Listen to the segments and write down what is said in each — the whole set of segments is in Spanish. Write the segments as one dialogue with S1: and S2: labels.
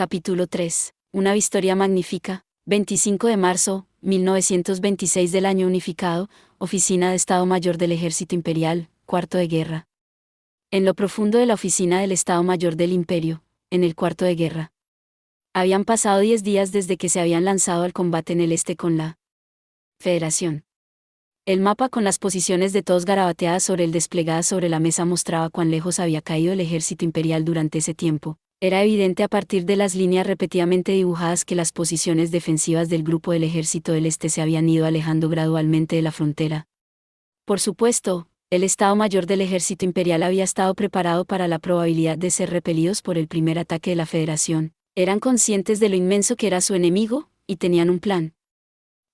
S1: Capítulo 3. Una victoria magnífica. 25 de marzo, 1926 del año unificado, Oficina de Estado Mayor del Ejército Imperial, cuarto de guerra. En lo profundo de la oficina del Estado Mayor del Imperio, en el cuarto de guerra. Habían pasado 10 días desde que se habían lanzado al combate en el este con la Federación. El mapa con las posiciones de todos garabateadas sobre el desplegadas sobre la mesa mostraba cuán lejos había caído el ejército imperial durante ese tiempo. Era evidente a partir de las líneas repetidamente dibujadas que las posiciones defensivas del grupo del ejército del este se habían ido alejando gradualmente de la frontera. Por supuesto, el Estado Mayor del Ejército Imperial había estado preparado para la probabilidad de ser repelidos por el primer ataque de la Federación. Eran conscientes de lo inmenso que era su enemigo, y tenían un plan.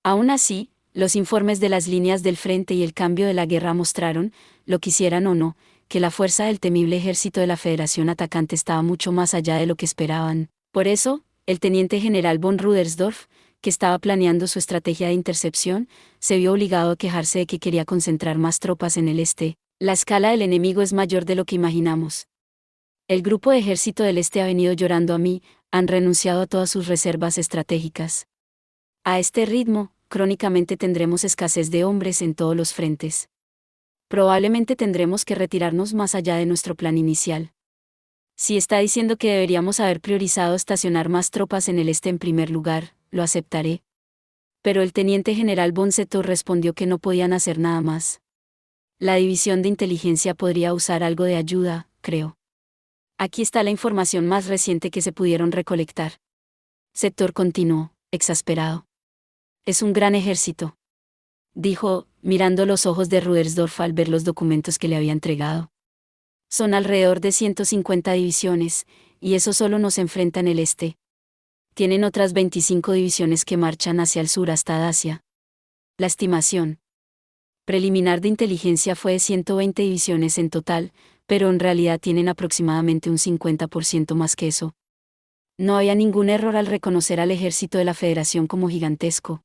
S1: Aún así, los informes de las líneas del frente y el cambio de la guerra mostraron, lo quisieran o no, que la fuerza del temible ejército de la Federación atacante estaba mucho más allá de lo que esperaban. Por eso, el teniente general von Rudersdorf, que estaba planeando su estrategia de intercepción, se vio obligado a quejarse de que quería concentrar más tropas en el este. La escala del enemigo es mayor de lo que imaginamos. El grupo de ejército del este ha venido llorando a mí, han renunciado a todas sus reservas estratégicas. A este ritmo, crónicamente tendremos escasez de hombres en todos los frentes. Probablemente tendremos que retirarnos más allá de nuestro plan inicial. Si está diciendo que deberíamos haber priorizado estacionar más tropas en el este en primer lugar, lo aceptaré. Pero el teniente general von Zetor respondió que no podían hacer nada más. La división de inteligencia podría usar algo de ayuda, creo. Aquí está la información más reciente que se pudieron recolectar. Zetor continuó, exasperado. Es un gran ejército, dijo, mirando los ojos de Rudersdorf al ver los documentos que le había entregado. Son alrededor de 150 divisiones, y eso solo nos enfrenta en el este. Tienen otras 25 divisiones que marchan hacia el sur hasta Dacia. La estimación preliminar de inteligencia fue de 120 divisiones en total, pero en realidad tienen aproximadamente un 50% más que eso. No había ningún error al reconocer al ejército de la Federación como gigantesco.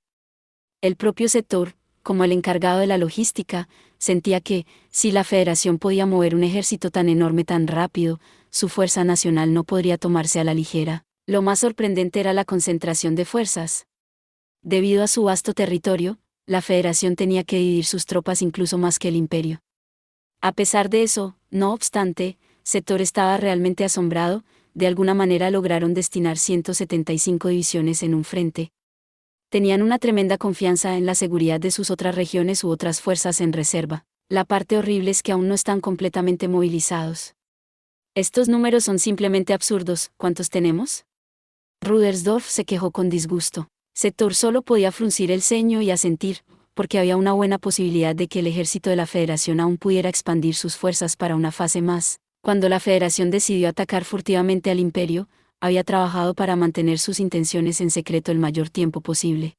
S1: El propio Zetor, como el encargado de la logística, sentía que, si la Federación podía mover un ejército tan enorme tan rápido, su fuerza nacional no podría tomarse a la ligera. Lo más sorprendente era la concentración de fuerzas. Debido a su vasto territorio, la Federación tenía que dividir sus tropas incluso más que el Imperio. A pesar de eso, no obstante, Zetor estaba realmente asombrado. De alguna manera lograron destinar 175 divisiones en un frente. Tenían una tremenda confianza en la seguridad de sus otras regiones u otras fuerzas en reserva. La parte horrible es que aún no están completamente movilizados. Estos números son simplemente absurdos. ¿Cuántos tenemos? Rudersdorf se quejó con disgusto. Zetor solo podía fruncir el ceño y asentir, porque había una buena posibilidad de que el ejército de la Federación aún pudiera expandir sus fuerzas para una fase más. Cuando la Federación decidió atacar furtivamente al Imperio, había trabajado para mantener sus intenciones en secreto el mayor tiempo posible.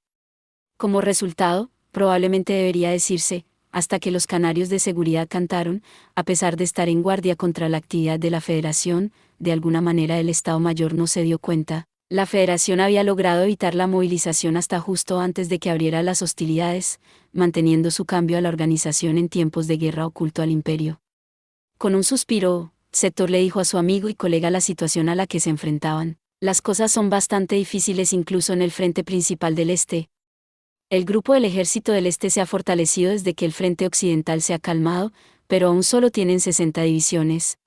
S1: Como resultado, probablemente debería decirse, hasta que los canarios de seguridad cantaron, a pesar de estar en guardia contra la actividad de la Federación, de alguna manera el Estado Mayor no se dio cuenta. La Federación había logrado evitar la movilización hasta justo antes de que abriera las hostilidades, manteniendo su cambio a la organización en tiempos de guerra oculto al Imperio. Con un suspiro, Zetor le dijo a su amigo y colega la situación a la que se enfrentaban. Las cosas son bastante difíciles incluso en el frente principal del este. El grupo del ejército del este se ha fortalecido desde que el frente occidental se ha calmado, pero aún solo tienen 60 divisiones.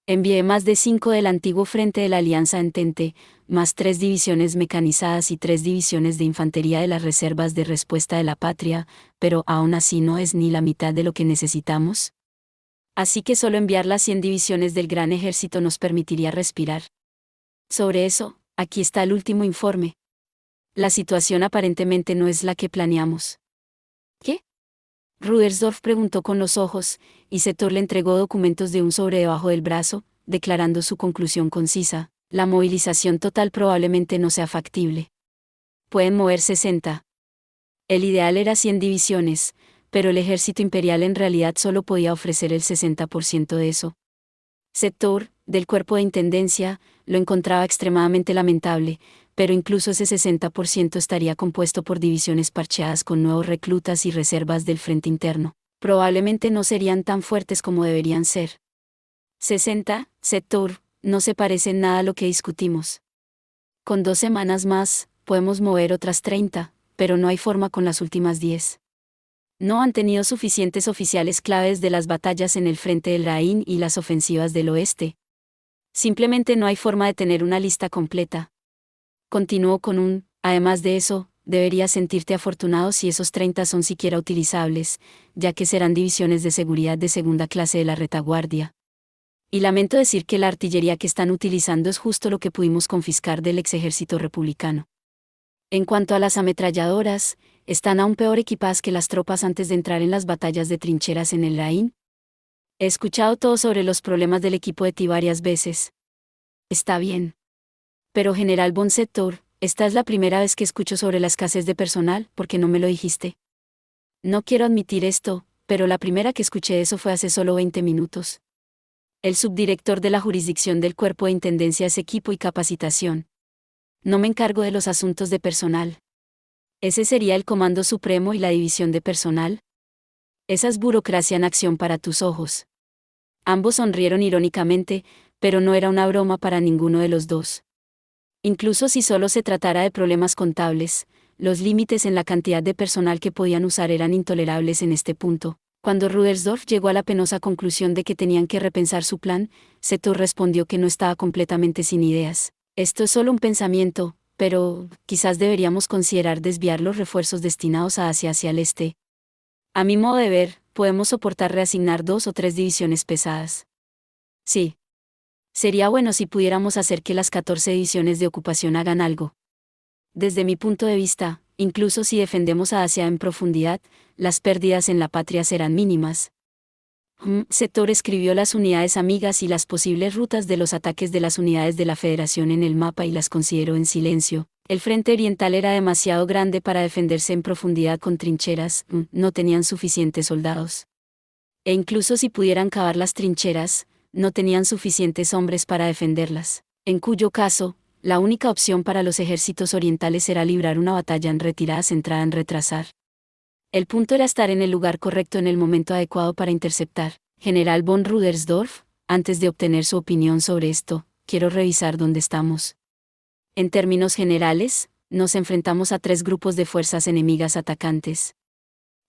S1: Envié más de 5 del antiguo frente de la Alianza Entente, más 3 divisiones mecanizadas y 3 divisiones de infantería de las reservas de respuesta de la patria, pero aún así no es ni la mitad de lo que necesitamos. Así que solo enviar las 100 divisiones del gran ejército nos permitiría respirar. Sobre eso, aquí está el último informe. La situación aparentemente no es la que planeamos. ¿Qué? Rudersdorf preguntó con los ojos, y Zetor le entregó documentos de un sobre debajo del brazo, declarando su conclusión concisa: la movilización total probablemente no sea factible. Pueden mover 60. El ideal era 100 divisiones, pero el ejército imperial en realidad solo podía ofrecer el 60% de eso. Zetor, del cuerpo de intendencia, lo encontraba extremadamente lamentable, pero incluso ese 60% estaría compuesto por divisiones parcheadas con nuevos reclutas y reservas del frente interno. Probablemente no serían tan fuertes como deberían ser. 60, Zetor, no se parece en nada a lo que discutimos. Con 2 semanas más, podemos mover otras 30, pero no hay forma con las últimas 10. No han tenido suficientes oficiales claves de las batallas en el frente del Rain y las ofensivas del oeste. Simplemente no hay forma de tener una lista completa. Continuó con además de eso, deberías sentirte afortunado si esos 30 son siquiera utilizables, ya que serán divisiones de seguridad de segunda clase de la retaguardia. Y lamento decir que la artillería que están utilizando es justo lo que pudimos confiscar del ex ejército republicano. En cuanto a las ametralladoras, están aún peor equipadas que las tropas antes de entrar en las batallas de trincheras en el Rain. He escuchado todo sobre los problemas del equipo de ti varias veces. Está bien. Pero General von Settor, esta es la primera vez que escucho sobre la escasez de personal, ¿por qué no me lo dijiste? No quiero admitir esto, pero la primera que escuché eso fue hace solo 20 minutos. El subdirector de la jurisdicción del cuerpo de intendencia es equipo y capacitación. No me encargo de los asuntos de personal. ¿Ese sería el Comando Supremo y la división de personal? Esa es burocracia en acción para tus ojos. Ambos sonrieron irónicamente, pero no era una broma para ninguno de los dos. Incluso si solo se tratara de problemas contables, los límites en la cantidad de personal que podían usar eran intolerables en este punto. Cuando Rudersdorf llegó a la penosa conclusión de que tenían que repensar su plan, Settor respondió que no estaba completamente sin ideas. Esto es solo un pensamiento, pero quizás deberíamos considerar desviar los refuerzos destinados a Asia hacia el este. A mi modo de ver, podemos soportar reasignar 2 o 3 divisiones pesadas. Sí. Sería bueno si pudiéramos hacer que las 14 divisiones de ocupación hagan algo. Desde mi punto de vista, incluso si defendemos a Asia en profundidad, las pérdidas en la patria serán mínimas. Settor escribió las unidades amigas y las posibles rutas de los ataques de las unidades de la Federación en el mapa y las consideró en silencio. El frente oriental era demasiado grande para defenderse en profundidad con trincheras, no tenían suficientes soldados. E incluso si pudieran cavar las trincheras, no tenían suficientes hombres para defenderlas, en cuyo caso, la única opción para los ejércitos orientales era librar una batalla en retirada centrada en retrasar. El punto era estar en el lugar correcto en el momento adecuado para interceptar. General von Rudersdorf, antes de obtener su opinión sobre esto, quiero revisar dónde estamos. En términos generales, nos enfrentamos a 3 grupos de fuerzas enemigas atacantes.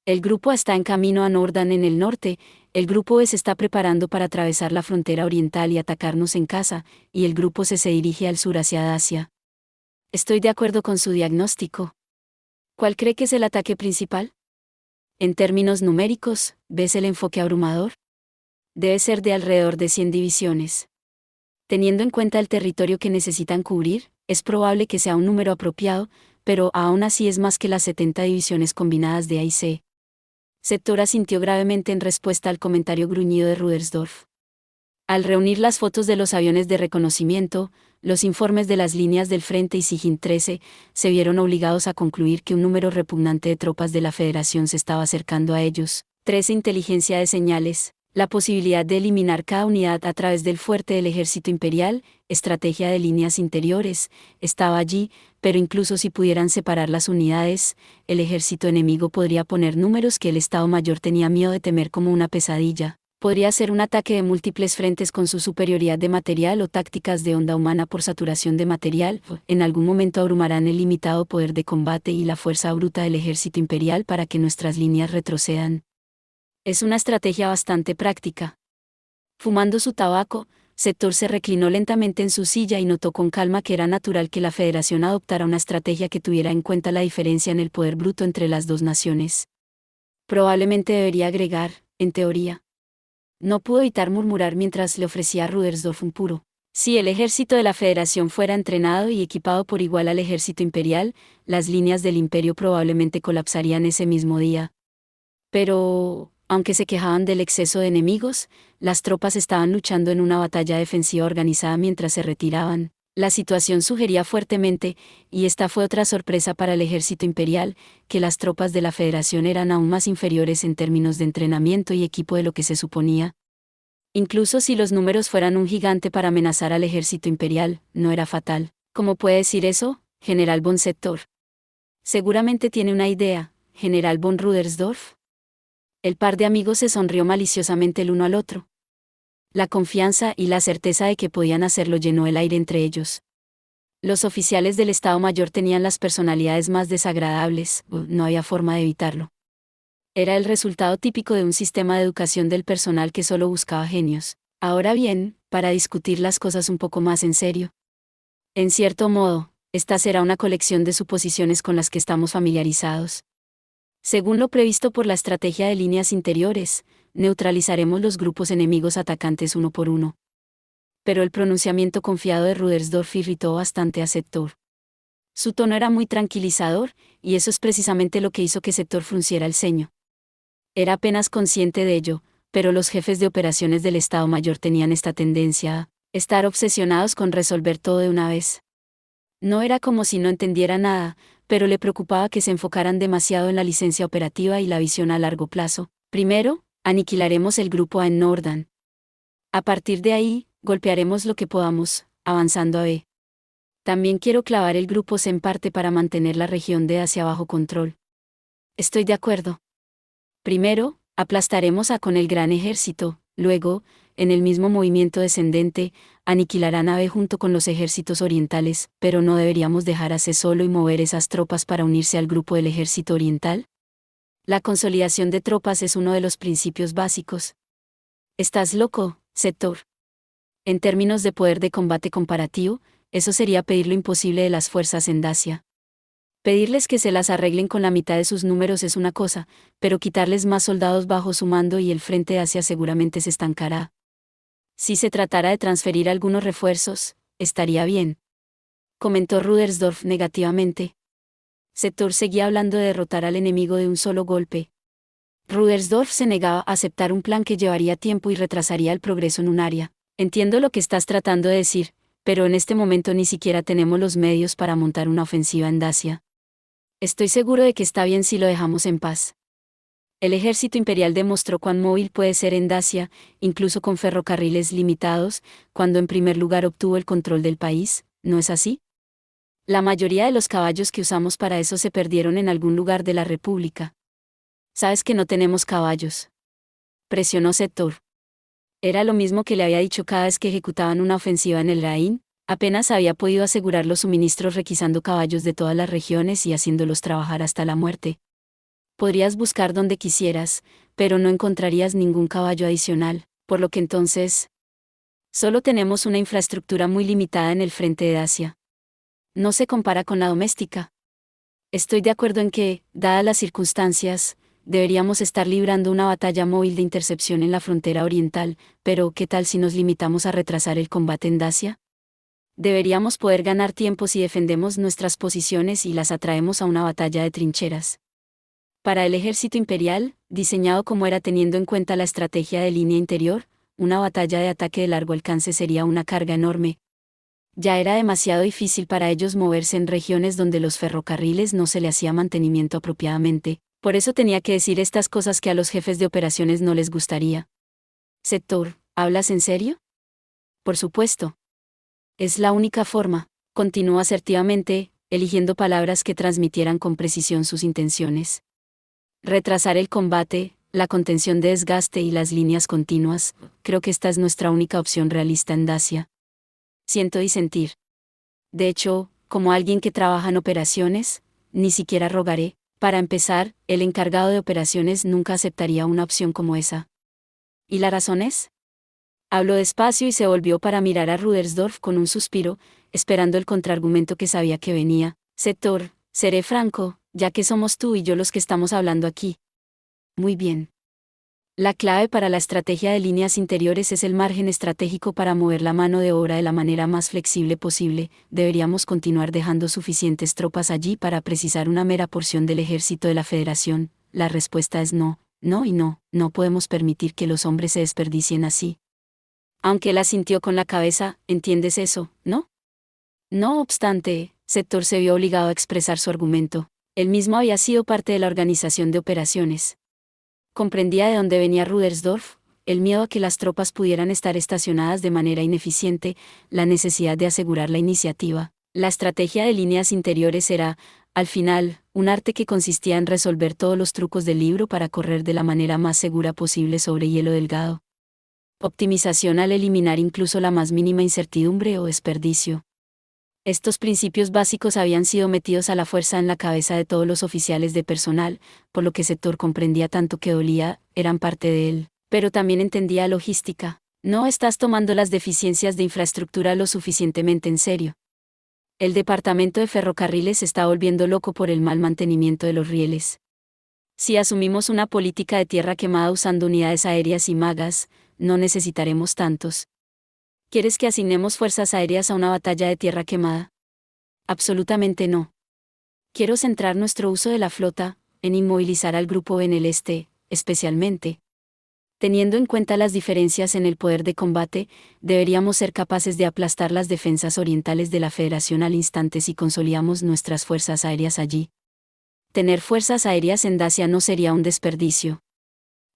S1: El grupo A está en camino a Nordán en el norte, el grupo B se está preparando para atravesar la frontera oriental y atacarnos en casa, y el grupo C se dirige al sur hacia Dacia. Estoy de acuerdo con su diagnóstico. ¿Cuál cree que es el ataque principal? En términos numéricos, ¿ves el enfoque abrumador? Debe ser de alrededor de 100 divisiones. Teniendo en cuenta el territorio que necesitan cubrir, es probable que sea un número apropiado, pero aún así es más que las 70 divisiones combinadas de A y C. Settor asintió gravemente en respuesta al comentario gruñido de Rudersdorf. Al reunir las fotos de los aviones de reconocimiento, los informes de las líneas del frente y Sigyn 13, se vieron obligados a concluir que un número repugnante de tropas de la Federación se estaba acercando a ellos. 13. Inteligencia de señales. La posibilidad de eliminar cada unidad a través del fuerte del ejército imperial, estrategia de líneas interiores, estaba allí, pero incluso si pudieran separar las unidades, el ejército enemigo podría poner números que el Estado Mayor tenía miedo de temer como una pesadilla. Podría ser un ataque de múltiples frentes con su superioridad de material o tácticas de onda humana por saturación de material. En algún momento abrumarán el limitado poder de combate y la fuerza bruta del ejército imperial para que nuestras líneas retrocedan. Es una estrategia bastante práctica. Fumando su tabaco, Settor se reclinó lentamente en su silla y notó con calma que era natural que la Federación adoptara una estrategia que tuviera en cuenta la diferencia en el poder bruto entre las dos naciones. Probablemente debería agregar, en teoría. No pudo evitar murmurar mientras le ofrecía a Rudersdorf un puro. Si el ejército de la Federación fuera entrenado y equipado por igual al ejército imperial, las líneas del imperio probablemente colapsarían ese mismo día. Pero, aunque se quejaban del exceso de enemigos, las tropas estaban luchando en una batalla defensiva organizada mientras se retiraban. La situación sugería fuertemente, y esta fue otra sorpresa para el ejército imperial, que las tropas de la Federación eran aún más inferiores en términos de entrenamiento y equipo de lo que se suponía. Incluso si los números fueran un gigante para amenazar al ejército imperial, no era fatal. ¿Cómo puede decir eso, General von Settor? Seguramente tiene una idea, General von Rudersdorf. El par de amigos se sonrió maliciosamente el uno al otro. La confianza y la certeza de que podían hacerlo llenó el aire entre ellos. Los oficiales del Estado Mayor tenían las personalidades más desagradables, no había forma de evitarlo. Era el resultado típico de un sistema de educación del personal que solo buscaba genios. Ahora bien, para discutir las cosas un poco más en serio. En cierto modo, esta será una colección de suposiciones con las que estamos familiarizados. Según lo previsto por la estrategia de líneas interiores, neutralizaremos los grupos enemigos atacantes uno por uno. Pero el pronunciamiento confiado de Rudersdorf irritó bastante a Sector. Su tono era muy tranquilizador, y eso es precisamente lo que hizo que Sector frunciera el ceño. Era apenas consciente de ello, pero los jefes de operaciones del Estado Mayor tenían esta tendencia a estar obsesionados con resolver todo de una vez. No era como si no entendiera nada, pero le preocupaba que se enfocaran demasiado en la licencia operativa y la visión a largo plazo. Primero, aniquilaremos el grupo A en Nordan. A partir de ahí, golpearemos lo que podamos, avanzando a B. También quiero clavar el grupo C en parte para mantener la región D hacia bajo control. Estoy de acuerdo. Primero, aplastaremos a con el gran ejército, luego, en el mismo movimiento descendente, aniquilarán a B junto con los ejércitos orientales, pero ¿no deberíamos dejar a C solo y mover esas tropas para unirse al grupo del ejército oriental? La consolidación de tropas es uno de los principios básicos. ¿Estás loco, Sector? En términos de poder de combate comparativo, eso sería pedir lo imposible de las fuerzas en Dacia. Pedirles que se las arreglen con la mitad de sus números es una cosa, pero quitarles más soldados bajo su mando y el frente de Asia seguramente se estancará. Si se tratara de transferir algunos refuerzos, estaría bien. Comentó Rudersdorf negativamente. Sector seguía hablando de derrotar al enemigo de un solo golpe. Rudersdorf se negaba a aceptar un plan que llevaría tiempo y retrasaría el progreso en un área. Entiendo lo que estás tratando de decir, pero en este momento ni siquiera tenemos los medios para montar una ofensiva en Dacia. Estoy seguro de que está bien si lo dejamos en paz. El ejército imperial demostró cuán móvil puede ser en Dacia, incluso con ferrocarriles limitados, cuando en primer lugar obtuvo el control del país, ¿no es así? La mayoría de los caballos que usamos para eso se perdieron en algún lugar de la República. ¿Sabes que no tenemos caballos? Presionó Sector. Era lo mismo que le había dicho cada vez que ejecutaban una ofensiva en el Rhin. Apenas había podido asegurar los suministros requisando caballos de todas las regiones y haciéndolos trabajar hasta la muerte. Podrías buscar donde quisieras, pero no encontrarías ningún caballo adicional, por lo que entonces... Solo tenemos una infraestructura muy limitada en el frente de Asia. No se compara con la doméstica. Estoy de acuerdo en que, dadas las circunstancias, deberíamos estar librando una batalla móvil de intercepción en la frontera oriental, pero ¿qué tal si nos limitamos a retrasar el combate en Dacia? Deberíamos poder ganar tiempo si defendemos nuestras posiciones y las atraemos a una batalla de trincheras. Para el ejército imperial, diseñado como era teniendo en cuenta la estrategia de línea interior, una batalla de ataque de largo alcance sería una carga enorme. Ya era demasiado difícil para ellos moverse en regiones donde los ferrocarriles no se le hacía mantenimiento apropiadamente, por eso tenía que decir estas cosas que a los jefes de operaciones no les gustaría. Sector, ¿hablas en serio? Por supuesto. Es la única forma, continuó asertivamente, eligiendo palabras que transmitieran con precisión sus intenciones. Retrasar el combate, la contención de desgaste y las líneas continuas, creo que esta es nuestra única opción realista en Dacia. Siento disentir. De hecho, como alguien que trabaja en operaciones, ni siquiera rogaré. Para empezar, el encargado de operaciones nunca aceptaría una opción como esa. ¿Y la razón es? Habló despacio y se volvió para mirar a Rudersdorf con un suspiro, esperando el contraargumento que sabía que venía. Sector, seré franco, ya que somos tú y yo los que estamos hablando aquí. Muy bien. La clave para la estrategia de líneas interiores es el margen estratégico para mover la mano de obra de la manera más flexible posible. ¿Deberíamos continuar dejando suficientes tropas allí para precisar una mera porción del ejército de la Federación? La respuesta es no, no y no, no podemos permitir que los hombres se desperdicien así. Aunque él asintió con la cabeza, ¿entiendes eso, no? No obstante, Sector se vio obligado a expresar su argumento. Él mismo había sido parte de la organización de operaciones. Comprendía de dónde venía Rudersdorf, el miedo a que las tropas pudieran estar estacionadas de manera ineficiente, la necesidad de asegurar la iniciativa. La estrategia de líneas interiores era, al final, un arte que consistía en resolver todos los trucos del libro para correr de la manera más segura posible sobre hielo delgado. Optimización al eliminar incluso la más mínima incertidumbre o desperdicio. Estos principios básicos habían sido metidos a la fuerza en la cabeza de todos los oficiales de personal, por lo que Sector comprendía tanto que dolía, eran parte de él, pero también entendía logística. No estás tomando las deficiencias de infraestructura lo suficientemente en serio. El departamento de ferrocarriles se está volviendo loco por el mal mantenimiento de los rieles. Si asumimos una política de tierra quemada usando unidades aéreas y magas, no necesitaremos tantos. ¿Quieres que asignemos fuerzas aéreas a una batalla de tierra quemada? Absolutamente no. Quiero centrar nuestro uso de la flota en inmovilizar al grupo en el este, especialmente. Teniendo en cuenta las diferencias en el poder de combate, deberíamos ser capaces de aplastar las defensas orientales de la Federación al instante si consolidamos nuestras fuerzas aéreas allí. Tener fuerzas aéreas en Dacia no sería un desperdicio.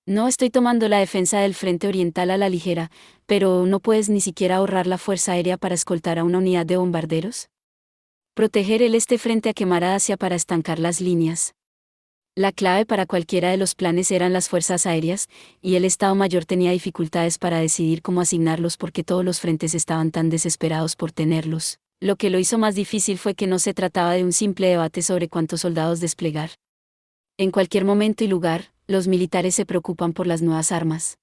S1: No estoy tomando la defensa del frente oriental a la ligera, pero ¿no puedes ni siquiera ahorrar la fuerza aérea para escoltar a una unidad de bombarderos? Proteger el este frente a quemar a Dacia para estancar las líneas. La clave para cualquiera de los planes eran las fuerzas aéreas, y el Estado Mayor tenía dificultades para decidir cómo asignarlos porque todos los frentes estaban tan desesperados por tenerlos. Lo que lo hizo más difícil fue que no se trataba de un simple debate sobre cuántos soldados desplegar. En cualquier momento y lugar, los militares se preocupan por las nuevas armas.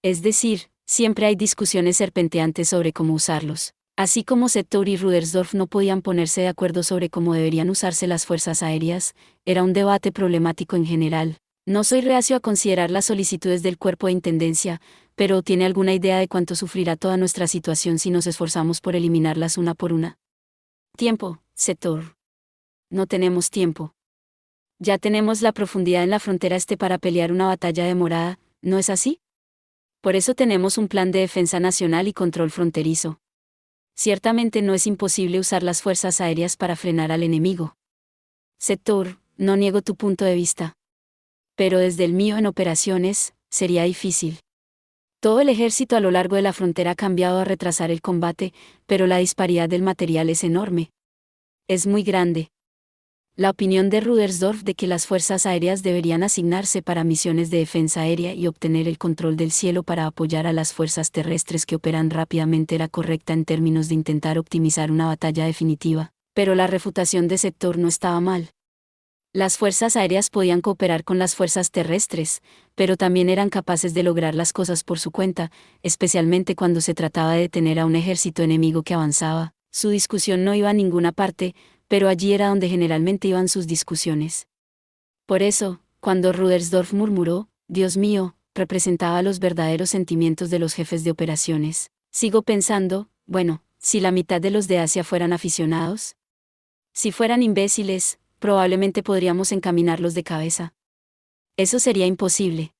S1: Es decir, siempre hay discusiones serpenteantes sobre cómo usarlos. Así como Sector y Rudersdorf no podían ponerse de acuerdo sobre cómo deberían usarse las fuerzas aéreas, era un debate problemático en general. No soy reacio a considerar las solicitudes del cuerpo de intendencia, pero ¿tiene alguna idea de cuánto sufrirá toda nuestra situación si nos esforzamos por eliminarlas una por una? Tiempo, Sector. No tenemos tiempo. Ya tenemos la profundidad en la frontera este para pelear una batalla demorada, ¿no es así? Por eso tenemos un plan de defensa nacional y control fronterizo. Ciertamente no es imposible usar las fuerzas aéreas para frenar al enemigo. Sector, no niego tu punto de vista. Pero desde el mío en operaciones, sería difícil. Todo el ejército a lo largo de la frontera ha cambiado a retrasar el combate, pero la disparidad del material es enorme. Es muy grande. La opinión de Rudersdorf de que las fuerzas aéreas deberían asignarse para misiones de defensa aérea y obtener el control del cielo para apoyar a las fuerzas terrestres que operan rápidamente era correcta en términos de intentar optimizar una batalla definitiva, pero la refutación de Sector no estaba mal. Las fuerzas aéreas podían cooperar con las fuerzas terrestres, pero también eran capaces de lograr las cosas por su cuenta, especialmente cuando se trataba de detener a un ejército enemigo que avanzaba. Su discusión no iba a ninguna parte, pero allí era donde generalmente iban sus discusiones. Por eso, cuando Rudersdorf murmuró, Dios mío, representaba los verdaderos sentimientos de los jefes de operaciones. Sigo pensando, bueno, si la mitad de los de Asia fueran aficionados. Si fueran imbéciles, probablemente podríamos encaminarlos de cabeza. Eso sería imposible.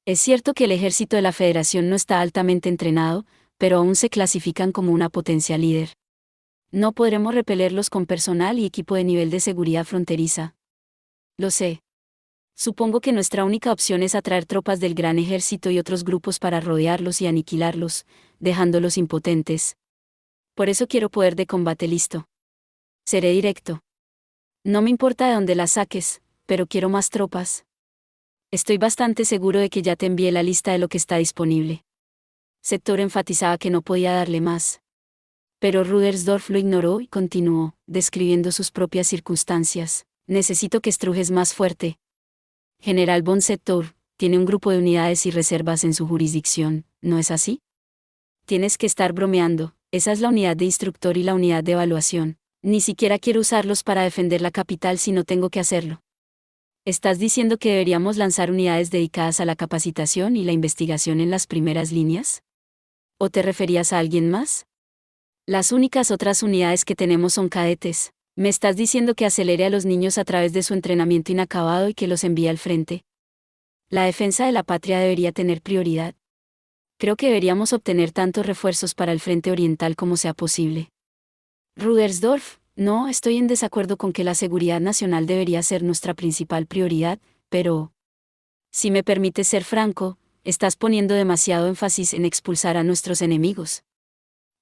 S1: Es cierto que el ejército de la Federación no está altamente entrenado, pero aún se clasifican como una potencia líder. No podremos repelerlos con personal y equipo de nivel de seguridad fronteriza. Lo sé. Supongo que nuestra única opción es atraer tropas del gran ejército y otros grupos para rodearlos y aniquilarlos, dejándolos impotentes. Por eso quiero poder de combate listo. Seré directo. No me importa de dónde las saques, pero quiero más tropas. Estoy bastante seguro de que ya te envié la lista de lo que está disponible. Sector enfatizaba que no podía darle más. Pero Rudersdorf lo ignoró y continuó, describiendo sus propias circunstancias. Necesito que estrujes más fuerte. General von Sector tiene un grupo de unidades y reservas en su jurisdicción, ¿no es así? Tienes que estar bromeando, esa es la unidad de instructor y la unidad de evaluación. Ni siquiera quiero usarlos para defender la capital si no tengo que hacerlo. ¿Estás diciendo que deberíamos lanzar unidades dedicadas a la capacitación y la investigación en las primeras líneas? ¿O te referías a alguien más? Las únicas otras unidades que tenemos son cadetes. ¿Me estás diciendo que acelere a los niños a través de su entrenamiento inacabado y que los envíe al frente? La defensa de la patria debería tener prioridad. Creo que deberíamos obtener tantos refuerzos para el frente oriental como sea posible. Rudersdorf, no estoy en desacuerdo con que la seguridad nacional debería ser nuestra principal prioridad, pero... Si me permites ser franco, estás poniendo demasiado énfasis en expulsar a nuestros enemigos.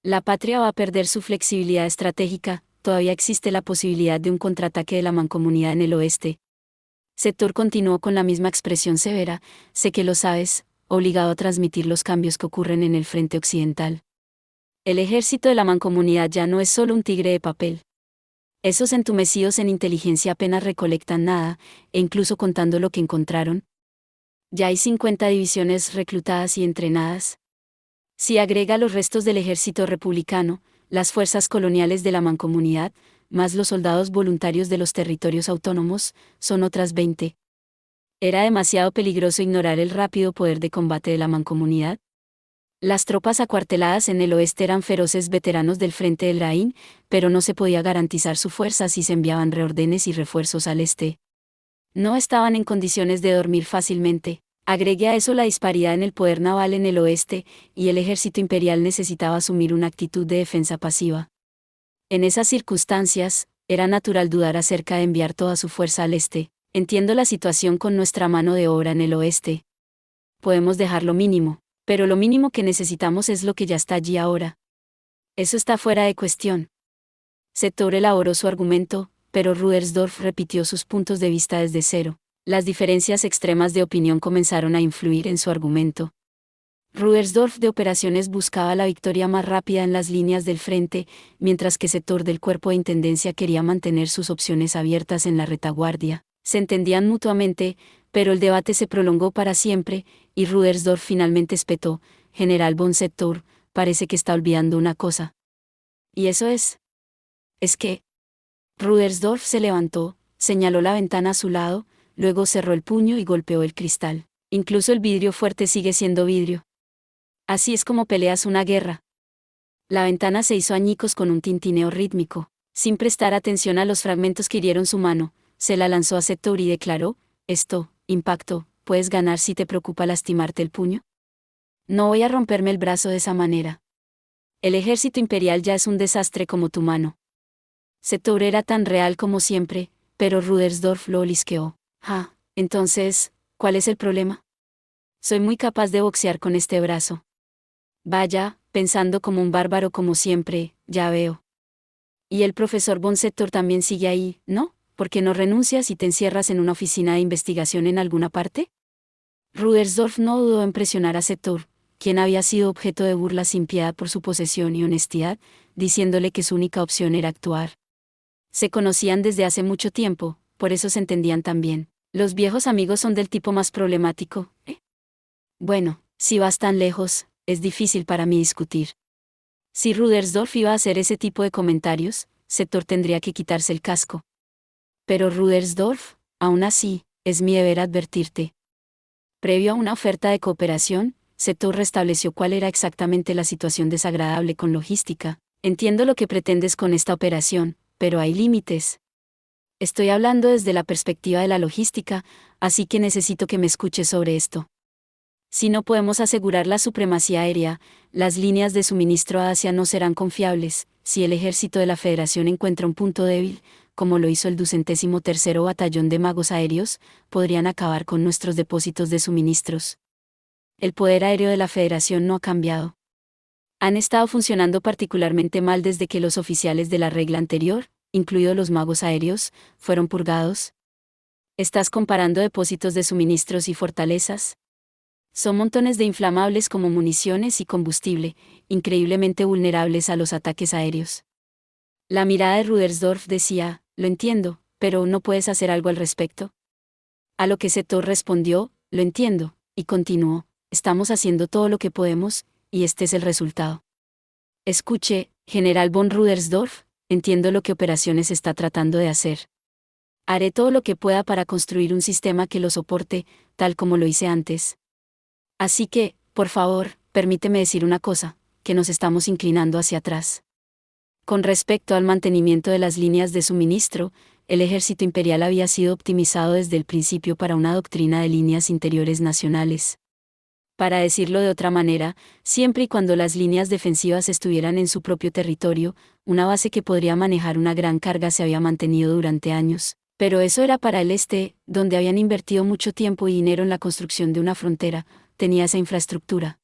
S1: La patria va a perder su flexibilidad estratégica, todavía existe la posibilidad de un contraataque de la mancomunidad en el oeste. Sector continuó con la misma expresión severa, sé que lo sabes, obligado a transmitir los cambios que ocurren en el frente occidental. El ejército de la mancomunidad ya no es solo un tigre de papel. Esos entumecidos en inteligencia apenas recolectan nada, e incluso contando lo que encontraron. Ya hay 50 divisiones reclutadas y entrenadas. Si agrega los restos del ejército republicano, las fuerzas coloniales de la mancomunidad, más los soldados voluntarios de los territorios autónomos, son otras 20. Era demasiado peligroso ignorar el rápido poder de combate de la mancomunidad. Las tropas acuarteladas en el oeste eran feroces veteranos del frente del Rhin, pero no se podía garantizar su fuerza si se enviaban reórdenes y refuerzos al este. No estaban en condiciones de dormir fácilmente. Agregue a eso la disparidad en el poder naval en el oeste, y el ejército imperial necesitaba asumir una actitud de defensa pasiva. En esas circunstancias, era natural dudar acerca de enviar toda su fuerza al este. Entiendo la situación con nuestra mano de obra en el oeste. Podemos dejar lo mínimo, pero lo mínimo que necesitamos es lo que ya está allí ahora. Eso está fuera de cuestión. Setor elaboró su argumento, pero Rudersdorf repitió sus puntos de vista desde cero. Las diferencias extremas de opinión comenzaron a influir en su argumento. Rudersdorf de operaciones buscaba la victoria más rápida en las líneas del frente, mientras que Setor del cuerpo de intendencia quería mantener sus opciones abiertas en la retaguardia. Se entendían mutuamente, pero el debate se prolongó para siempre, y Rudersdorf finalmente espetó: General von Setor, parece que está olvidando una cosa. ¿Y eso es? Es que... Rudersdorf se levantó, señaló la ventana a su lado, luego cerró el puño y golpeó el cristal. Incluso el vidrio fuerte sigue siendo vidrio. Así es como peleas una guerra. La ventana se hizo añicos con un tintineo rítmico. Sin prestar atención a los fragmentos que hirieron su mano, se la lanzó a Setor y declaró: esto, impacto, puedes ganar si te preocupa lastimarte el puño. No voy a romperme el brazo de esa manera. El ejército imperial ya es un desastre como tu mano. Setor era tan real como siempre, pero Rudersdorf lo olisqueó. Entonces, ¿cuál es el problema? Soy muy capaz de boxear con este brazo. Vaya, pensando como un bárbaro como siempre, ya veo. Y el profesor von Setor también sigue ahí, ¿no? ¿Por qué no renuncias y te encierras en una oficina de investigación en alguna parte? Rudersdorf no dudó en presionar a Setor, quien había sido objeto de burla sin piedad por su posesión y honestidad, diciéndole que su única opción era actuar. Se conocían desde hace mucho tiempo, por eso se entendían tan bien. Los viejos amigos son del tipo más problemático, ¿eh? Bueno, si vas tan lejos, es difícil para mí discutir. Si Rudersdorf iba a hacer ese tipo de comentarios, Setor tendría que quitarse el casco. Pero Rudersdorf, aún así, es mi deber advertirte. Previo a una oferta de cooperación, Setor restableció cuál era exactamente la situación desagradable con logística. Entiendo lo que pretendes con esta operación, pero hay límites. Estoy hablando desde la perspectiva de la logística, así que necesito que me escuches sobre esto. Si no podemos asegurar la supremacía aérea, las líneas de suministro a Asia no serán confiables. Si el ejército de la Federación encuentra un punto débil, como lo hizo el 203º Batallón de Magos Aéreos, podrían acabar con nuestros depósitos de suministros. El poder aéreo de la Federación no ha cambiado. Han estado funcionando particularmente mal desde que los oficiales de la regla anterior, incluidos los magos aéreos, fueron purgados. ¿Estás comparando depósitos de suministros y fortalezas? Son montones de inflamables como municiones y combustible, increíblemente vulnerables a los ataques aéreos. La mirada de Rudersdorf decía: lo entiendo, pero ¿no puedes hacer algo al respecto? A lo que Setor respondió: lo entiendo, y continuó: estamos haciendo todo lo que podemos, y este es el resultado. Escuche, General von Rudersdorf, entiendo lo que operaciones está tratando de hacer. Haré todo lo que pueda para construir un sistema que lo soporte, tal como lo hice antes. Así que, por favor, permíteme decir una cosa, que nos estamos inclinando hacia atrás. Con respecto al mantenimiento de las líneas de suministro, el ejército imperial había sido optimizado desde el principio para una doctrina de líneas interiores nacionales. Para decirlo de otra manera, siempre y cuando las líneas defensivas estuvieran en su propio territorio, una base que podría manejar una gran carga se había mantenido durante años. Pero eso era para el este, donde habían invertido mucho tiempo y dinero en la construcción de una frontera, tenía esa infraestructura.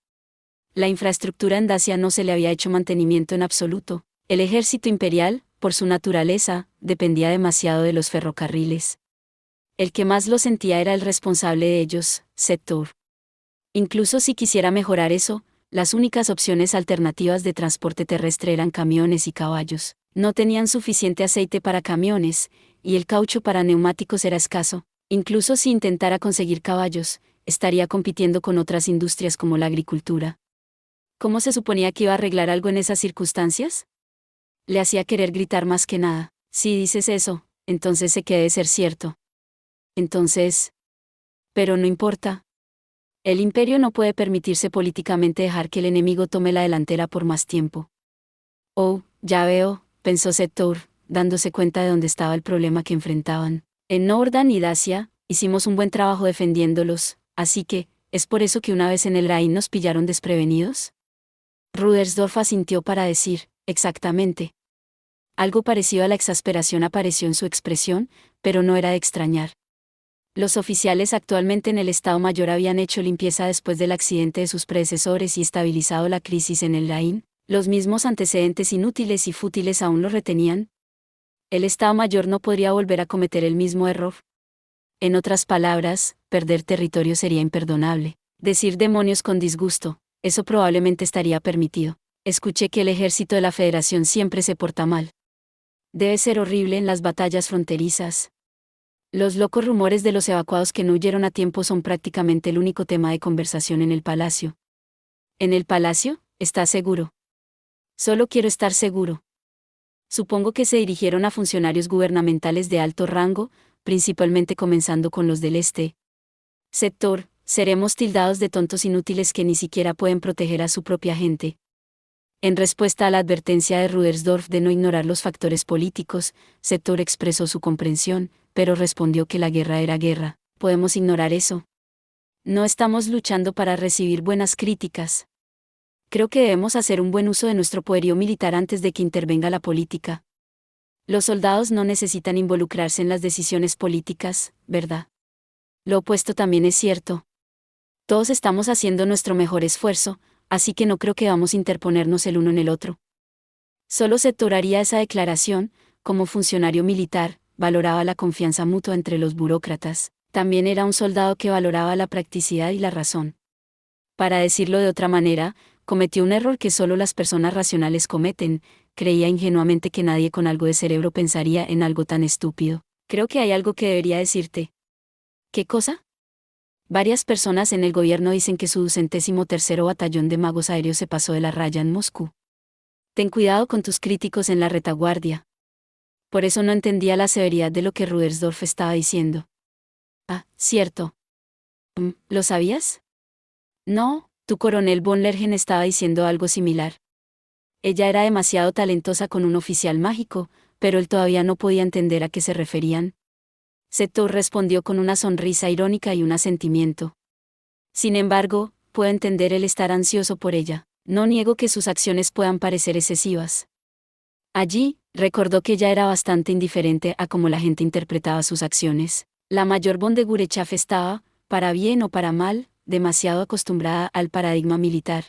S1: La infraestructura en Dacia no se le había hecho mantenimiento en absoluto. El ejército imperial, por su naturaleza, dependía demasiado de los ferrocarriles. El que más lo sentía era el responsable de ellos, Setor. Incluso si quisiera mejorar eso, Las únicas opciones alternativas de transporte terrestre eran camiones y caballos. No tenían suficiente aceite para camiones, y el caucho para neumáticos era escaso. Incluso si intentara conseguir caballos, estaría compitiendo con otras industrias como la agricultura. ¿Cómo se suponía que iba a arreglar algo en esas circunstancias? Le hacía querer gritar más que nada. Si dices eso, entonces sé que debe ser cierto. Entonces... Pero no importa. El imperio no puede permitirse políticamente dejar que el enemigo tome la delantera por más tiempo. Oh, ya veo, pensó Setor, dándose cuenta de dónde estaba el problema que enfrentaban. En Nordán y Dacia, hicimos un buen trabajo defendiéndolos, así que, ¿es por eso que una vez en el Rhin nos pillaron desprevenidos? Rudersdorf asintió para decir, exactamente. Algo parecido a la exasperación apareció en su expresión, pero no era de extrañar. Los oficiales actualmente en el Estado Mayor habían hecho limpieza después del accidente de sus predecesores y estabilizado la crisis en el Rhin. Los mismos antecedentes inútiles y fútiles aún lo retenían. El Estado Mayor no podría volver a cometer el mismo error. En otras palabras, perder territorio sería imperdonable. Decir demonios con disgusto, eso probablemente estaría permitido. Escuché que el ejército de la Federación siempre se porta mal. Debe ser horrible en las batallas fronterizas. Los locos rumores de los evacuados que no huyeron a tiempo son prácticamente el único tema de conversación en el palacio. ¿En el palacio? ¿Estás seguro? Solo quiero estar seguro. Supongo que se dirigieron a funcionarios gubernamentales de alto rango, principalmente comenzando con los del este. Sector, seremos tildados de tontos inútiles que ni siquiera pueden proteger a su propia gente. En respuesta a la advertencia de Rudersdorf de no ignorar los factores políticos, Sector expresó su comprensión, pero respondió que la guerra era guerra. ¿Podemos ignorar eso? No estamos luchando para recibir buenas críticas. Creo que debemos hacer un buen uso de nuestro poderío militar antes de que intervenga la política. Los soldados no necesitan involucrarse en las decisiones políticas, ¿verdad? Lo opuesto también es cierto. Todos estamos haciendo nuestro mejor esfuerzo, así que no creo que vamos a interponernos el uno en el otro. Solo Sector haría esa declaración, como funcionario militar, valoraba la confianza mutua entre los burócratas, también era un soldado que valoraba la practicidad y la razón. Para decirlo de otra manera, cometió un error que solo las personas racionales cometen, creía ingenuamente que nadie con algo de cerebro pensaría en algo tan estúpido. Creo que hay algo que debería decirte. ¿Qué cosa? Varias personas en el gobierno dicen que su 203º batallón de magos aéreos se pasó de la raya en Moscú. Ten cuidado con tus críticos en la retaguardia. Por eso no entendía la severidad de lo que Rudersdorf estaba diciendo. Ah, cierto. ¿Lo sabías? No, tu coronel von Lergen estaba diciendo algo similar. Ella era demasiado talentosa con un oficial mágico, pero él todavía no podía entender a qué se referían. Sector respondió con una sonrisa irónica y un asentimiento. Sin embargo, puedo entender el estar ansioso por ella. No niego que sus acciones puedan parecer excesivas. Allí, recordó que ella era bastante indiferente a cómo la gente interpretaba sus acciones. La mayor von de Gurechaf estaba, para bien o para mal, demasiado acostumbrada al paradigma militar.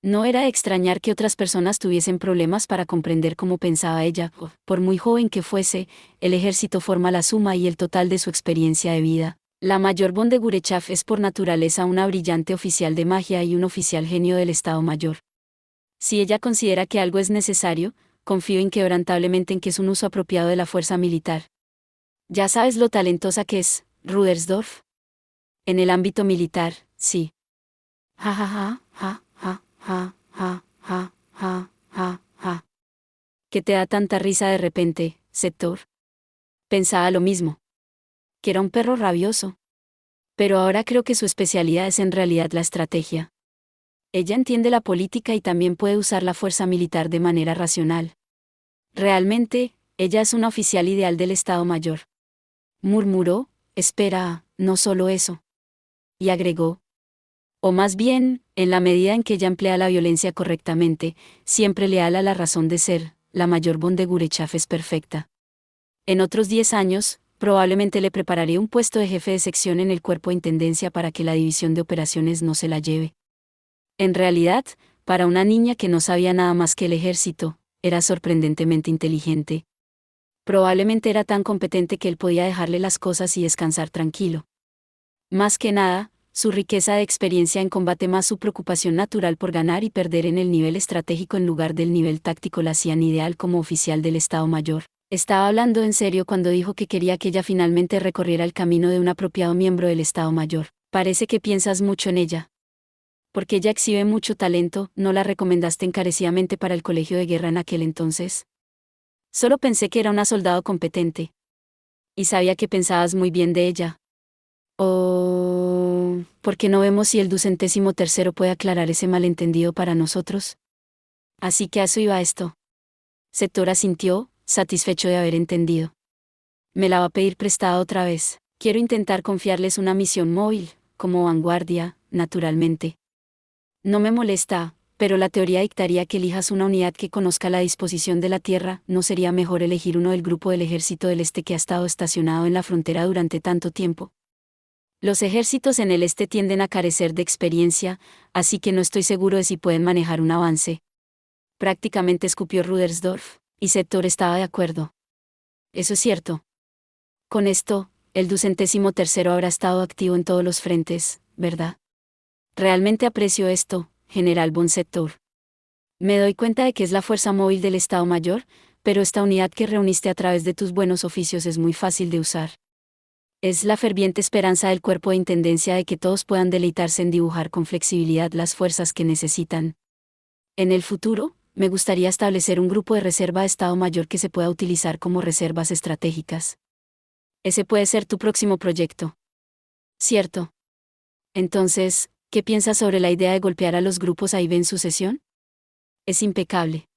S1: No era de extrañar que otras personas tuviesen problemas para comprender cómo pensaba ella. Por muy joven que fuese, el ejército forma la suma y el total de su experiencia de vida. La mayor von de Gurechaf es por naturaleza una brillante oficial de magia y un oficial genio del Estado Mayor. Si ella considera que algo es necesario, confío inquebrantablemente en que es un uso apropiado de la fuerza militar. Ya sabes lo talentosa que es, Rudersdorf. En el ámbito militar, sí. Ja ja ja, ja, ja, ja, ja, ja, ja, ja, ja. ¿Qué te da tanta risa de repente, Sector? Pensaba lo mismo. Que era un perro rabioso. Pero ahora creo que su especialidad es en realidad la estrategia. Ella entiende la política y también puede usar la fuerza militar de manera racional. Realmente, ella es una oficial ideal del Estado Mayor. Murmuró, espera, no solo eso. Y agregó. O más bien, en la medida en que ella emplea la violencia correctamente, siempre leal a la razón de ser, la mayor von de Gurechaf es perfecta. En otros 10 años, probablemente le prepararé un puesto de jefe de sección en el cuerpo de intendencia para que la división de operaciones no se la lleve. En realidad, para una niña que no sabía nada más que el ejército, era sorprendentemente inteligente. Probablemente era tan competente que él podía dejarle las cosas y descansar tranquilo. Más que nada, Su riqueza de experiencia en combate más su preocupación natural por ganar y perder en el nivel estratégico en lugar del nivel táctico la hacían ideal como oficial del Estado Mayor. Estaba hablando en serio cuando dijo que quería que ella finalmente recorriera el camino de un apropiado miembro del Estado Mayor. Parece que piensas mucho en ella. Porque ella exhibe mucho talento, ¿no la recomendaste encarecidamente para el colegio de guerra en aquel entonces? Solo pensé que era una soldado competente. Y sabía que pensabas muy bien de ella. ¿O por qué no vemos si el 213º puede aclarar ese malentendido para nosotros? Así que a eso iba esto. Sector asintió, satisfecho de haber entendido. Me la va a pedir prestada otra vez. Quiero intentar confiarles una misión móvil, como vanguardia, naturalmente. No me molesta, pero la teoría dictaría que elijas una unidad que conozca la disposición de la Tierra. ¿No sería mejor elegir uno del grupo del Ejército del Este que ha estado estacionado en la frontera durante tanto tiempo? Los ejércitos en el este tienden a carecer de experiencia, así que no estoy seguro de si pueden manejar un avance. Prácticamente escupió Rudersdorf, y Sector estaba de acuerdo. Eso es cierto. Con esto, el 213º habrá estado activo en todos los frentes, ¿verdad? Realmente aprecio esto, General von Sector. Me doy cuenta de que es la fuerza móvil del Estado Mayor, pero esta unidad que reuniste a través de tus buenos oficios es muy fácil de usar. Es la ferviente esperanza del cuerpo de intendencia de que todos puedan deleitarse en dibujar con flexibilidad las fuerzas que necesitan. En el futuro, me gustaría establecer un grupo de reserva de Estado Mayor que se pueda utilizar como reservas estratégicas. Ese puede ser tu próximo proyecto. ¿Cierto? Entonces, ¿qué piensas sobre la idea de golpear a los grupos AIB en sucesión? Es impecable.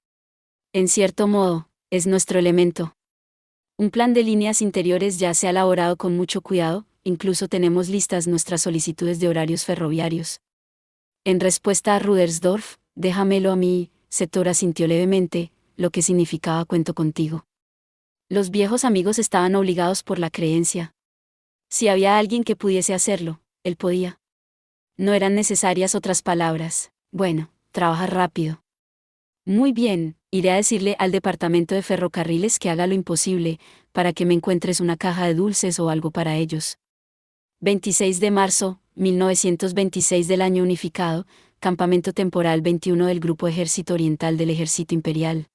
S1: En cierto modo, es nuestro elemento. Un plan de líneas interiores ya se ha elaborado con mucho cuidado, incluso tenemos listas nuestras solicitudes de horarios ferroviarios. En respuesta a Rudersdorf, déjamelo a mí, Sector asintió levemente, lo que significaba cuento contigo. Los viejos amigos estaban obligados por la creencia. Si había alguien que pudiese hacerlo, él podía. No eran necesarias otras palabras. Bueno, trabaja rápido. Muy bien, iré a decirle al departamento de ferrocarriles que haga lo imposible, para que me encuentres una caja de dulces o algo para ellos. 26 de marzo, 1926 del año unificado, Campamento Temporal 21 del Grupo Ejército Oriental del Ejército Imperial.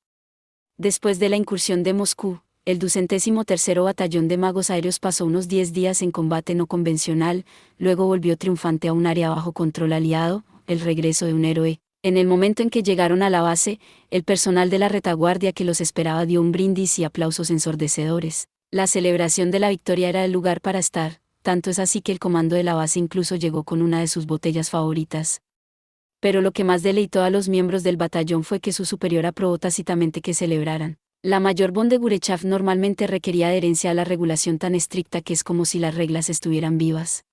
S1: Después de la incursión de Moscú, el 213º Batallón de Magos Aéreos pasó unos 10 días en combate no convencional, luego volvió triunfante a un área bajo control aliado, el regreso de un héroe. En el momento en que llegaron a la base, el personal de la retaguardia que los esperaba dio un brindis y aplausos ensordecedores. La celebración de la victoria era el lugar para estar, tanto es así que el comando de la base incluso llegó con una de sus botellas favoritas. Pero lo que más deleitó a los miembros del batallón fue que su superior aprobó tácitamente que celebraran. La mayor von de Gurechav normalmente requería adherencia a la regulación tan estricta que es como si las reglas estuvieran vivas.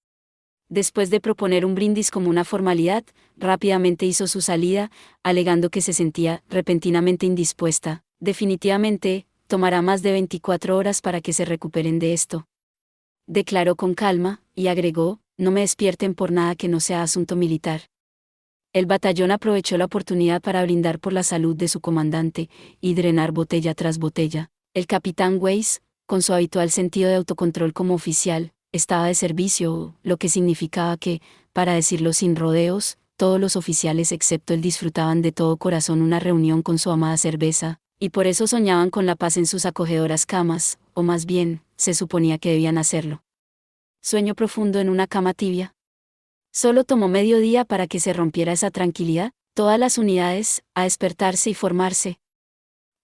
S1: Después de proponer un brindis como una formalidad, rápidamente hizo su salida, alegando que se sentía repentinamente indispuesta. Definitivamente, tomará más de 24 horas para que se recuperen de esto. Declaró con calma, y agregó, no me despierten por nada que no sea asunto militar. El batallón aprovechó la oportunidad para brindar por la salud de su comandante, y drenar botella tras botella. El capitán Weiss, con su habitual sentido de autocontrol como oficial, estaba de servicio, lo que significaba que, para decirlo sin rodeos, todos los oficiales excepto él disfrutaban de todo corazón una reunión con su amada cerveza, y por eso soñaban con la paz en sus acogedoras camas, o más bien, se suponía que debían hacerlo. Sueño profundo en una cama tibia. Solo tomó medio día para que se rompiera esa tranquilidad, todas las unidades, a despertarse y formarse.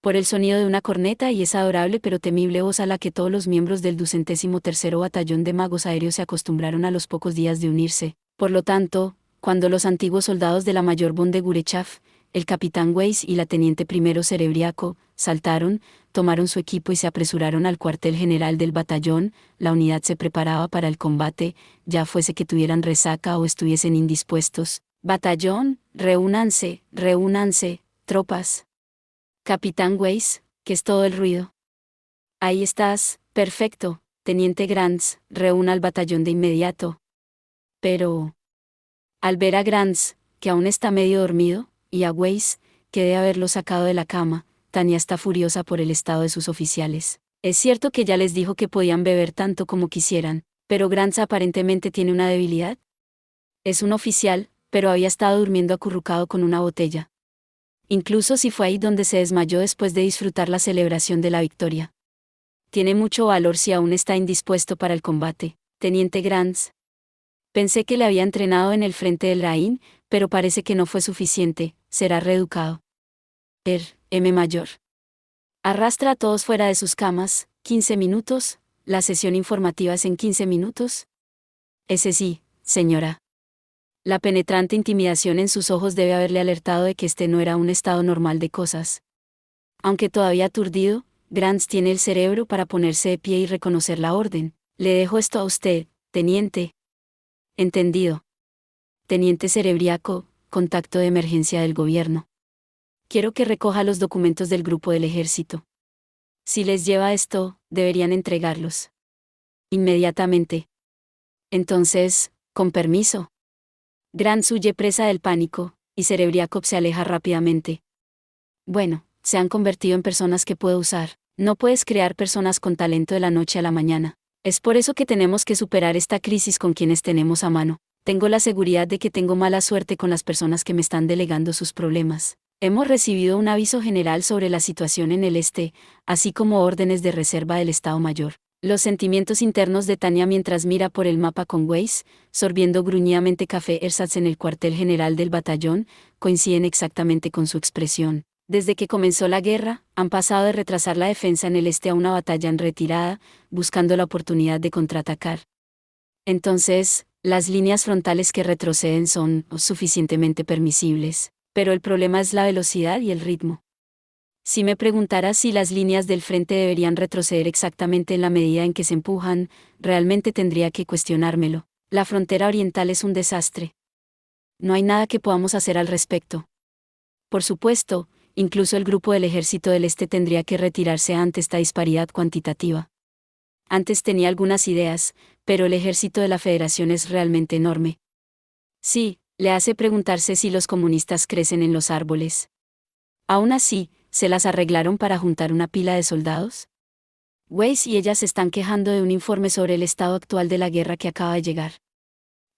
S1: Por el sonido de una corneta y esa adorable pero temible voz a la que todos los miembros del 213º Batallón de Magos Aéreos se acostumbraron a los pocos días de unirse. Por lo tanto, cuando los antiguos soldados de la mayor von de Gurechav, el capitán Weiss y la teniente primero Serebriaco, saltaron, tomaron su equipo y se apresuraron al cuartel general del batallón, la unidad se preparaba para el combate, ya fuese que tuvieran resaca o estuviesen indispuestos. Batallón, reúnanse, reúnanse, tropas. Capitán Weiss, ¿qué es todo el ruido? Ahí estás, perfecto, teniente Grants, reúna al batallón de inmediato. Pero, al ver a Grants, que aún está medio dormido, y a Weiss, que debe haberlo sacado de la cama, Tania está furiosa por el estado de sus oficiales. Es cierto que ya les dijo que podían beber tanto como quisieran, pero Grants aparentemente tiene una debilidad. Es un oficial, pero había estado durmiendo acurrucado con una botella. Incluso si fue ahí donde se desmayó después de disfrutar la celebración de la victoria. Tiene mucho valor si aún está indispuesto para el combate, Teniente Grants. Pensé que le había entrenado en el frente del Rhin, pero parece que no fue suficiente, será reeducado. M. Mayor. Arrastra a todos fuera de sus camas, 15 minutos, la sesión informativa es en 15 minutos. Ese sí, señora. La penetrante intimidación en sus ojos debe haberle alertado de que este no era un estado normal de cosas. Aunque todavía aturdido, Grants tiene el cerebro para ponerse de pie y reconocer la orden. Le dejo esto a usted, teniente. Entendido. Teniente Cerebriaco, contacto de emergencia del gobierno. Quiero que recoja los documentos del grupo del ejército. Si les lleva esto, deberían entregarlos. Inmediatamente. Entonces, con permiso. Grants huye presa del pánico, y Cerebriaco se aleja rápidamente. Bueno, se han convertido en personas que puedo usar. No puedes crear personas con talento de la noche a la mañana. Es por eso que tenemos que superar esta crisis con quienes tenemos a mano. Tengo la seguridad de que tengo mala suerte con las personas que me están delegando sus problemas. Hemos recibido un aviso general sobre la situación en el este, así como órdenes de reserva del Estado Mayor. Los sentimientos internos de Tania mientras mira por el mapa con Weiss, sorbiendo gruñidamente café ersatz en el cuartel general del batallón, coinciden exactamente con su expresión. Desde que comenzó la guerra, han pasado de retrasar la defensa en el este a una batalla en retirada, buscando la oportunidad de contraatacar. Entonces, las líneas frontales que retroceden son suficientemente permisibles, pero el problema es la velocidad y el ritmo. Si me preguntara si las líneas del frente deberían retroceder exactamente en la medida en que se empujan, realmente tendría que cuestionármelo. La frontera oriental es un desastre. No hay nada que podamos hacer al respecto. Por supuesto, incluso el grupo del ejército del este tendría que retirarse ante esta disparidad cuantitativa. Antes tenía algunas ideas, pero el ejército de la Federación es realmente enorme. Sí, le hace preguntarse si los comunistas crecen en los árboles. Aún así, ¿se las arreglaron para juntar una pila de soldados? Weiss y ella se están quejando de un informe sobre el estado actual de la guerra que acaba de llegar.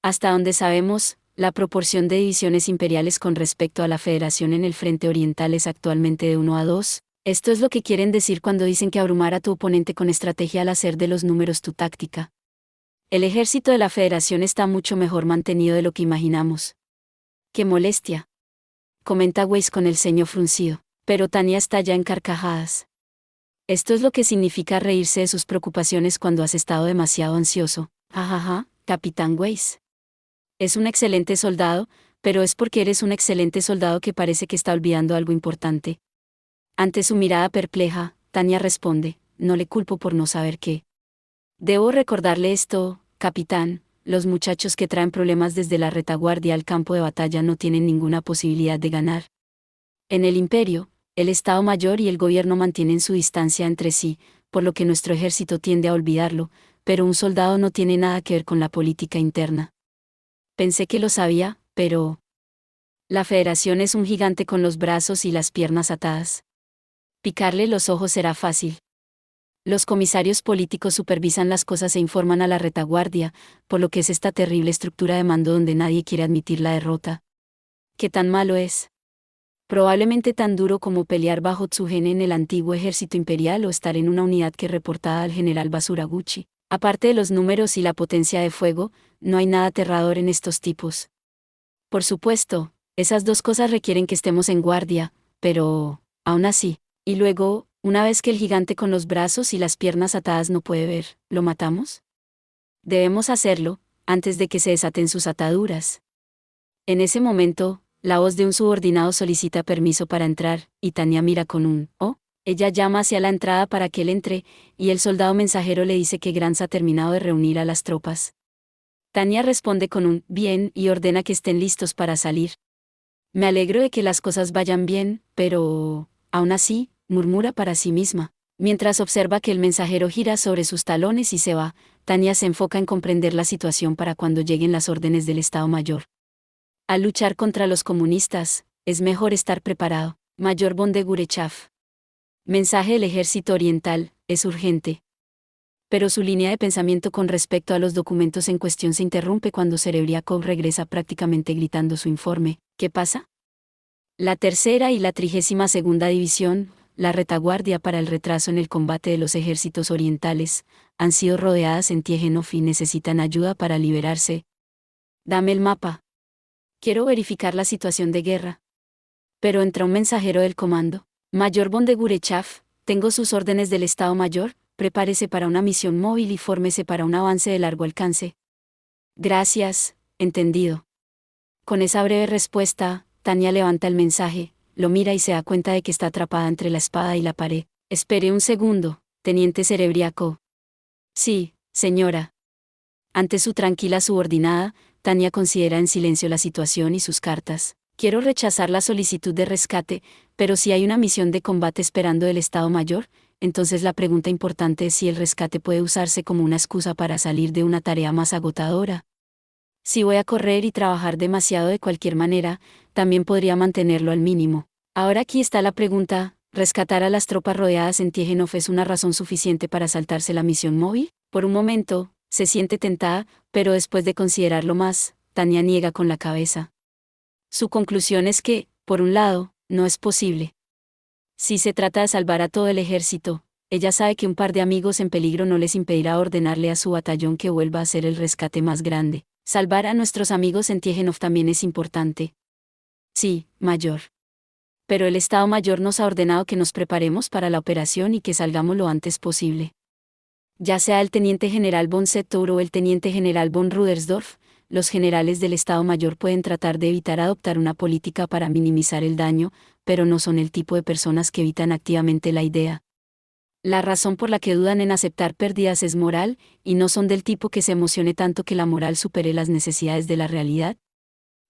S1: Hasta donde sabemos, la proporción de divisiones imperiales con respecto a la Federación en el frente oriental es actualmente de 1 a 2. Esto es lo que quieren decir cuando dicen que abrumar a tu oponente con estrategia al hacer de los números tu táctica. El ejército de la Federación está mucho mejor mantenido de lo que imaginamos. ¡Qué molestia!, comenta Weiss con el ceño fruncido, pero Tania está ya en carcajadas. Esto es lo que significa reírse de sus preocupaciones cuando has estado demasiado ansioso. Jajaja, Capitán Weiss. Es un excelente soldado, pero es porque eres un excelente soldado que parece que está olvidando algo importante. Ante su mirada perpleja, Tania responde, no le culpo por no saber qué. Debo recordarle esto, capitán, los muchachos que traen problemas desde la retaguardia al campo de batalla no tienen ninguna posibilidad de ganar. En el imperio, el Estado Mayor y el gobierno mantienen su distancia entre sí, por lo que nuestro ejército tiende a olvidarlo, pero un soldado no tiene nada que ver con la política interna. Pensé que lo sabía, pero... La Federación es un gigante con los brazos y las piernas atadas. Picarle los ojos será fácil. Los comisarios políticos supervisan las cosas e informan a la retaguardia, por lo que es esta terrible estructura de mando donde nadie quiere admitir la derrota. ¿Qué tan malo es? Probablemente tan duro como pelear bajo Tsugen en el antiguo ejército imperial o estar en una unidad que reportada al general Basuraguchi. Aparte de los números y la potencia de fuego, no hay nada aterrador en estos tipos. Por supuesto, esas dos cosas requieren que estemos en guardia, pero, aún así, y luego, una vez que el gigante con los brazos y las piernas atadas no puede ver, ¿lo matamos? Debemos hacerlo, antes de que se desaten sus ataduras. En ese momento, la voz de un subordinado solicita permiso para entrar, y Tania mira con un «oh». Ella llama hacia la entrada para que él entre, y el soldado mensajero le dice que Grants ha terminado de reunir a las tropas. Tania responde con un «bien» y ordena que estén listos para salir. Me alegro de que las cosas vayan bien, pero... aún así, murmura para sí misma. Mientras observa que el mensajero gira sobre sus talones y se va, Tania se enfoca en comprender la situación para cuando lleguen las órdenes del Estado Mayor. Al luchar contra los comunistas, es mejor estar preparado. Mayor von de Gurechav. Mensaje del Ejército Oriental, es urgente. Pero su línea de pensamiento con respecto a los documentos en cuestión se interrumpe cuando Serebriakov regresa prácticamente gritando su informe. ¿Qué pasa? La tercera y la 32ª División, la retaguardia para el retraso en el combate de los ejércitos orientales, han sido rodeadas en Tiejinov y necesitan ayuda para liberarse. Dame el mapa. Quiero verificar la situación de guerra. Pero entra un mensajero del comando. Mayor von de Gurechav, tengo sus órdenes del Estado Mayor, prepárese para una misión móvil y fórmese para un avance de largo alcance. Gracias, entendido. Con esa breve respuesta, Tania levanta el mensaje, lo mira y se da cuenta de que está atrapada entre la espada y la pared. Espere un segundo, teniente Serebriakov. Sí, señora. Ante su tranquila subordinada, Tania considera en silencio la situación y sus cartas. Quiero rechazar la solicitud de rescate, pero si hay una misión de combate esperando del Estado Mayor, entonces la pregunta importante es si el rescate puede usarse como una excusa para salir de una tarea más agotadora. Si voy a correr y trabajar demasiado de cualquier manera, también podría mantenerlo al mínimo. Ahora aquí está la pregunta, ¿rescatar a las tropas rodeadas en Tiejinov es una razón suficiente para saltarse la misión móvil? Por un momento, se siente tentada, pero después de considerarlo más, Tania niega con la cabeza. Su conclusión es que, por un lado, no es posible. Si se trata de salvar a todo el ejército, ella sabe que un par de amigos en peligro no les impedirá ordenarle a su batallón que vuelva a hacer el rescate más grande. Salvar a nuestros amigos en Tiejinov también es importante. Sí, mayor. Pero el Estado Mayor nos ha ordenado que nos preparemos para la operación y que salgamos lo antes posible. Ya sea el teniente general von Settour o el teniente general von Rudersdorf, los generales del Estado Mayor pueden tratar de evitar adoptar una política para minimizar el daño, pero no son el tipo de personas que evitan activamente la idea. La razón por la que dudan en aceptar pérdidas es moral, y no son del tipo que se emocione tanto que la moral supere las necesidades de la realidad.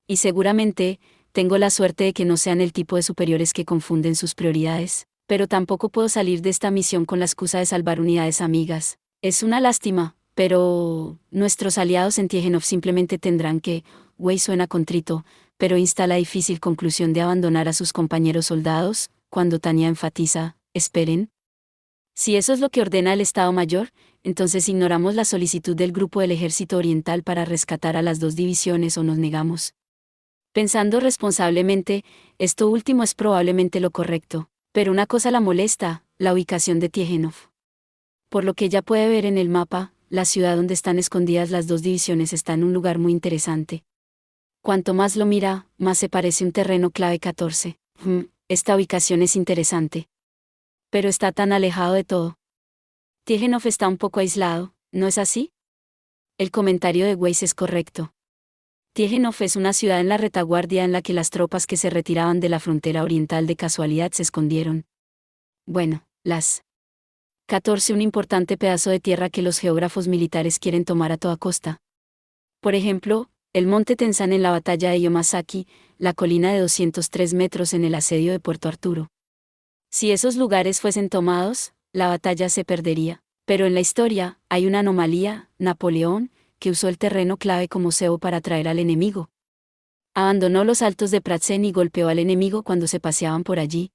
S1: Y seguramente, tengo la suerte de que no sean el tipo de superiores que confunden sus prioridades, pero tampoco puedo salir de esta misión con la excusa de salvar unidades amigas. Es una lástima, pero nuestros aliados en Tiejinov simplemente tendrán que, Wei suena contrito, pero insta la difícil conclusión de abandonar a sus compañeros soldados, cuando Tania enfatiza, esperen. Si eso es lo que ordena el Estado Mayor, entonces ignoramos la solicitud del Grupo del Ejército Oriental para rescatar a las 2 divisiones o nos negamos. Pensando responsablemente, esto último es probablemente lo correcto, pero una cosa la molesta, la ubicación de Tiejinov. Por lo que ella puede ver en el mapa, la ciudad donde están escondidas las 2 divisiones está en un lugar muy interesante. Cuanto más lo mira, más se parece un terreno clave 14. Esta ubicación es interesante. Pero está tan alejado de todo. Tiejinov está un poco aislado, ¿no es así? El comentario de Weiss es correcto. Tiejinov es una ciudad en la retaguardia en la que las tropas que se retiraban de la frontera oriental de casualidad se escondieron. Bueno, las 14 un importante pedazo de tierra que los geógrafos militares quieren tomar a toda costa. Por ejemplo, el monte Tenzan en la batalla de Yomasaki, la colina de 203 metros en el asedio de Puerto Arturo. Si esos lugares fuesen tomados, la batalla se perdería. Pero en la historia, hay una anomalía, Napoleón, que usó el terreno clave como cebo para atraer al enemigo. Abandonó los altos de Pratzen y golpeó al enemigo cuando se paseaban por allí.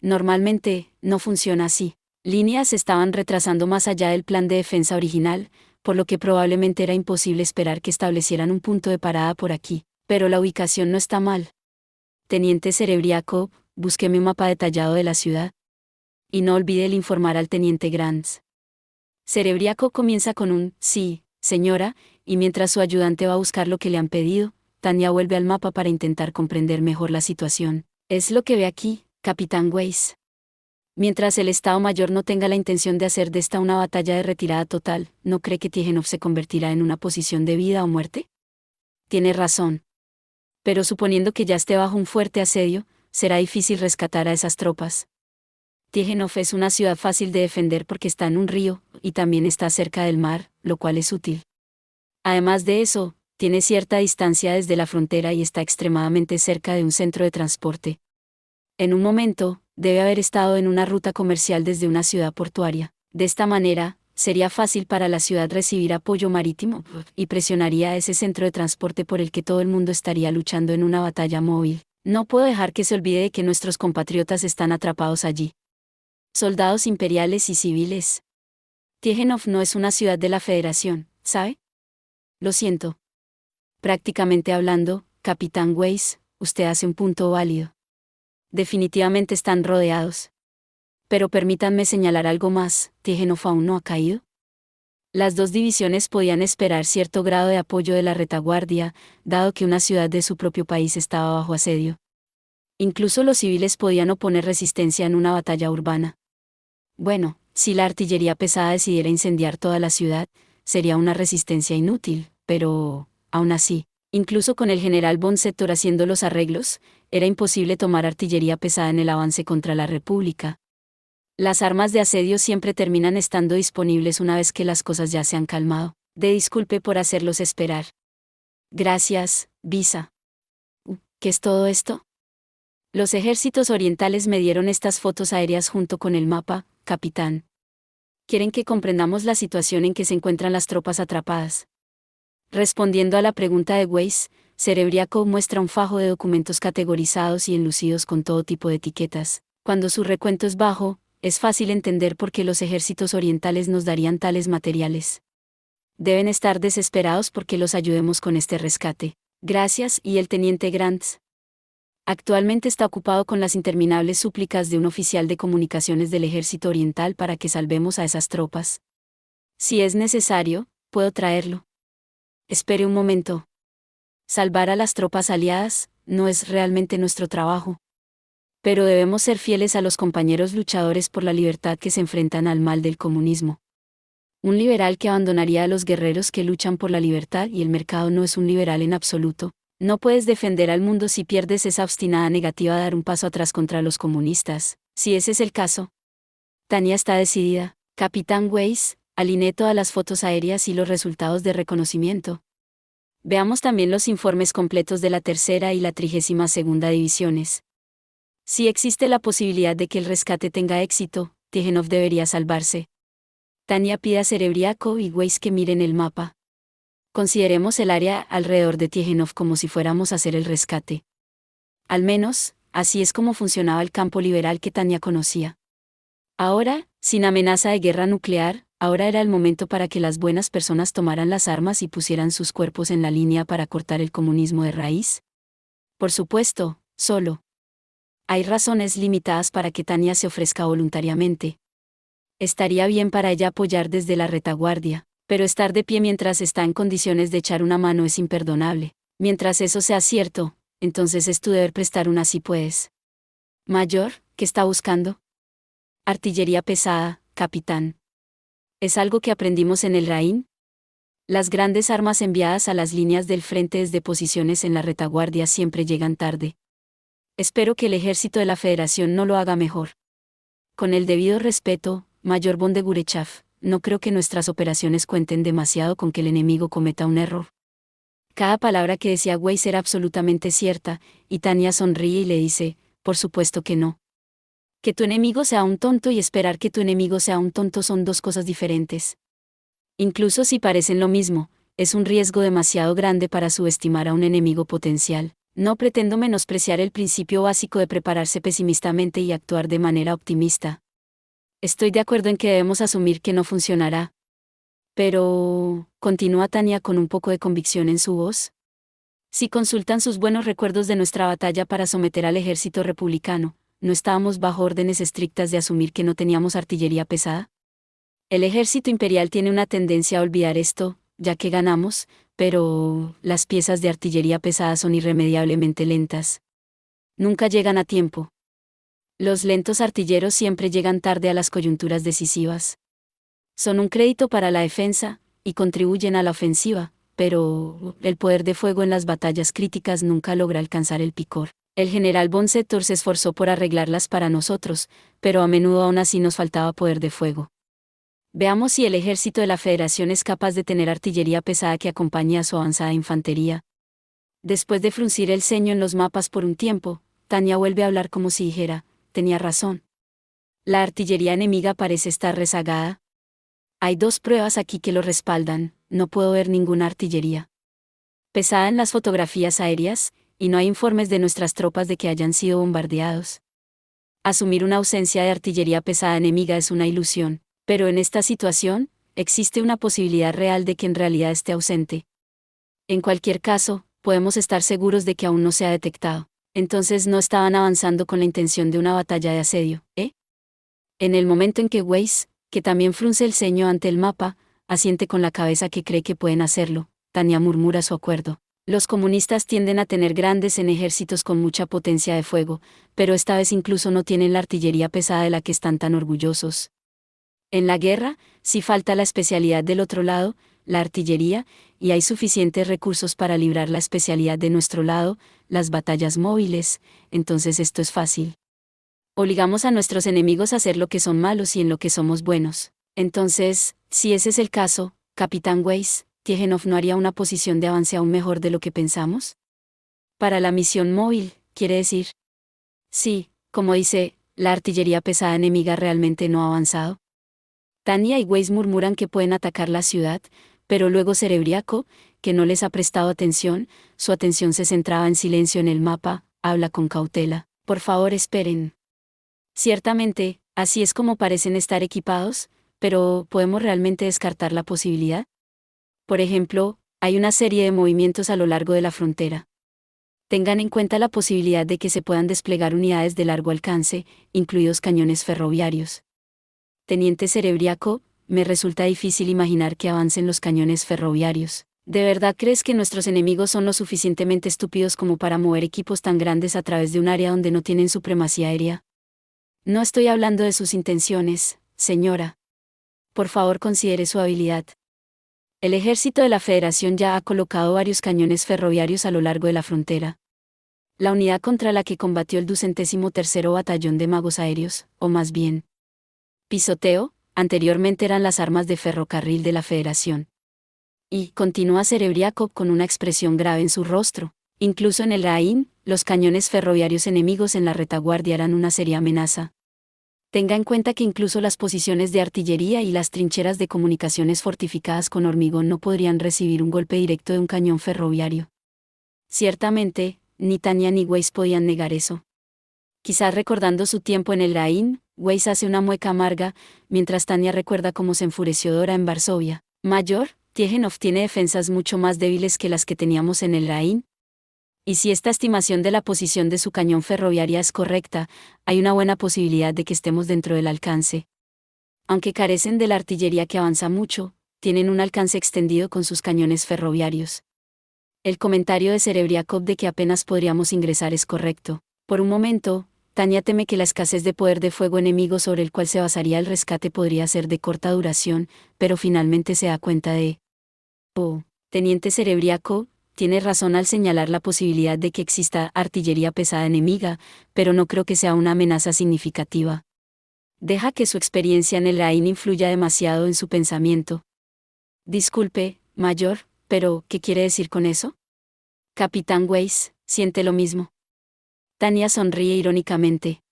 S1: Normalmente, no funciona así. Líneas estaban retrasando más allá del plan de defensa original, por lo que probablemente era imposible esperar que establecieran un punto de parada por aquí. Pero la ubicación no está mal. Teniente Serebriakov, búsqueme un mapa detallado de la ciudad. Y no olvide el informar al teniente Grants. Serebriakov comienza con un sí, señora, y mientras su ayudante va a buscar lo que le han pedido, Tania vuelve al mapa para intentar comprender mejor la situación. Es lo que ve aquí, capitán Weiss. Mientras el Estado Mayor no tenga la intención de hacer de esta una batalla de retirada total, ¿no cree que Tiejinov se convertirá en una posición de vida o muerte? Tiene razón. Pero suponiendo que ya esté bajo un fuerte asedio, será difícil rescatar a esas tropas. Tiejinov es una ciudad fácil de defender porque está en un río, y también está cerca del mar, lo cual es útil. Además de eso, tiene cierta distancia desde la frontera y está extremadamente cerca de un centro de transporte. En un momento, debe haber estado en una ruta comercial desde una ciudad portuaria. De esta manera, sería fácil para la ciudad recibir apoyo marítimo, y presionaría a ese centro de transporte por el que todo el mundo estaría luchando en una batalla móvil. No puedo dejar que se olvide de que nuestros compatriotas están atrapados allí. Soldados imperiales y civiles. Tikhonov no es una ciudad de la Federación, ¿sabe? Lo siento. Prácticamente hablando, Capitán Weiss, usted hace un punto válido. Definitivamente están rodeados. Pero permítanme señalar algo más, Tikhonov aún no ha caído. Las dos divisiones podían esperar cierto grado de apoyo de la retaguardia, dado que una ciudad de su propio país estaba bajo asedio. Incluso los civiles podían oponer resistencia en una batalla urbana. Bueno, si la artillería pesada decidiera incendiar toda la ciudad, sería una resistencia inútil, pero, aún así, incluso con el general von Sector haciendo los arreglos, era imposible tomar artillería pesada en el avance contra la República. Las armas de asedio siempre terminan estando disponibles una vez que las cosas ya se han calmado. Disculpe por hacerlos esperar. Gracias, Visa. ¿Qué es todo esto? Los ejércitos orientales me dieron estas fotos aéreas junto con el mapa, capitán. Quieren que comprendamos la situación en que se encuentran las tropas atrapadas. Respondiendo a la pregunta de Weiss, Serebriakov muestra un fajo de documentos categorizados y enlucidos con todo tipo de etiquetas. Cuando su recuento es bajo, es fácil entender por qué los ejércitos orientales nos darían tales materiales. Deben estar desesperados porque los ayudemos con este rescate. Gracias, y el teniente Grants. Actualmente está ocupado con las interminables súplicas de un oficial de comunicaciones del ejército oriental para que salvemos a esas tropas. Si es necesario, puedo traerlo. Espere un momento. Salvar a las tropas aliadas no es realmente nuestro trabajo. Pero debemos ser fieles a los compañeros luchadores por la libertad que se enfrentan al mal del comunismo. Un liberal que abandonaría a los guerreros que luchan por la libertad y el mercado no es un liberal en absoluto. No puedes defender al mundo si pierdes esa obstinada negativa a dar un paso atrás contra los comunistas, si ese es el caso. Tania está decidida. Capitán Weiss, alinee todas las fotos aéreas y los resultados de reconocimiento. Veamos también los informes completos de la tercera y la 32ª divisiones. Si existe la posibilidad de que el rescate tenga éxito, Tikhonov debería salvarse. Tania pide a Serebriakov y Weiss que miren el mapa. Consideremos el área alrededor de Tikhonov como si fuéramos a hacer el rescate. Al menos, así es como funcionaba el campo liberal que Tania conocía. Ahora, sin amenaza de guerra nuclear, ahora era el momento para que las buenas personas tomaran las armas y pusieran sus cuerpos en la línea para cortar el comunismo de raíz. Por supuesto, solo. Hay razones limitadas para que Tania se ofrezca voluntariamente. Estaría bien para ella apoyar desde la retaguardia, pero estar de pie mientras está en condiciones de echar una mano es imperdonable. Mientras eso sea cierto, entonces es tu deber prestar una si puedes. Mayor, ¿qué está buscando? Artillería pesada, capitán. ¿Es algo que aprendimos en el Rain? Las grandes armas enviadas a las líneas del frente desde posiciones en la retaguardia siempre llegan tarde. Espero que el ejército de la Federación no lo haga mejor. Con el debido respeto, Mayor von de Gurechav, no creo que nuestras operaciones cuenten demasiado con que el enemigo cometa un error. Cada palabra que decía Weiss era absolutamente cierta, y Tania sonríe y le dice, por supuesto que no. Que tu enemigo sea un tonto y esperar que tu enemigo sea un tonto son dos cosas diferentes. Incluso si parecen lo mismo, es un riesgo demasiado grande para subestimar a un enemigo potencial. No pretendo menospreciar el principio básico de prepararse pesimistamente y actuar de manera optimista. Estoy de acuerdo en que debemos asumir que no funcionará. Pero, continúa Tania con un poco de convicción en su voz. Si consultan sus buenos recuerdos de nuestra batalla para someter al ejército republicano, ¿no estábamos bajo órdenes estrictas de asumir que no teníamos artillería pesada? El ejército imperial tiene una tendencia a olvidar esto, ya que ganamos, pero las piezas de artillería pesada son irremediablemente lentas. Nunca llegan a tiempo. Los lentos artilleros siempre llegan tarde a las coyunturas decisivas. Son un crédito para la defensa, y contribuyen a la ofensiva, pero el poder de fuego en las batallas críticas nunca logra alcanzar el picor. El general von Sector se esforzó por arreglarlas para nosotros, pero a menudo aún así nos faltaba poder de fuego. Veamos si el ejército de la Federación es capaz de tener artillería pesada que acompañe a su avanzada infantería. Después de fruncir el ceño en los mapas por un tiempo, Tania vuelve a hablar como si dijera, tenía razón. La artillería enemiga parece estar rezagada. Hay dos pruebas aquí que lo respaldan, no puedo ver ninguna artillería pesada en las fotografías aéreas, y no hay informes de nuestras tropas de que hayan sido bombardeados. Asumir una ausencia de artillería pesada enemiga es una ilusión, Pero en esta situación, existe una posibilidad real de que en realidad esté ausente. En cualquier caso, podemos estar seguros de que aún no se ha detectado. Entonces no estaban avanzando con la intención de una batalla de asedio, ¿eh? En el momento en que Weiss, que también frunce el ceño ante el mapa, asiente con la cabeza que cree que pueden hacerlo, Tania murmura su acuerdo. Los comunistas tienden a tener grandes ejércitos con mucha potencia de fuego, pero esta vez incluso no tienen la artillería pesada de la que están tan orgullosos. En la guerra, si falta la especialidad del otro lado, la artillería, y hay suficientes recursos para librar la especialidad de nuestro lado, las batallas móviles, entonces esto es fácil. Obligamos a nuestros enemigos a hacer lo que son malos y en lo que somos buenos. Entonces, si ese es el caso, Capitán Weiss, ¿Tijenov no haría una posición de avance aún mejor de lo que pensamos? Para la misión móvil, quiere decir. Sí, como dice, la artillería pesada enemiga realmente no ha avanzado. Tania y Weiss murmuran que pueden atacar la ciudad, pero luego Cerebriaco, que no les ha prestado atención, su atención se centraba en silencio en el mapa, habla con cautela. Por favor, esperen. Ciertamente, así es como parecen estar equipados, pero ¿podemos realmente descartar la posibilidad? Por ejemplo, hay una serie de movimientos a lo largo de la frontera. Tengan en cuenta la posibilidad de que se puedan desplegar unidades de largo alcance, incluidos cañones ferroviarios. Teniente Cerebriaco, me resulta difícil imaginar que avancen los cañones ferroviarios. ¿De verdad crees que nuestros enemigos son lo suficientemente estúpidos como para mover equipos tan grandes a través de un área donde no tienen supremacía aérea? No estoy hablando de sus intenciones, señora. Por favor, considere su habilidad. El ejército de la Federación ya ha colocado varios cañones ferroviarios a lo largo de la frontera. La unidad contra la que combatió el 203º Batallón de Magos Aéreos, o más bien, pisoteo, anteriormente eran las armas de ferrocarril de la Federación. Y continúa Cerebriakov con una expresión grave en su rostro. Incluso en el Raín, los cañones ferroviarios enemigos en la retaguardia eran una seria amenaza. Tenga en cuenta que incluso las posiciones de artillería y las trincheras de comunicaciones fortificadas con hormigón no podrían recibir un golpe directo de un cañón ferroviario. Ciertamente, ni Tania ni Weiss podían negar eso. Quizás recordando su tiempo en el Raín, Weiss hace una mueca amarga, mientras Tania recuerda cómo se enfureció Dora en Varsovia. Mayor, Tijenov tiene defensas mucho más débiles que las que teníamos en el Raín. Y si esta estimación de la posición de su cañón ferroviaria es correcta, hay una buena posibilidad de que estemos dentro del alcance. Aunque carecen de la artillería que avanza mucho, tienen un alcance extendido con sus cañones ferroviarios. El comentario de Cerebriakov de que apenas podríamos ingresar es correcto. Por un momento, Tania teme que la escasez de poder de fuego enemigo sobre el cual se basaría el rescate podría ser de corta duración, pero finalmente se da cuenta de... Oh, Teniente Cerebriakov, tiene razón al señalar la posibilidad de que exista artillería pesada enemiga, pero no creo que sea una amenaza significativa. Deja que su experiencia en el Raín influya demasiado en su pensamiento. Disculpe, mayor, pero ¿qué quiere decir con eso? Capitán Weiss, siente lo mismo. Tania sonríe irónicamente.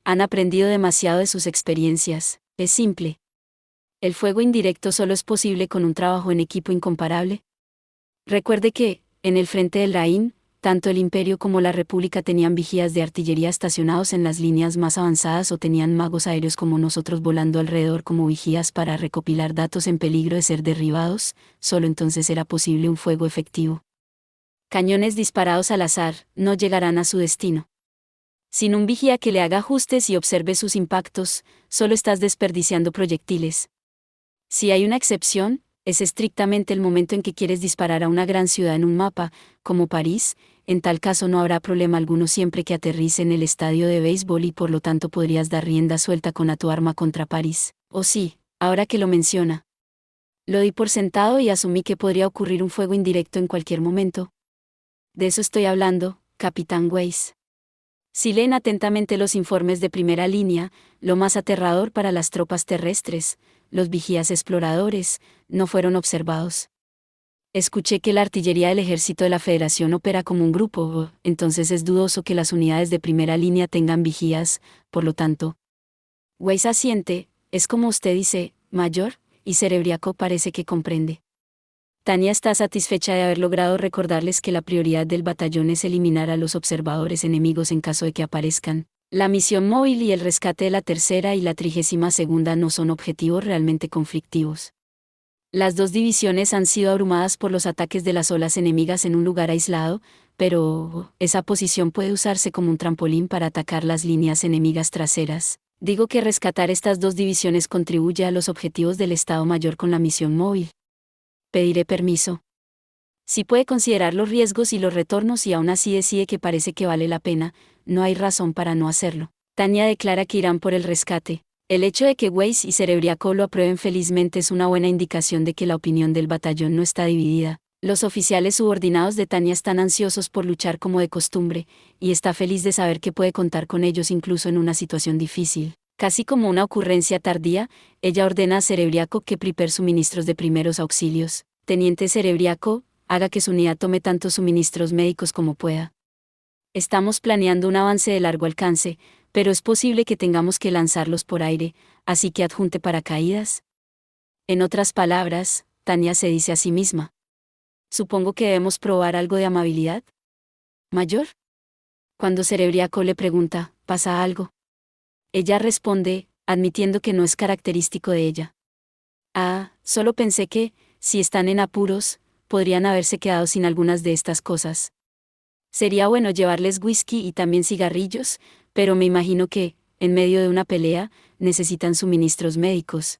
S1: Han aprendido demasiado de sus experiencias, es simple. El fuego indirecto solo es posible con un trabajo en equipo incomparable. Recuerde que, en el frente del Raín, tanto el Imperio como la República tenían vigías de artillería estacionados en las líneas más avanzadas o tenían magos aéreos como nosotros volando alrededor como vigías para recopilar datos en peligro de ser derribados, solo entonces era posible un fuego efectivo. Cañones disparados al azar no llegarán a su destino. Sin un vigía que le haga ajustes y observe sus impactos, solo estás desperdiciando proyectiles. Si hay una excepción, es estrictamente el momento en que quieres disparar a una gran ciudad en un mapa, como París, en tal caso no habrá problema alguno siempre que aterrice en el estadio de béisbol y por lo tanto podrías dar rienda suelta con a tu arma contra París. O sí, ahora que lo menciona. Lo di por sentado y asumí que podría ocurrir un fuego indirecto en cualquier momento. De eso estoy hablando, Capitán Weiss. Si leen atentamente los informes de primera línea, lo más aterrador para las tropas terrestres, los vigías exploradores, no fueron observados. Escuché que la artillería del ejército de la Federación opera como un grupo, entonces es dudoso que las unidades de primera línea tengan vigías, por lo tanto. Weiss asiente, es como usted dice, mayor, y Cerebriaco parece que comprende. Tania está satisfecha de haber logrado recordarles que la prioridad del batallón es eliminar a los observadores enemigos en caso de que aparezcan. La misión móvil y el rescate de la tercera y la 32ª no son objetivos realmente conflictivos. Las dos divisiones han sido abrumadas por los ataques de las olas enemigas en un lugar aislado, pero esa posición puede usarse como un trampolín para atacar las líneas enemigas traseras. Digo que rescatar estas dos divisiones contribuye a los objetivos del Estado Mayor con la misión móvil. Pediré permiso. Si puede considerar los riesgos y los retornos y aún así decide que parece que vale la pena, no hay razón para no hacerlo. Tanya declara que irán por el rescate. El hecho de que Weiss y Serebriaco lo aprueben felizmente es una buena indicación de que la opinión del batallón no está dividida. Los oficiales subordinados de Tanya están ansiosos por luchar como de costumbre, y está feliz de saber que puede contar con ellos incluso en una situación difícil. Casi como una ocurrencia tardía, ella ordena a Serebriaco que prepare suministros de primeros auxilios. Teniente Serebriaco, haga que su unidad tome tantos suministros médicos como pueda. Estamos planeando un avance de largo alcance, pero es posible que tengamos que lanzarlos por aire, así que adjunte paracaídas. En otras palabras, Tanya se dice a sí misma. Supongo que debemos probar algo de amabilidad. ¿Mayor? Cuando Serebriaco le pregunta, ¿pasa algo? Ella responde, admitiendo que no es característico de ella. Solo pensé que, si están en apuros, podrían haberse quedado sin algunas de estas cosas. Sería bueno llevarles whisky y también cigarrillos, pero me imagino que, en medio de una pelea, necesitan suministros médicos.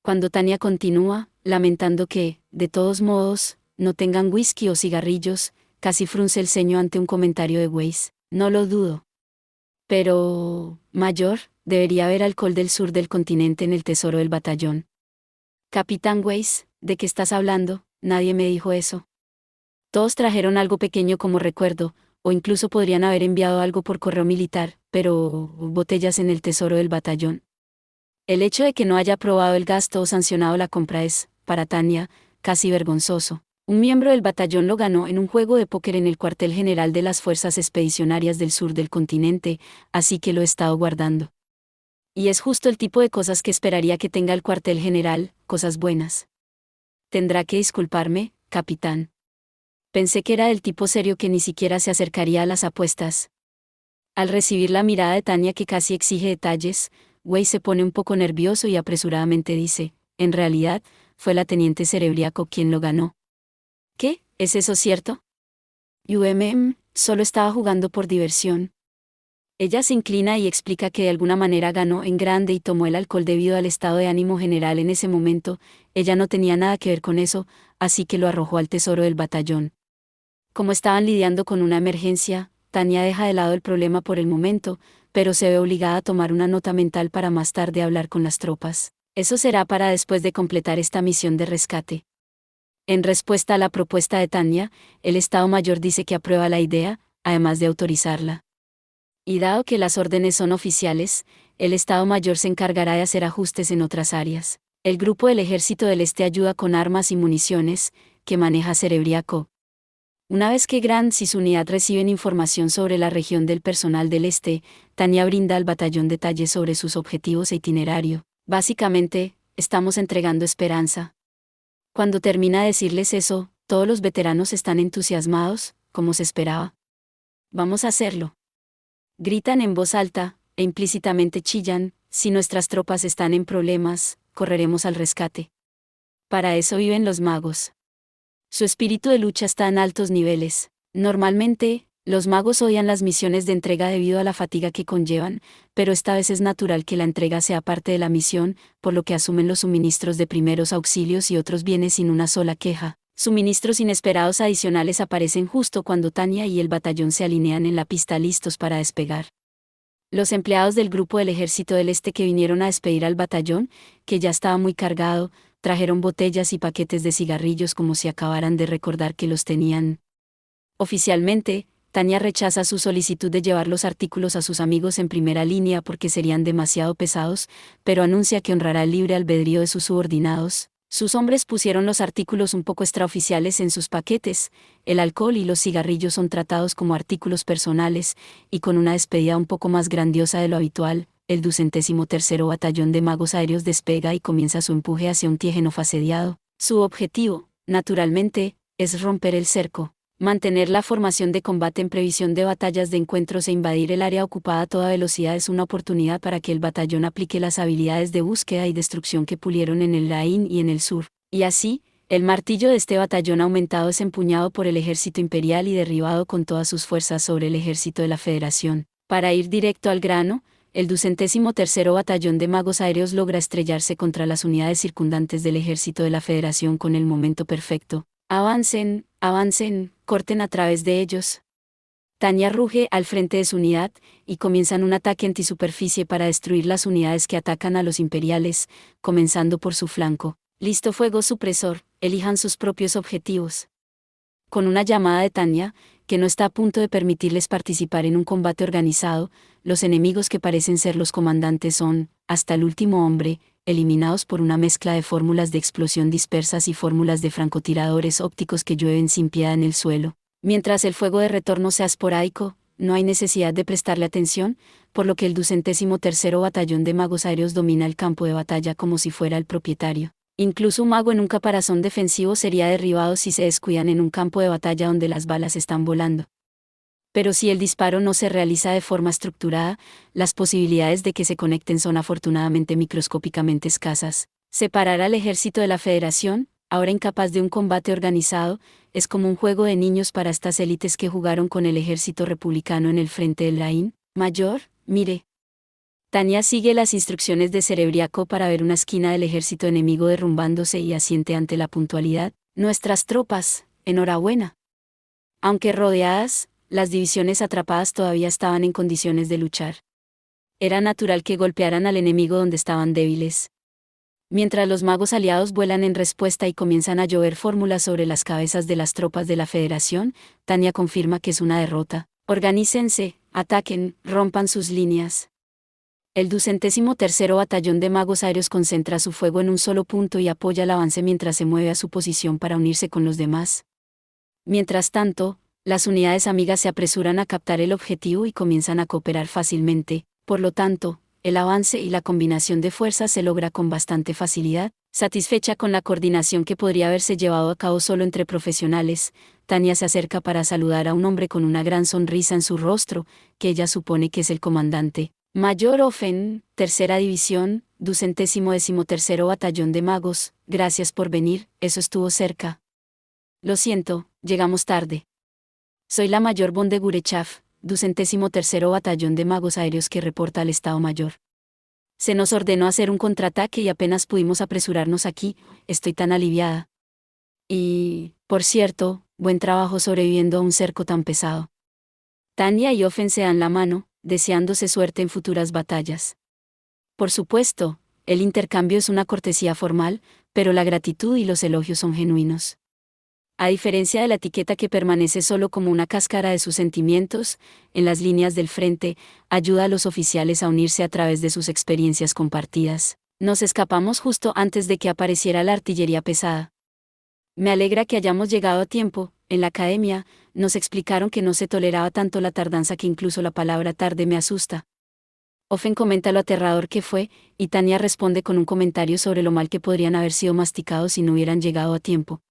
S1: Cuando Tanya continúa, lamentando que, de todos modos, no tengan whisky o cigarrillos, casi frunce el ceño ante un comentario de Weiss. No lo dudo. Pero, Mayor, debería haber alcohol del sur del continente en el tesoro del batallón. Capitán Weiss, ¿de qué estás hablando? Nadie me dijo eso. Todos trajeron algo pequeño como recuerdo, o incluso podrían haber enviado algo por correo militar, pero botellas en el tesoro del batallón. El hecho de que no haya aprobado el gasto o sancionado la compra es, para Tanya, casi vergonzoso. Un miembro del batallón lo ganó en un juego de póker en el cuartel general de las Fuerzas Expedicionarias del Sur del continente, así que lo he estado guardando. Y es justo el tipo de cosas que esperaría que tenga el cuartel general, cosas buenas. Tendrá que disculparme, capitán. Pensé que era del tipo serio que ni siquiera se acercaría a las apuestas. Al recibir la mirada de Tanya que casi exige detalles, Weiss se pone un poco nervioso y apresuradamente dice, en realidad, fue la teniente Serebriaco quien lo ganó. ¿Qué? ¿Es eso cierto? Solo estaba jugando por diversión. Ella se inclina y explica que de alguna manera ganó en grande y tomó el alcohol debido al estado de ánimo general en ese momento. Ella no tenía nada que ver con eso, así que lo arrojó al tesoro del batallón. Como estaban lidiando con una emergencia, Tanya deja de lado el problema por el momento, pero se ve obligada a tomar una nota mental para más tarde hablar con las tropas. Eso será para después de completar esta misión de rescate. En respuesta a la propuesta de Tanya, el Estado Mayor dice que aprueba la idea, además de autorizarla. Y dado que las órdenes son oficiales, el Estado Mayor se encargará de hacer ajustes en otras áreas. El grupo del Ejército del Este ayuda con armas y municiones, que maneja Serebriaco. Una vez que Grant y su unidad reciben información sobre la región del personal del Este, Tanya brinda al batallón detalles sobre sus objetivos e itinerario. Básicamente, estamos entregando esperanza. Cuando termina de decirles eso, todos los veteranos están entusiasmados, como se esperaba. Vamos a hacerlo. Gritan en voz alta, e implícitamente chillan, si nuestras tropas están en problemas, correremos al rescate. Para eso viven los magos. Su espíritu de lucha está en altos niveles. Normalmente, los magos odian las misiones de entrega debido a la fatiga que conllevan, pero esta vez es natural que la entrega sea parte de la misión, por lo que asumen los suministros de primeros auxilios y otros bienes sin una sola queja. Suministros inesperados adicionales aparecen justo cuando Tanya y el batallón se alinean en la pista listos para despegar. Los empleados del grupo del Ejército del Este que vinieron a despedir al batallón, que ya estaba muy cargado, trajeron botellas y paquetes de cigarrillos como si acabaran de recordar que los tenían. Oficialmente, Tanya rechaza su solicitud de llevar los artículos a sus amigos en primera línea porque serían demasiado pesados, pero anuncia que honrará el libre albedrío de sus subordinados. Sus hombres pusieron los artículos un poco extraoficiales en sus paquetes, el alcohol y los cigarrillos son tratados como artículos personales, y con una despedida un poco más grandiosa de lo habitual, el 203º Batallón de Magos Aéreos despega y comienza su empuje hacia un Tiéjenov asediado. Su objetivo, naturalmente, es romper el cerco. Mantener la formación de combate en previsión de batallas de encuentros e invadir el área ocupada a toda velocidad es una oportunidad para que el batallón aplique las habilidades de búsqueda y destrucción que pulieron en el Rhin y en el sur. Y así, el martillo de este batallón aumentado es empuñado por el ejército imperial y derribado con todas sus fuerzas sobre el ejército de la Federación. Para ir directo al grano, el 203º Batallón de Magos Aéreos logra estrellarse contra las unidades circundantes del ejército de la Federación con el momento perfecto. Avancen, avancen, corten a través de ellos. Tanya ruge al frente de su unidad, y comienzan un ataque antisuperficie para destruir las unidades que atacan a los imperiales, comenzando por su flanco. Listo fuego supresor, elijan sus propios objetivos. Con una llamada de Tanya, que no está a punto de permitirles participar en un combate organizado, los enemigos que parecen ser los comandantes son, hasta el último hombre, eliminados por una mezcla de fórmulas de explosión dispersas y fórmulas de francotiradores ópticos que llueven sin piedad en el suelo. Mientras el fuego de retorno sea esporádico, no hay necesidad de prestarle atención, por lo que el 203º Batallón de Magos Aéreos domina el campo de batalla como si fuera el propietario. Incluso un mago en un caparazón defensivo sería derribado si se descuidan en un campo de batalla donde las balas están volando. Pero si el disparo no se realiza de forma estructurada, las posibilidades de que se conecten son afortunadamente microscópicamente escasas. Separar al ejército de la Federación, ahora incapaz de un combate organizado, es como un juego de niños para estas élites que jugaron con el ejército republicano en el frente del Rhin. Mayor, mire. Tanya sigue las instrucciones de Cerebriaco para ver una esquina del ejército enemigo derrumbándose y asiente ante la puntualidad. Nuestras tropas, enhorabuena. Aunque rodeadas, las divisiones atrapadas todavía estaban en condiciones de luchar. Era natural que golpearan al enemigo donde estaban débiles. Mientras los magos aliados vuelan en respuesta y comienzan a llover fórmulas sobre las cabezas de las tropas de la Federación, Tanya confirma que es una derrota. Organícense, ataquen, rompan sus líneas. El 203º Batallón de Magos Aéreos concentra su fuego en un solo punto y apoya el avance mientras se mueve a su posición para unirse con los demás. Mientras tanto, las unidades amigas se apresuran a captar el objetivo y comienzan a cooperar fácilmente, por lo tanto, el avance y la combinación de fuerzas se logra con bastante facilidad. Satisfecha con la coordinación que podría haberse llevado a cabo solo entre profesionales, Tanya se acerca para saludar a un hombre con una gran sonrisa en su rostro, que ella supone que es el comandante. Mayor Ofen, Tercera División, 213º Batallón de Magos, gracias por venir, eso estuvo cerca. Lo siento, llegamos tarde. Soy la Mayor von de Gurechav, 203º Batallón de Magos Aéreos que reporta al Estado Mayor. Se nos ordenó hacer un contraataque y apenas pudimos apresurarnos aquí, estoy tan aliviada. Y, por cierto, buen trabajo sobreviviendo a un cerco tan pesado. Tanya y Ofen se dan la mano, deseándose suerte en futuras batallas. Por supuesto, el intercambio es una cortesía formal, pero la gratitud y los elogios son genuinos. A diferencia de la etiqueta que permanece solo como una cáscara de sus sentimientos, en las líneas del frente, ayuda a los oficiales a unirse a través de sus experiencias compartidas. Nos escapamos justo antes de que apareciera la artillería pesada. Me alegra que hayamos llegado a tiempo. En la academia, nos explicaron que no se toleraba tanto la tardanza que incluso la palabra tarde me asusta. Ofen comenta lo aterrador que fue, y Tanya responde con un comentario sobre lo mal que podrían haber sido masticados si no hubieran llegado a tiempo.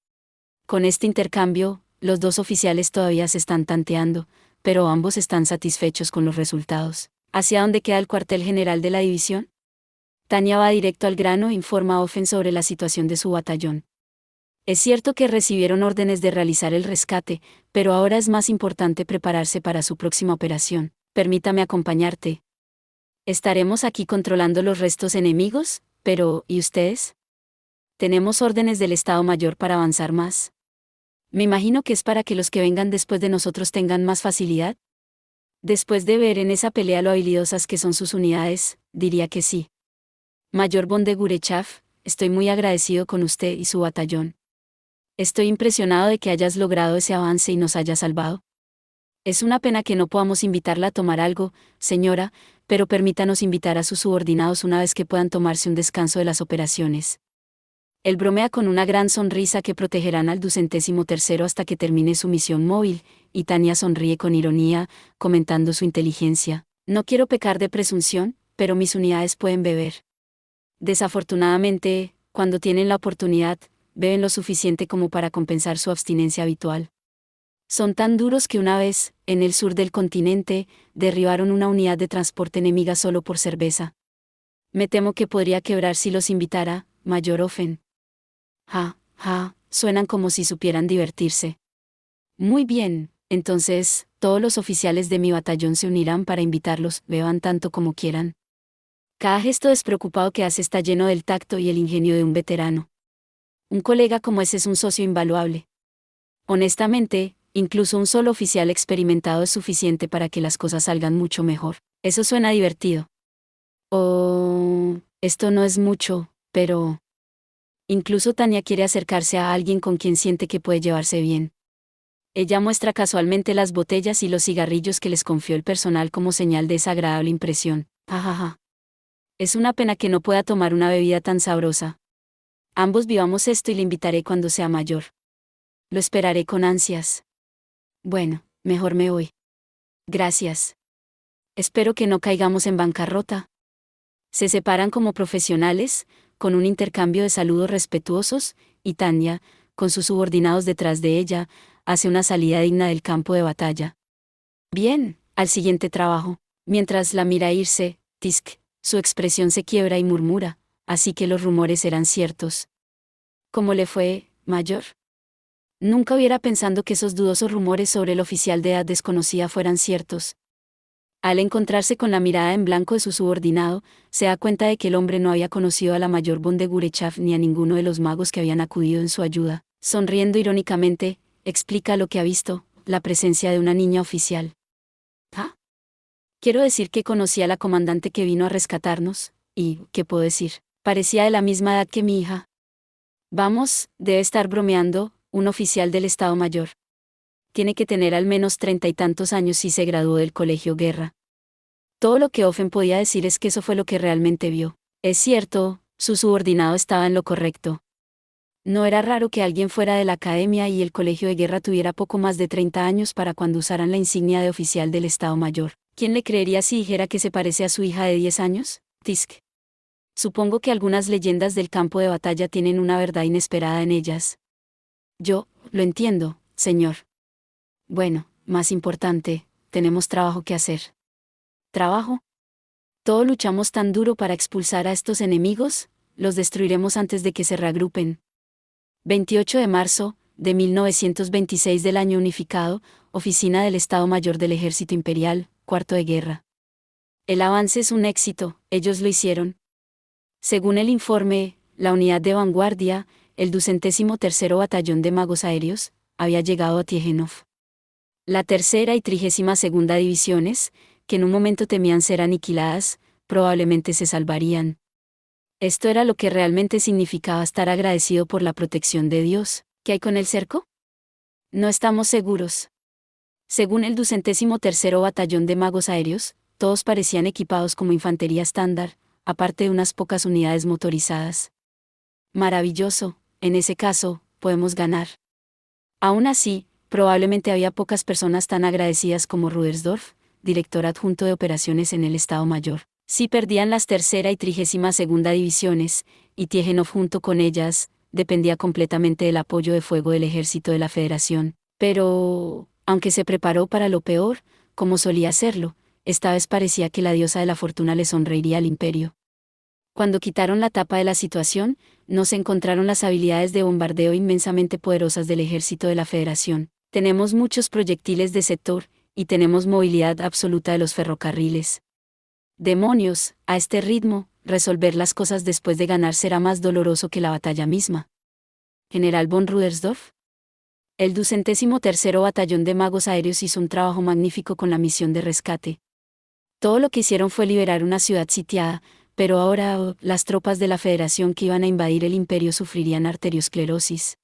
S1: Con este intercambio, los dos oficiales todavía se están tanteando, pero ambos están satisfechos con los resultados. ¿Hacia dónde queda el cuartel general de la división? Tanya va directo al grano e informa a Ofen sobre la situación de su batallón. Es cierto que recibieron órdenes de realizar el rescate, pero ahora es más importante prepararse para su próxima operación. Permítame acompañarte. Estaremos aquí controlando los restos enemigos, pero ¿y ustedes? Tenemos órdenes del Estado Mayor para avanzar más. Me imagino que es para que los que vengan después de nosotros tengan más facilidad. Después de ver en esa pelea lo habilidosas que son sus unidades, diría que sí. Mayor von de Gurechav, estoy muy agradecido con usted y su batallón. Estoy impresionado de que hayas logrado ese avance y nos hayas salvado. Es una pena que no podamos invitarla a tomar algo, señora, pero permítanos invitar a sus subordinados una vez que puedan tomarse un descanso de las operaciones. Él bromea con una gran sonrisa que protegerán al 203º hasta que termine su misión móvil, y Tanya sonríe con ironía, comentando su inteligencia. No quiero pecar de presunción, pero mis unidades pueden beber. Desafortunadamente, cuando tienen la oportunidad, beben lo suficiente como para compensar su abstinencia habitual. Son tan duros que una vez, en el sur del continente, derribaron una unidad de transporte enemiga solo por cerveza. Me temo que podría quebrar si los invitara, Mayor Offen. Ja, ja, suenan como si supieran divertirse. Muy bien, entonces, todos los oficiales de mi batallón se unirán para invitarlos, beban tanto como quieran. Cada gesto despreocupado que hace está lleno del tacto y el ingenio de un veterano. Un colega como ese es un socio invaluable. Honestamente, incluso un solo oficial experimentado es suficiente para que las cosas salgan mucho mejor. Eso suena divertido. Oh, esto no es mucho, pero... Incluso Tania quiere acercarse a alguien con quien siente que puede llevarse bien. Ella muestra casualmente las botellas y los cigarrillos que les confió el personal como señal de esa agradable impresión. Jajaja. Es una pena que no pueda tomar una bebida tan sabrosa. Ambos vivamos esto y le invitaré cuando sea mayor. Lo esperaré con ansias. Bueno, mejor me voy. Gracias. Espero que no caigamos en bancarrota. Se separan como profesionales, con un intercambio de saludos respetuosos, y Tanya, con sus subordinados detrás de ella, hace una salida digna del campo de batalla. Bien, al siguiente trabajo. Mientras la mira irse, Tisk, su expresión se quiebra y murmura, así que los rumores eran ciertos. ¿Cómo le fue, mayor? Nunca hubiera pensado que esos dudosos rumores sobre el oficial de edad desconocida fueran ciertos. Al encontrarse con la mirada en blanco de su subordinado, se da cuenta de que el hombre no había conocido a la mayor von de Gurechav ni a ninguno de los magos que habían acudido en su ayuda. Sonriendo irónicamente, explica lo que ha visto, la presencia de una niña oficial. ¿Ah? Quiero decir que conocí a la comandante que vino a rescatarnos, y, ¿qué puedo decir? Parecía de la misma edad que mi hija. Vamos, debe estar bromeando, un oficial del Estado Mayor. Tiene que tener al menos 30 y tantos años si se graduó del colegio Guerra. Todo lo que Offen podía decir es que eso fue lo que realmente vio. Es cierto, su subordinado estaba en lo correcto. No era raro que alguien fuera de la academia y el colegio de guerra tuviera poco más de 30 años para cuando usaran la insignia de oficial del Estado Mayor. ¿Quién le creería si dijera que se parece a su hija de 10 años? Tisk. Supongo que algunas leyendas del campo de batalla tienen una verdad inesperada en ellas. Yo, lo entiendo, señor. Bueno, más importante, tenemos trabajo que hacer. ¿Trabajo? Todos luchamos tan duro para expulsar a estos enemigos, los destruiremos antes de que se reagrupen. 28 de marzo, de 1926 del año unificado, Oficina del Estado Mayor del Ejército Imperial, cuarto de guerra. El avance es un éxito, ellos lo hicieron. Según el informe, la unidad de vanguardia, el 203º Batallón de Magos Aéreos, había llegado a Tiejinov. La tercera y 32ª divisiones, que en un momento temían ser aniquiladas, probablemente se salvarían. Esto era lo que realmente significaba estar agradecido por la protección de Dios. ¿Qué hay con el cerco? No estamos seguros. Según el 203º Batallón de Magos Aéreos, todos parecían equipados como infantería estándar, aparte de unas pocas unidades motorizadas. Maravilloso, en ese caso, podemos ganar. Aún así, probablemente había pocas personas tan agradecidas como Rudersdorf, director adjunto de operaciones en el Estado Mayor. Si perdían las tercera y 32ª divisiones, y Tiejinov junto con ellas, dependía completamente del apoyo de fuego del ejército de la Federación. Pero, aunque se preparó para lo peor, como solía hacerlo, esta vez parecía que la diosa de la fortuna le sonreiría al imperio. Cuando quitaron la tapa de la situación, no se encontraron las habilidades de bombardeo inmensamente poderosas del ejército de la Federación. Tenemos muchos proyectiles de sector, y tenemos movilidad absoluta de los ferrocarriles. Demonios, a este ritmo, resolver las cosas después de ganar será más doloroso que la batalla misma. General von Rudersdorf. El 203º Batallón de Magos Aéreos hizo un trabajo magnífico con la misión de rescate. Todo lo que hicieron fue liberar una ciudad sitiada, pero ahora las tropas de la Federación que iban a invadir el imperio sufrirían arteriosclerosis.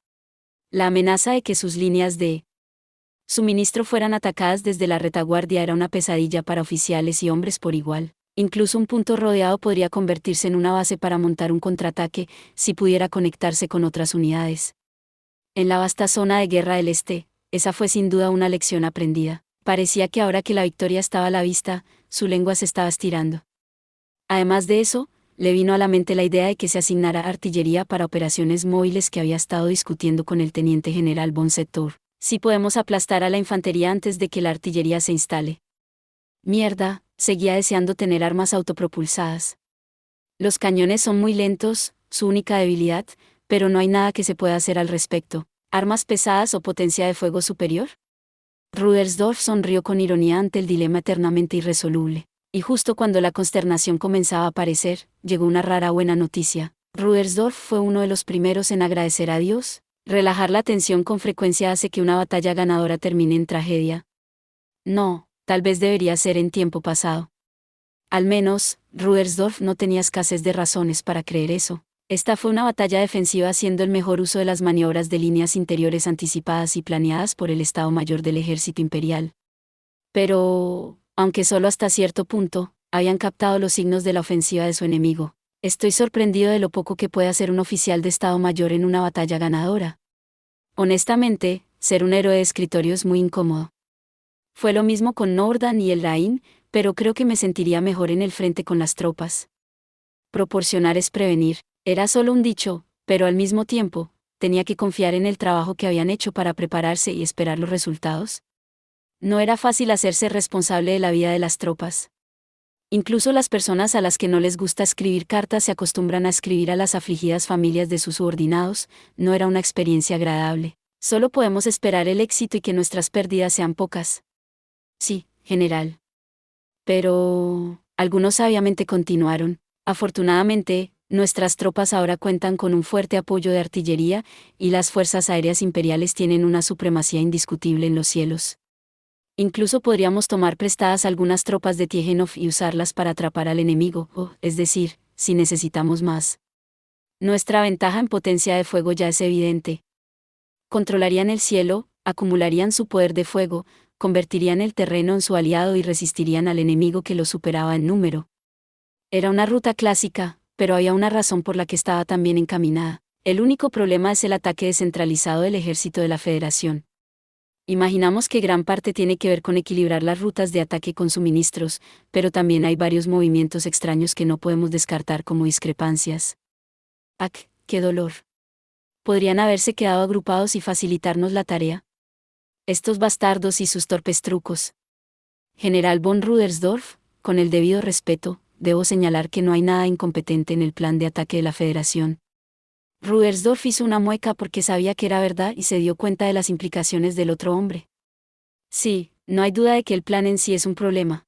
S1: La amenaza de que sus líneas de suministro fueran atacadas desde la retaguardia era una pesadilla para oficiales y hombres por igual. Incluso un punto rodeado podría convertirse en una base para montar un contraataque, si pudiera conectarse con otras unidades. En la vasta zona de guerra del Este, esa fue sin duda una lección aprendida. Parecía que ahora que la victoria estaba a la vista, su lengua se estaba estirando. Además de eso, le vino a la mente la idea de que se asignara artillería para operaciones móviles que había estado discutiendo con el teniente general von Settor. Si podemos aplastar a la infantería antes de que la artillería se instale. Mierda, seguía deseando tener armas autopropulsadas. Los cañones son muy lentos, su única debilidad, pero no hay nada que se pueda hacer al respecto. ¿Armas pesadas o potencia de fuego superior? Rudersdorf sonrió con ironía ante el dilema eternamente irresoluble. Y justo cuando la consternación comenzaba a aparecer, llegó una rara buena noticia. Rudersdorf fue uno de los primeros en agradecer a Dios. Relajar la tensión con frecuencia hace que una batalla ganadora termine en tragedia. No, tal vez debería ser en tiempo pasado. Al menos, Rudersdorf no tenía escasez de razones para creer eso. Esta fue una batalla defensiva haciendo el mejor uso de las maniobras de líneas interiores anticipadas y planeadas por el Estado Mayor del Ejército Imperial. Pero, aunque solo hasta cierto punto, habían captado los signos de la ofensiva de su enemigo. Estoy sorprendido de lo poco que puede hacer un oficial de Estado Mayor en una batalla ganadora. Honestamente, ser un héroe de escritorio es muy incómodo. Fue lo mismo con Norden y el Rhein, pero creo que me sentiría mejor en el frente con las tropas. Proporcionar es prevenir. Era solo un dicho, pero al mismo tiempo, tenía que confiar en el trabajo que habían hecho para prepararse y esperar los resultados. No era fácil hacerse responsable de la vida de las tropas. Incluso las personas a las que no les gusta escribir cartas se acostumbran a escribir a las afligidas familias de sus subordinados. No era una experiencia agradable. Solo podemos esperar el éxito y que nuestras pérdidas sean pocas. Sí, general. Pero, algunos sabiamente continuaron. Afortunadamente, nuestras tropas ahora cuentan con un fuerte apoyo de artillería, y las fuerzas aéreas imperiales tienen una supremacía indiscutible en los cielos. Incluso podríamos tomar prestadas algunas tropas de Tiejinov y usarlas para atrapar al enemigo, es decir, si necesitamos más. Nuestra ventaja en potencia de fuego ya es evidente. Controlarían el cielo, acumularían su poder de fuego, convertirían el terreno en su aliado y resistirían al enemigo que lo superaba en número. Era una ruta clásica, pero había una razón por la que estaba tan bien encaminada. El único problema es el ataque descentralizado del ejército de la Federación. Imaginamos que gran parte tiene que ver con equilibrar las rutas de ataque con suministros, pero también hay varios movimientos extraños que no podemos descartar como discrepancias. ¡Ac! ¡Qué dolor! ¿Podrían haberse quedado agrupados y facilitarnos la tarea? Estos bastardos y sus torpes trucos. General von Rudersdorf, con el debido respeto, debo señalar que no hay nada incompetente en el plan de ataque de la Federación. Rudersdorf hizo una mueca porque sabía que era verdad y se dio cuenta de las implicaciones del otro hombre. Sí, no hay duda de que el plan en sí es un problema.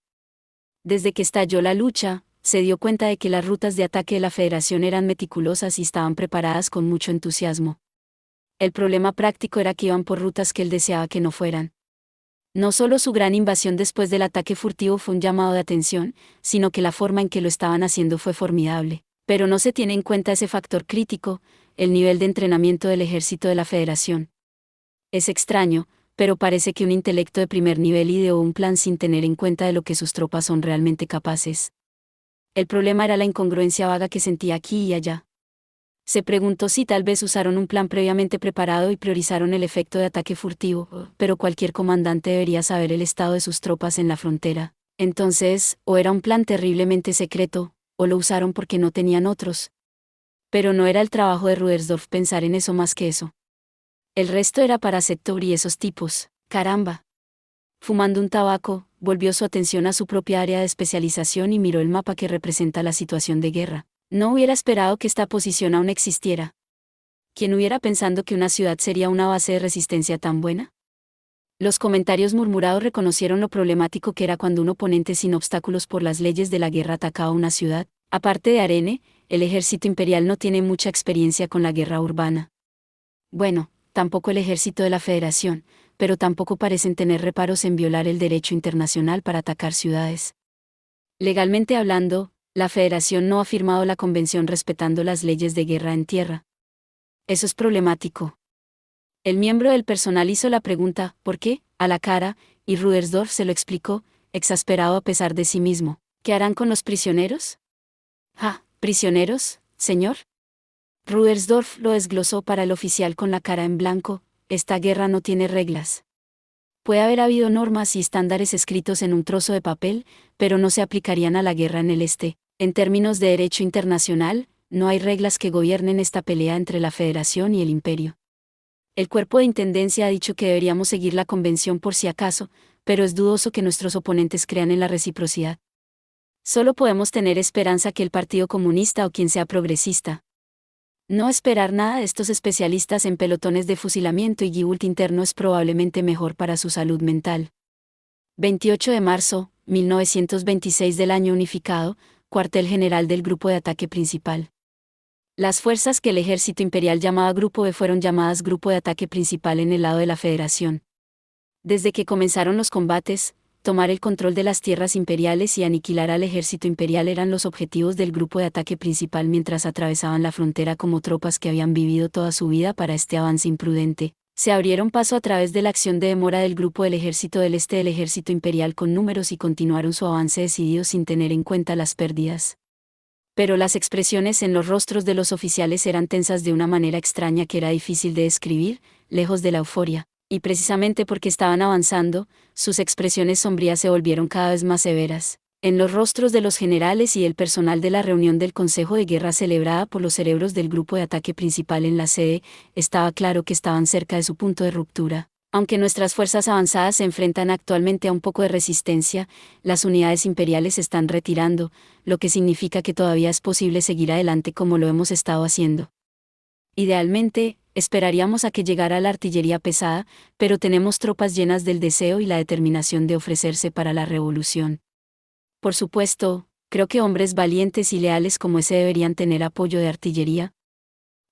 S1: Desde que estalló la lucha, se dio cuenta de que las rutas de ataque de la Federación eran meticulosas y estaban preparadas con mucho entusiasmo. El problema práctico era que iban por rutas que él deseaba que no fueran. No solo su gran invasión después del ataque furtivo fue un llamado de atención, sino que la forma en que lo estaban haciendo fue formidable. Pero no se tiene en cuenta ese factor crítico, el nivel de entrenamiento del ejército de la Federación. Es extraño, pero parece que un intelecto de primer nivel ideó un plan sin tener en cuenta de lo que sus tropas son realmente capaces. El problema era la incongruencia vaga que sentía aquí y allá. Se preguntó si tal vez usaron un plan previamente preparado y priorizaron el efecto de ataque furtivo, pero cualquier comandante debería saber el estado de sus tropas en la frontera. Entonces, o era un plan terriblemente secreto, o lo usaron porque no tenían otros. Pero no era el trabajo de Rudersdorf pensar en eso más que eso. El resto era para Sector y esos tipos, caramba. Fumando un tabaco, volvió su atención a su propia área de especialización y miró el mapa que representa la situación de guerra. No hubiera esperado que esta posición aún existiera. ¿Quién hubiera pensado que una ciudad sería una base de resistencia tan buena? Los comentarios murmurados reconocieron lo problemático que era cuando un oponente sin obstáculos por las leyes de la guerra atacaba una ciudad. Aparte de Arene, el ejército imperial no tiene mucha experiencia con la guerra urbana. Bueno, tampoco el ejército de la Federación, pero tampoco parecen tener reparos en violar el derecho internacional para atacar ciudades. Legalmente hablando, la Federación no ha firmado la convención respetando las leyes de guerra en tierra. Eso es problemático. El miembro del personal hizo la pregunta, ¿por qué?, a la cara, y Rudersdorf se lo explicó, exasperado a pesar de sí mismo. ¿Qué harán con los prisioneros? ¿Ah, prisioneros, señor? Rudersdorf lo desglosó para el oficial con la cara en blanco. Esta guerra no tiene reglas. Puede haber habido normas y estándares escritos en un trozo de papel, pero no se aplicarían a la guerra en el este. En términos de derecho internacional, no hay reglas que gobiernen esta pelea entre la Federación y el Imperio. El cuerpo de intendencia ha dicho que deberíamos seguir la convención por si acaso, pero es dudoso que nuestros oponentes crean en la reciprocidad. Solo podemos tener esperanza que el Partido Comunista o quien sea progresista. No esperar nada de estos especialistas en pelotones de fusilamiento y guiult interno es probablemente mejor para su salud mental. 28 de marzo, 1926 del año unificado, cuartel general del Grupo de Ataque Principal. Las fuerzas que el ejército imperial llamaba Grupo B fueron llamadas Grupo de Ataque Principal en el lado de la Federación. Desde que comenzaron los combates, tomar el control de las tierras imperiales y aniquilar al ejército imperial eran los objetivos del Grupo de Ataque Principal mientras atravesaban la frontera como tropas que habían vivido toda su vida para este avance imprudente. Se abrieron paso a través de la acción de demora del Grupo del Ejército del Este del Ejército Imperial con números y continuaron su avance decidido sin tener en cuenta las pérdidas. Pero las expresiones en los rostros de los oficiales eran tensas de una manera extraña que era difícil de describir, lejos de la euforia, y precisamente porque estaban avanzando, sus expresiones sombrías se volvieron cada vez más severas. En los rostros de los generales y el personal de la reunión del Consejo de Guerra celebrada por los cerebros del Grupo de Ataque Principal en la sede, estaba claro que estaban cerca de su punto de ruptura. Aunque nuestras fuerzas avanzadas se enfrentan actualmente a un poco de resistencia, las unidades imperiales se están retirando, lo que significa que todavía es posible seguir adelante como lo hemos estado haciendo. Idealmente, esperaríamos a que llegara la artillería pesada, pero tenemos tropas llenas del deseo y la determinación de ofrecerse para la revolución. Por supuesto, creo que hombres valientes y leales como ese deberían tener apoyo de artillería.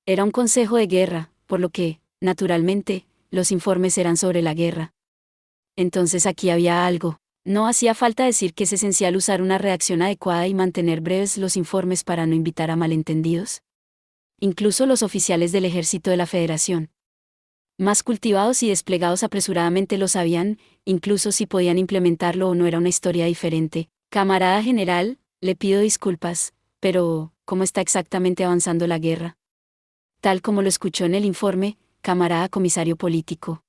S1: Era un consejo de guerra, por lo que, naturalmente, los informes eran sobre la guerra. Entonces aquí había algo. No hacía falta decir que es esencial usar una redacción adecuada y mantener breves los informes para no invitar a malentendidos. Incluso los oficiales del ejército de la Federación, más cultivados y desplegados apresuradamente lo sabían, incluso si podían implementarlo o no era una historia diferente. Camarada general, le pido disculpas, pero, ¿cómo está exactamente avanzando la guerra? Tal como lo escuchó en el informe, camarada comisario político.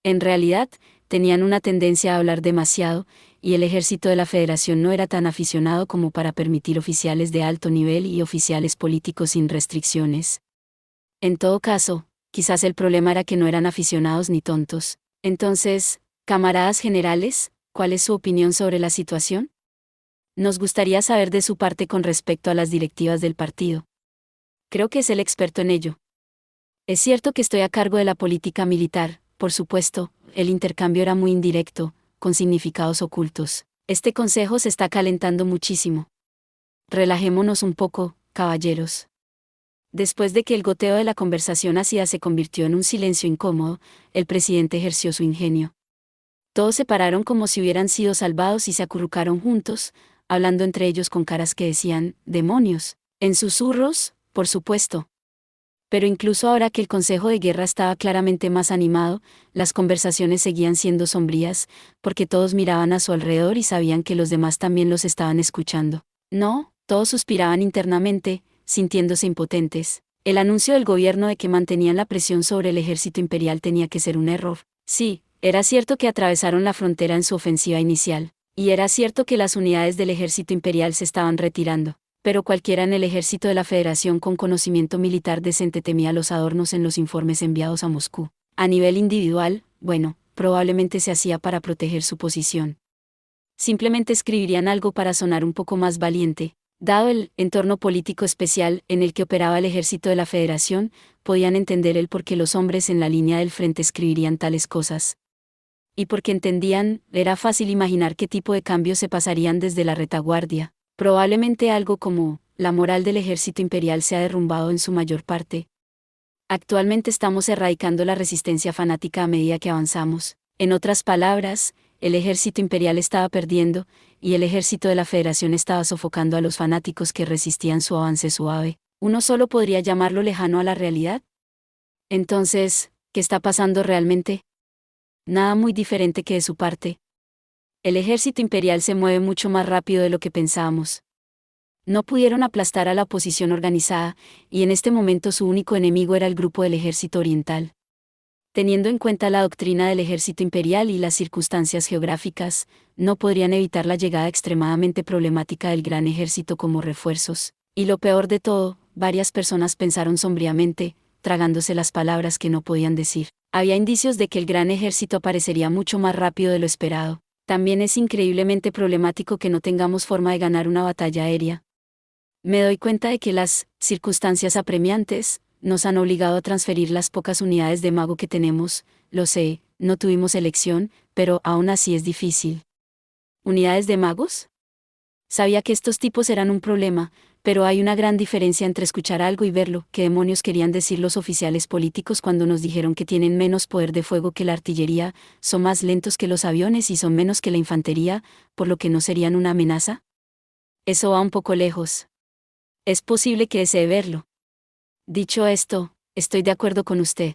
S1: En realidad, tenían una tendencia a hablar demasiado, y el ejército de la Federación no era tan aficionado como para permitir oficiales de alto nivel y oficiales políticos sin restricciones. En todo caso, quizás el problema era que no eran aficionados ni tontos. Entonces, camaradas generales, ¿cuál es su opinión sobre la situación? Nos gustaría saber de su parte con respecto a las directivas del partido. Creo que es el experto en ello. Es cierto que estoy a cargo de la política militar, por supuesto, el intercambio era muy indirecto, con significados ocultos. Este consejo se está calentando muchísimo. Relajémonos un poco, caballeros. Después de que el goteo de la conversación ácida se convirtió en un silencio incómodo, el presidente ejerció su ingenio. Todos se pararon como si hubieran sido salvados y se acurrucaron juntos, hablando entre ellos con caras que decían, demonios, en susurros, por supuesto. Pero incluso ahora que el Consejo de Guerra estaba claramente más animado, las conversaciones seguían siendo sombrías, porque todos miraban a su alrededor y sabían que los demás también los estaban escuchando. No, todos suspiraban internamente, sintiéndose impotentes. El anuncio del gobierno de que mantenían la presión sobre el ejército imperial tenía que ser un error. Sí, era cierto que atravesaron la frontera en su ofensiva inicial, y era cierto que las unidades del ejército imperial se estaban retirando, pero cualquiera en el ejército de la Federación con conocimiento militar decente temía los adornos en los informes enviados a Moscú. A nivel individual, bueno, probablemente se hacía para proteger su posición. Simplemente escribirían algo para sonar un poco más valiente. Dado el entorno político especial en el que operaba el ejército de la Federación, podían entender el por qué los hombres en la línea del frente escribirían tales cosas. Y porque entendían, era fácil imaginar qué tipo de cambios se pasarían desde la retaguardia. Probablemente algo como, la moral del ejército imperial se ha derrumbado en su mayor parte. Actualmente estamos erradicando la resistencia fanática a medida que avanzamos. En otras palabras, el ejército imperial estaba perdiendo, y el ejército de la Federación estaba sofocando a los fanáticos que resistían su avance suave. ¿Uno solo podría llamarlo lejano a la realidad? Entonces, ¿qué está pasando realmente? Nada muy diferente que de su parte. El ejército imperial se mueve mucho más rápido de lo que pensábamos. No pudieron aplastar a la oposición organizada, y en este momento su único enemigo era el grupo del ejército oriental. Teniendo en cuenta la doctrina del ejército imperial y las circunstancias geográficas, no podrían evitar la llegada extremadamente problemática del gran ejército como refuerzos. Y lo peor de todo, varias personas pensaron sombríamente, tragándose las palabras que no podían decir. Había indicios de que el gran ejército aparecería mucho más rápido de lo esperado. También es increíblemente problemático que no tengamos forma de ganar una batalla aérea. Me doy cuenta de que las circunstancias apremiantes nos han obligado a transferir las pocas unidades de mago que tenemos. Lo sé, no tuvimos elección, pero aún así es difícil. ¿Unidades de magos? Sabía que estos tipos eran un problema, pero hay una gran diferencia entre escuchar algo y verlo. ¿Qué demonios querían decir los oficiales políticos cuando nos dijeron que tienen menos poder de fuego que la artillería, son más lentos que los aviones y son menos que la infantería, por lo que no serían una amenaza? Eso va un poco lejos. Es posible que desee verlo. Dicho esto, estoy de acuerdo con usted.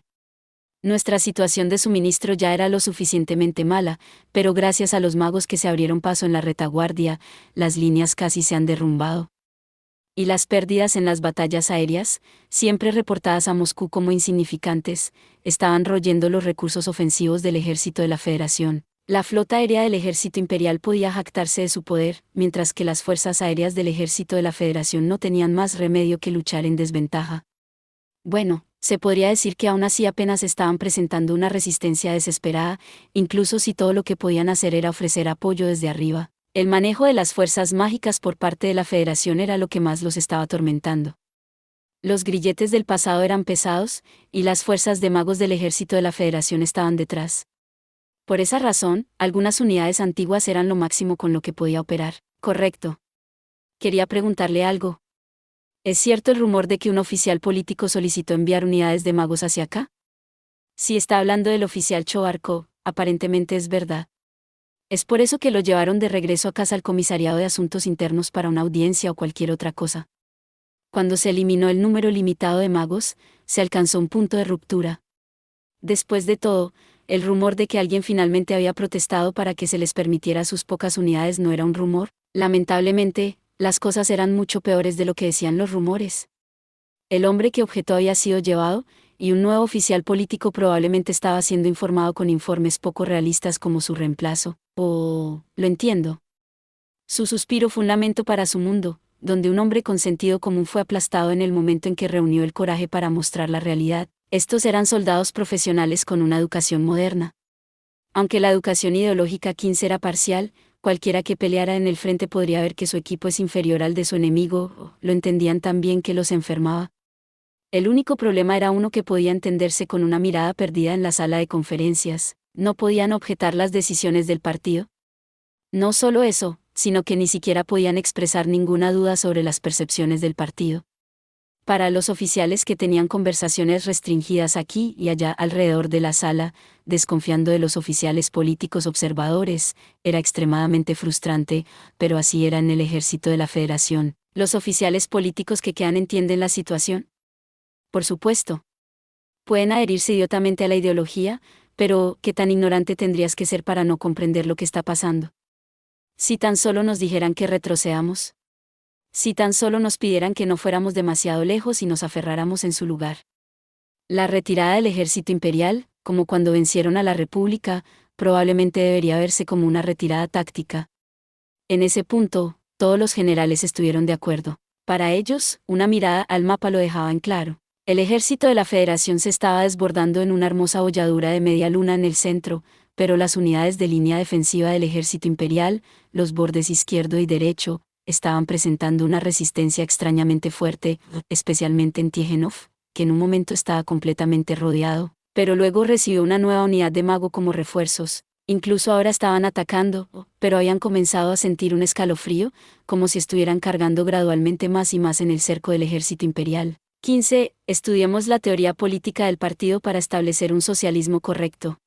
S1: Nuestra situación de suministro ya era lo suficientemente mala, pero gracias a los magos que se abrieron paso en la retaguardia, las líneas casi se han derrumbado. Y las pérdidas en las batallas aéreas, siempre reportadas a Moscú como insignificantes, estaban royendo los recursos ofensivos del ejército de la Federación. La flota aérea del ejército imperial podía jactarse de su poder, mientras que las fuerzas aéreas del ejército de la Federación no tenían más remedio que luchar en desventaja. Bueno, se podría decir que aún así apenas estaban presentando una resistencia desesperada, incluso si todo lo que podían hacer era ofrecer apoyo desde arriba. El manejo de las fuerzas mágicas por parte de la Federación era lo que más los estaba atormentando. Los grilletes del pasado eran pesados, y las fuerzas de magos del ejército de la Federación estaban detrás. Por esa razón, algunas unidades antiguas eran lo máximo con lo que podía operar. Correcto. Quería preguntarle algo. ¿Es cierto el rumor de que un oficial político solicitó enviar unidades de magos hacia acá? Si está hablando del oficial Chobarkov, aparentemente es verdad. ¿Es por eso que lo llevaron de regreso a casa al comisariado de asuntos internos para una audiencia o cualquier otra cosa? Cuando se eliminó el número limitado de magos, se alcanzó un punto de ruptura. Después de todo, el rumor de que alguien finalmente había protestado para que se les permitiera sus pocas unidades no era un rumor. Lamentablemente, las cosas eran mucho peores de lo que decían los rumores. El hombre que objetó había sido llevado, y un nuevo oficial político probablemente estaba siendo informado con informes poco realistas como su reemplazo. Oh, lo entiendo. Su suspiro fue un lamento para su mundo, donde un hombre con sentido común fue aplastado en el momento en que reunió el coraje para mostrar la realidad. Estos eran soldados profesionales con una educación moderna. Aunque la educación ideológica 15 era parcial, cualquiera que peleara en el frente podría ver que su equipo es inferior al de su enemigo, lo entendían tan bien que los enfermaba. El único problema era uno que podía entenderse con una mirada perdida en la sala de conferencias. ¿No podían objetar las decisiones del partido? No solo eso, sino que ni siquiera podían expresar ninguna duda sobre las percepciones del partido. Para los oficiales que tenían conversaciones restringidas aquí y allá alrededor de la sala, desconfiando de los oficiales políticos observadores, era extremadamente frustrante, pero así era en el ejército de la Federación. ¿Los oficiales políticos que quedan entienden la situación? Por supuesto. Pueden adherirse idiotamente a la ideología, pero ¿qué tan ignorante tendrías que ser para no comprender lo que está pasando? Si tan solo nos dijeran que retrocedamos. Si tan solo nos pidieran que no fuéramos demasiado lejos y nos aferráramos en su lugar. La retirada del ejército imperial, como cuando vencieron a la República, probablemente debería verse como una retirada táctica. En ese punto, todos los generales estuvieron de acuerdo. Para ellos, una mirada al mapa lo dejaba en claro. El ejército de la Federación se estaba desbordando en una hermosa holladura de media luna en el centro, pero las unidades de línea defensiva del ejército imperial, los bordes izquierdo y derecho, estaban presentando una resistencia extrañamente fuerte, especialmente en Tiejinov, que en un momento estaba completamente rodeado, pero luego recibió una nueva unidad de mago como refuerzos. Incluso ahora estaban atacando, pero habían comenzado a sentir un escalofrío, como si estuvieran cargando gradualmente más y más en el cerco del ejército imperial. 15. Estudiemos la teoría política del partido para establecer un socialismo correcto.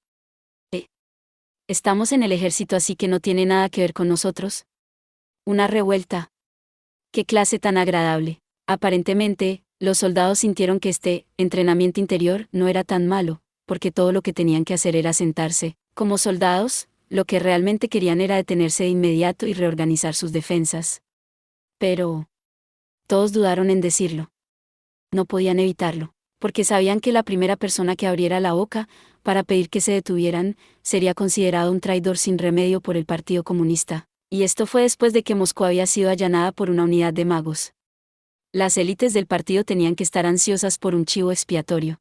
S1: Estamos en el ejército, así que no tiene nada que ver con nosotros. Una revuelta. Qué clase tan agradable. Aparentemente, los soldados sintieron que este entrenamiento interior no era tan malo, porque todo lo que tenían que hacer era sentarse. Como soldados, lo que realmente querían era detenerse de inmediato y reorganizar sus defensas. Pero todos dudaron en decirlo. No podían evitarlo, porque sabían que la primera persona que abriera la boca para pedir que se detuvieran sería considerado un traidor sin remedio por el Partido Comunista. Y esto fue después de que Moscú había sido allanada por una unidad de magos. Las élites del partido tenían que estar ansiosas por un chivo expiatorio.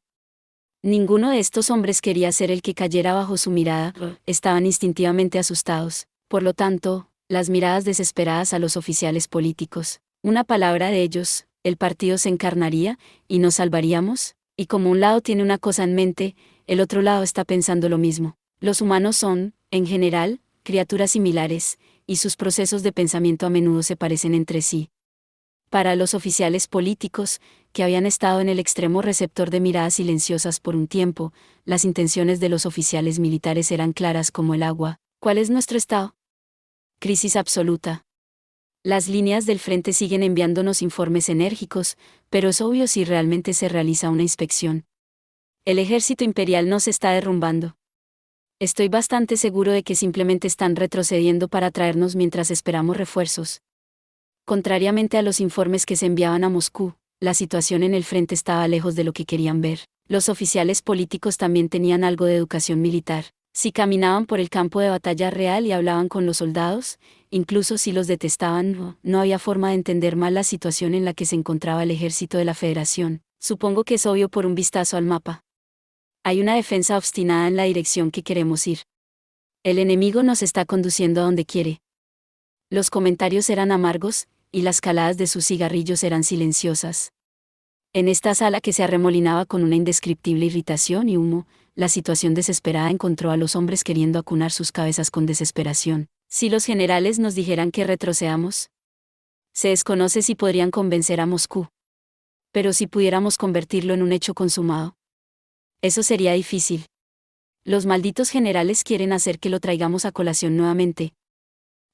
S1: Ninguno de estos hombres quería ser el que cayera bajo su mirada, estaban instintivamente asustados, por lo tanto, las miradas desesperadas a los oficiales políticos. Una palabra de ellos, el partido se encarnaría, y nos salvaríamos, y como un lado tiene una cosa en mente, el otro lado está pensando lo mismo. Los humanos son, en general, criaturas similares, y sus procesos de pensamiento a menudo se parecen entre sí. Para los oficiales políticos, que habían estado en el extremo receptor de miradas silenciosas por un tiempo, las intenciones de los oficiales militares eran claras como el agua. ¿Cuál es nuestro estado? Crisis absoluta. Las líneas del frente siguen enviándonos informes enérgicos, pero es obvio si realmente se realiza una inspección. El ejército imperial no se está derrumbando. Estoy bastante seguro de que simplemente están retrocediendo para traernos mientras esperamos refuerzos. Contrariamente a los informes que se enviaban a Moscú, la situación en el frente estaba lejos de lo que querían ver. Los oficiales políticos también tenían algo de educación militar. Si caminaban por el campo de batalla real y hablaban con los soldados, incluso si los detestaban, no había forma de entender mal la situación en la que se encontraba el ejército de la Federación. Supongo que es obvio por un vistazo al mapa. Hay una defensa obstinada en la dirección que queremos ir. El enemigo nos está conduciendo a donde quiere. Los comentarios eran amargos, y las caladas de sus cigarrillos eran silenciosas. En esta sala que se arremolinaba con una indescriptible irritación y humo, la situación desesperada encontró a los hombres queriendo acunar sus cabezas con desesperación. Si los generales nos dijeran que retrocedamos, se desconoce si podrían convencer a Moscú. Pero si pudiéramos convertirlo en un hecho consumado, eso sería difícil. Los malditos generales quieren hacer que lo traigamos a colación nuevamente.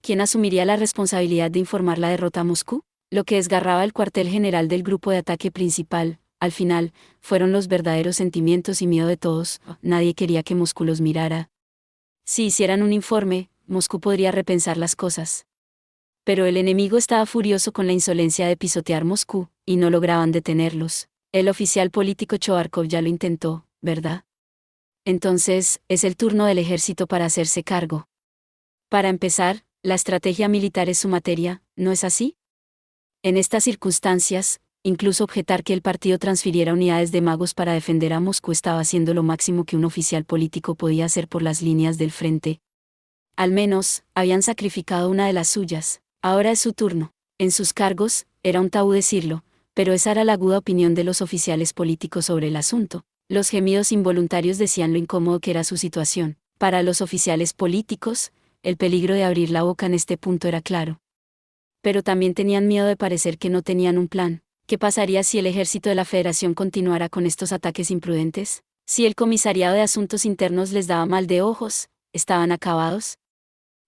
S1: ¿Quién asumiría la responsabilidad de informar la derrota a Moscú? Lo que desgarraba el cuartel general del grupo de ataque principal, al final, fueron los verdaderos sentimientos y miedo de todos. Nadie quería que Moscú los mirara. Si hicieran un informe, Moscú podría repensar las cosas. Pero el enemigo estaba furioso con la insolencia de pisotear Moscú, y no lograban detenerlos. El oficial político Choarkov ya lo intentó, ¿verdad? Entonces, es el turno del ejército para hacerse cargo. Para empezar, la estrategia militar es su materia, ¿no es así? En estas circunstancias, incluso objetar que el partido transfiriera unidades de magos para defender a Moscú estaba haciendo lo máximo que un oficial político podía hacer por las líneas del frente. Al menos, habían sacrificado una de las suyas, ahora es su turno. En sus cargos, era un tabú decirlo, pero esa era la aguda opinión de los oficiales políticos sobre el asunto. Los gemidos involuntarios decían lo incómodo que era su situación. Para los oficiales políticos, el peligro de abrir la boca en este punto era claro. Pero también tenían miedo de parecer que no tenían un plan. ¿Qué pasaría si el ejército de la Federación continuara con estos ataques imprudentes? Si el comisariado de Asuntos Internos les daba mal de ojos, ¿estaban acabados?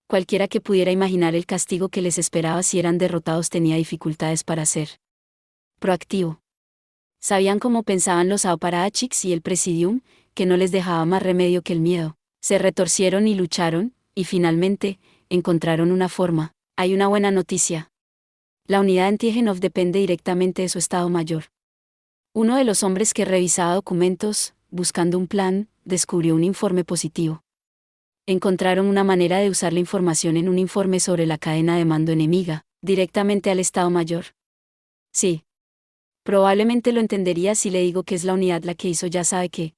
S1: Cualquiera que pudiera imaginar el castigo que les esperaba si eran derrotados tenía dificultades para ser proactivo. Sabían cómo pensaban los apparatchiks y el Presidium, que no les dejaba más remedio que el miedo. Se retorcieron y lucharon, y finalmente, encontraron una forma. Hay una buena noticia. La unidad en Tiejinov depende directamente de su Estado Mayor. Uno de los hombres que revisaba documentos, buscando un plan, descubrió un informe positivo. Encontraron una manera de usar la información en un informe sobre la cadena de mando enemiga, directamente al Estado Mayor. Sí. Probablemente lo entendería si le digo que es la unidad la que hizo ya sabe qué.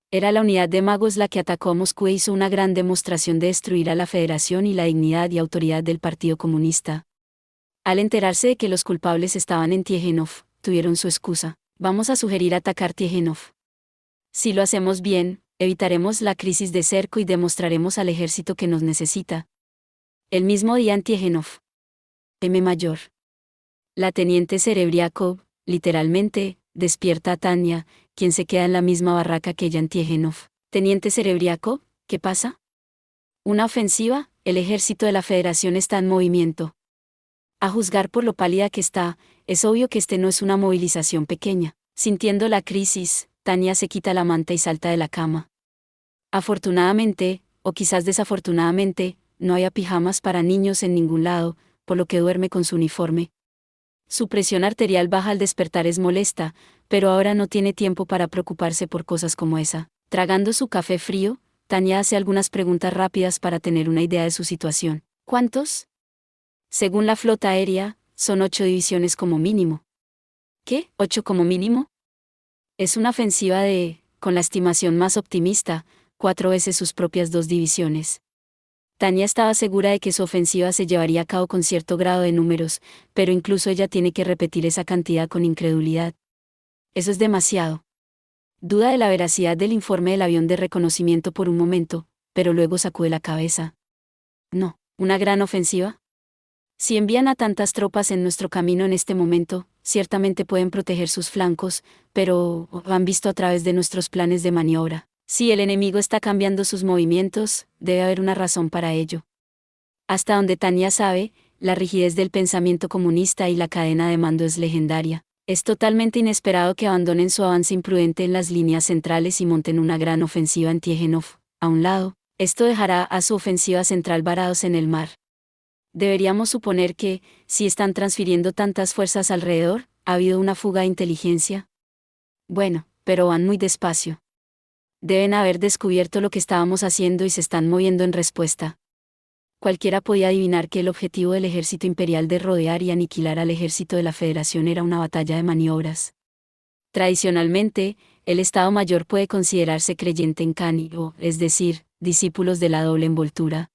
S1: Era la unidad de magos la que atacó a Moscú e hizo una gran demostración de destruir a la Federación y la dignidad y autoridad del Partido Comunista. Al enterarse de que los culpables estaban en Tiejinov, tuvieron su excusa. Vamos a sugerir atacar Tiejinov. Si lo hacemos bien, evitaremos la crisis de cerco y demostraremos al ejército que nos necesita. El mismo día en Tiejinov. M. Mayor. La teniente Serebriakov, literalmente, despierta a Tania, quien se queda en la misma barraca que ella en Tiejinov. Teniente Serebriakov, ¿qué pasa? Una ofensiva, el ejército de la Federación está en movimiento. A juzgar por lo pálida que está, es obvio que no es una movilización pequeña. Sintiendo la crisis, Tania se quita la manta y salta de la cama. Afortunadamente, o quizás desafortunadamente, no hay pijamas para niños en ningún lado, por lo que duerme con su uniforme. Su presión arterial baja al despertar es molesta, pero ahora no tiene tiempo para preocuparse por cosas como esa. Tragando su café frío, Tania hace algunas preguntas rápidas para tener una idea de su situación. ¿Cuántos? Según la flota aérea, son 8 divisiones como mínimo. ¿Qué? ¿8 como mínimo? Es una ofensiva de, con la estimación más optimista, 4 veces sus propias 2 divisiones. Tanya estaba segura de que su ofensiva se llevaría a cabo con cierto grado de números, pero incluso ella tiene que repetir esa cantidad con incredulidad. Eso es demasiado. Duda de la veracidad del informe del avión de reconocimiento por un momento, pero luego sacude la cabeza. No, ¿una gran ofensiva? Si envían a tantas tropas en nuestro camino en este momento, ciertamente pueden proteger sus flancos, pero han visto a través de nuestros planes de maniobra. Si el enemigo está cambiando sus movimientos, debe haber una razón para ello. Hasta donde Tanya sabe, la rigidez del pensamiento comunista y la cadena de mando es legendaria. Es totalmente inesperado que abandonen su avance imprudente en las líneas centrales y monten una gran ofensiva en Tiejinov. A un lado, esto dejará a su ofensiva central varados en el mar. Deberíamos suponer que, si están transfiriendo tantas fuerzas alrededor, ¿ha habido una fuga de inteligencia? Bueno, pero van muy despacio. Deben haber descubierto lo que estábamos haciendo y se están moviendo en respuesta. Cualquiera podía adivinar que el objetivo del ejército imperial de rodear y aniquilar al ejército de la Federación era una batalla de maniobras. Tradicionalmente, el Estado Mayor puede considerarse creyente en Kani, es decir, discípulos de la doble envoltura.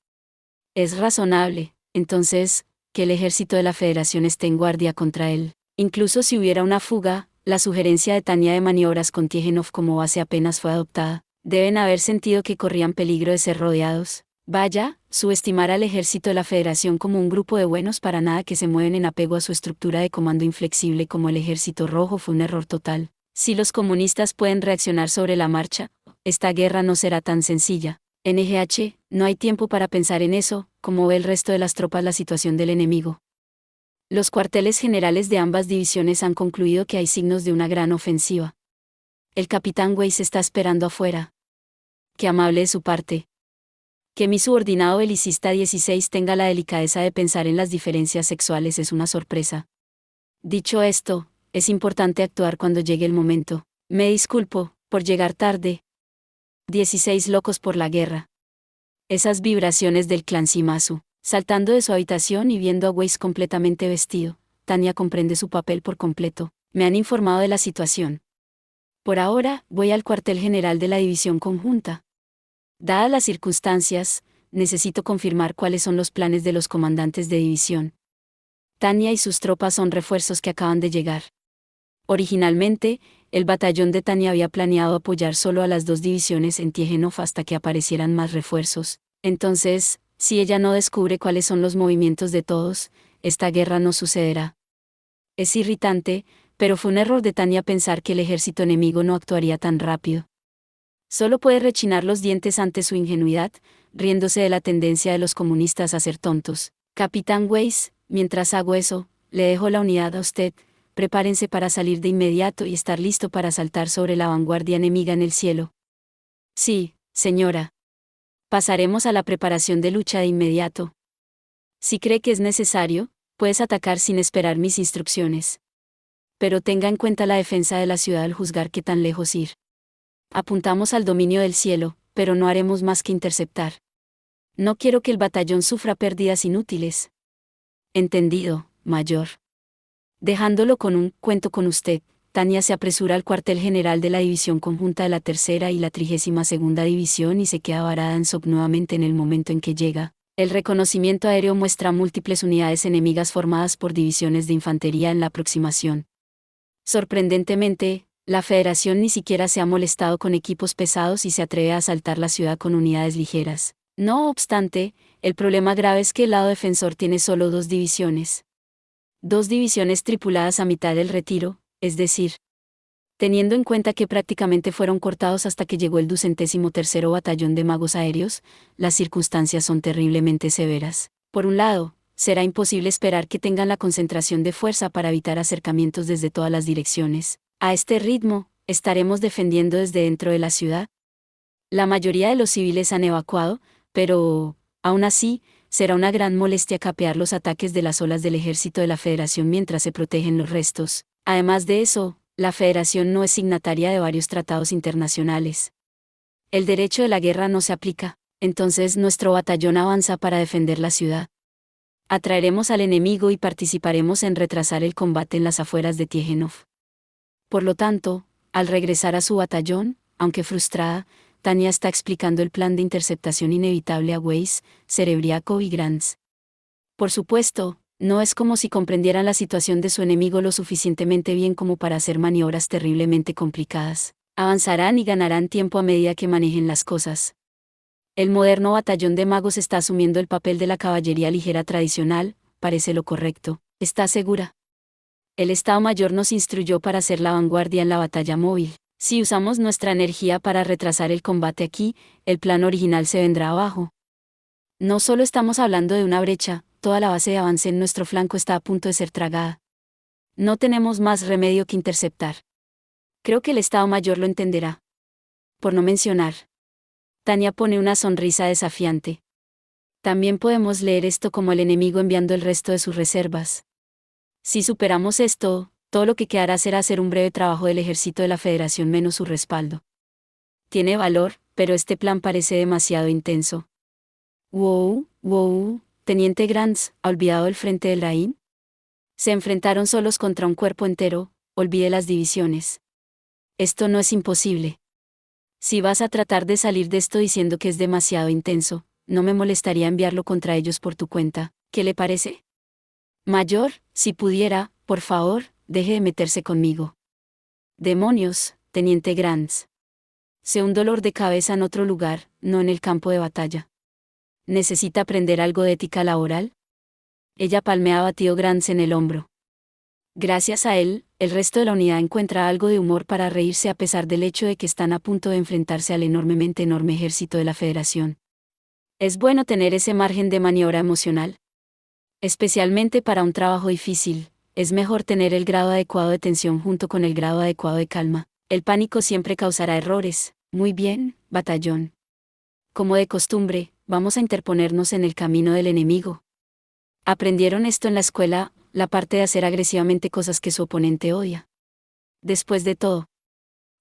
S1: Es razonable, entonces, que el ejército de la Federación esté en guardia contra él. Incluso si hubiera una fuga, la sugerencia de Tanya de maniobras con Tiejinov como base apenas fue adoptada. Deben haber sentido que corrían peligro de ser rodeados. Vaya, subestimar al ejército de la Federación como un grupo de buenos para nada que se mueven en apego a su estructura de comando inflexible como el Ejército Rojo fue un error total. Si los comunistas pueden reaccionar sobre la marcha, esta guerra no será tan sencilla. NGH, no hay tiempo para pensar en eso, como ve el resto de las tropas la situación del enemigo. Los cuarteles generales de ambas divisiones han concluido que hay signos de una gran ofensiva. El capitán Weiss está esperando afuera. Qué amable de su parte. Que mi subordinado belicista 16 tenga la delicadeza de pensar en las diferencias sexuales es una sorpresa. Dicho esto, es importante actuar cuando llegue el momento. Me disculpo, por llegar tarde. 16 locos por la guerra. Esas vibraciones del clan Shimazu. Saltando de su habitación y viendo a Weiss completamente vestido, Tanya comprende su papel por completo. Me han informado de la situación. Por ahora, voy al cuartel general de la división conjunta. Dadas las circunstancias, necesito confirmar cuáles son los planes de los comandantes de división. Tanya y sus tropas son refuerzos que acaban de llegar. Originalmente, el batallón de Tanya había planeado apoyar solo a las 2 divisiones en Tiejinov hasta que aparecieran más refuerzos. Entonces, si ella no descubre cuáles son los movimientos de todos, esta guerra no sucederá. Es irritante, pero fue un error de Tanya pensar que el ejército enemigo no actuaría tan rápido. Solo puede rechinar los dientes ante su ingenuidad, riéndose de la tendencia de los comunistas a ser tontos. Capitán Weiss, mientras hago eso, le dejo la unidad a usted. Prepárense para salir de inmediato y estar listo para saltar sobre la vanguardia enemiga en el cielo. Sí, señora. Pasaremos a la preparación de lucha de inmediato. Si cree que es necesario, puedes atacar sin esperar mis instrucciones. Pero tenga en cuenta la defensa de la ciudad al juzgar qué tan lejos ir. Apuntamos al dominio del cielo, pero no haremos más que interceptar. No quiero que el batallón sufra pérdidas inútiles. Entendido, mayor. Dejándolo con un cuento con usted, Tanya se apresura al cuartel general de la división conjunta de la 3ª y la 32ª división y se queda varada en shock nuevamente en el momento en que llega. El reconocimiento aéreo muestra múltiples unidades enemigas formadas por divisiones de infantería en la aproximación. Sorprendentemente, la Federación ni siquiera se ha molestado con equipos pesados y se atreve a asaltar la ciudad con unidades ligeras. No obstante, el problema grave es que el lado defensor tiene solo 2 divisiones. 2 divisiones tripuladas a mitad del retiro, es decir, teniendo en cuenta que prácticamente fueron cortados hasta que llegó el 203º Batallón de Magos Aéreos, las circunstancias son terriblemente severas. Por un lado, será imposible esperar que tengan la concentración de fuerza para evitar acercamientos desde todas las direcciones. A este ritmo, ¿estaremos defendiendo desde dentro de la ciudad? La mayoría de los civiles han evacuado, pero, aún así, será una gran molestia capear los ataques de las olas del ejército de la Federación mientras se protegen los restos. Además de eso, la Federación no es signataria de varios tratados internacionales. El derecho de la guerra no se aplica, entonces nuestro batallón avanza para defender la ciudad. Atraeremos al enemigo y participaremos en retrasar el combate en las afueras de Tiejinov. Por lo tanto, al regresar a su batallón, aunque frustrada, Tanya está explicando el plan de interceptación inevitable a Weiss, Serebriaco y Grants. Por supuesto, no es como si comprendieran la situación de su enemigo lo suficientemente bien como para hacer maniobras terriblemente complicadas. Avanzarán y ganarán tiempo a medida que manejen las cosas. El moderno batallón de magos está asumiendo el papel de la caballería ligera tradicional, parece lo correcto. ¿Está segura? El Estado Mayor nos instruyó para ser la vanguardia en la batalla móvil. Si usamos nuestra energía para retrasar el combate aquí, el plan original se vendrá abajo. No solo estamos hablando de una brecha, toda la base de avance en nuestro flanco está a punto de ser tragada. No tenemos más remedio que interceptar. Creo que el Estado Mayor lo entenderá. Por no mencionar. Tanya pone una sonrisa desafiante. También podemos leer esto como el enemigo enviando el resto de sus reservas. Si superamos esto, todo lo que quedará será hacer un breve trabajo del ejército de la Federación menos su respaldo. Tiene valor, pero este plan parece demasiado intenso. Wow, Teniente Grants, ¿ha olvidado el frente del Rhin? Se enfrentaron solos contra un cuerpo entero, olvide las divisiones. Esto no es imposible. Si vas a tratar de salir de esto diciendo que es demasiado intenso, no me molestaría enviarlo contra ellos por tu cuenta, ¿qué le parece? Mayor, si pudiera, por favor, deje de meterse conmigo. Demonios, Teniente Grants. Sé un dolor de cabeza en otro lugar, no en el campo de batalla. ¿Necesita aprender algo de ética laboral? Ella palmeaba a tío Grants en el hombro. Gracias a él, el resto de la unidad encuentra algo de humor para reírse a pesar del hecho de que están a punto de enfrentarse al enorme ejército de la Federación. Es bueno tener ese margen de maniobra emocional. Especialmente para un trabajo difícil, es mejor tener el grado adecuado de tensión junto con el grado adecuado de calma. El pánico siempre causará errores. Muy bien, batallón. Como de costumbre, vamos a interponernos en el camino del enemigo. Aprendieron esto en la escuela, la parte de hacer agresivamente cosas que su oponente odia. Después de todo.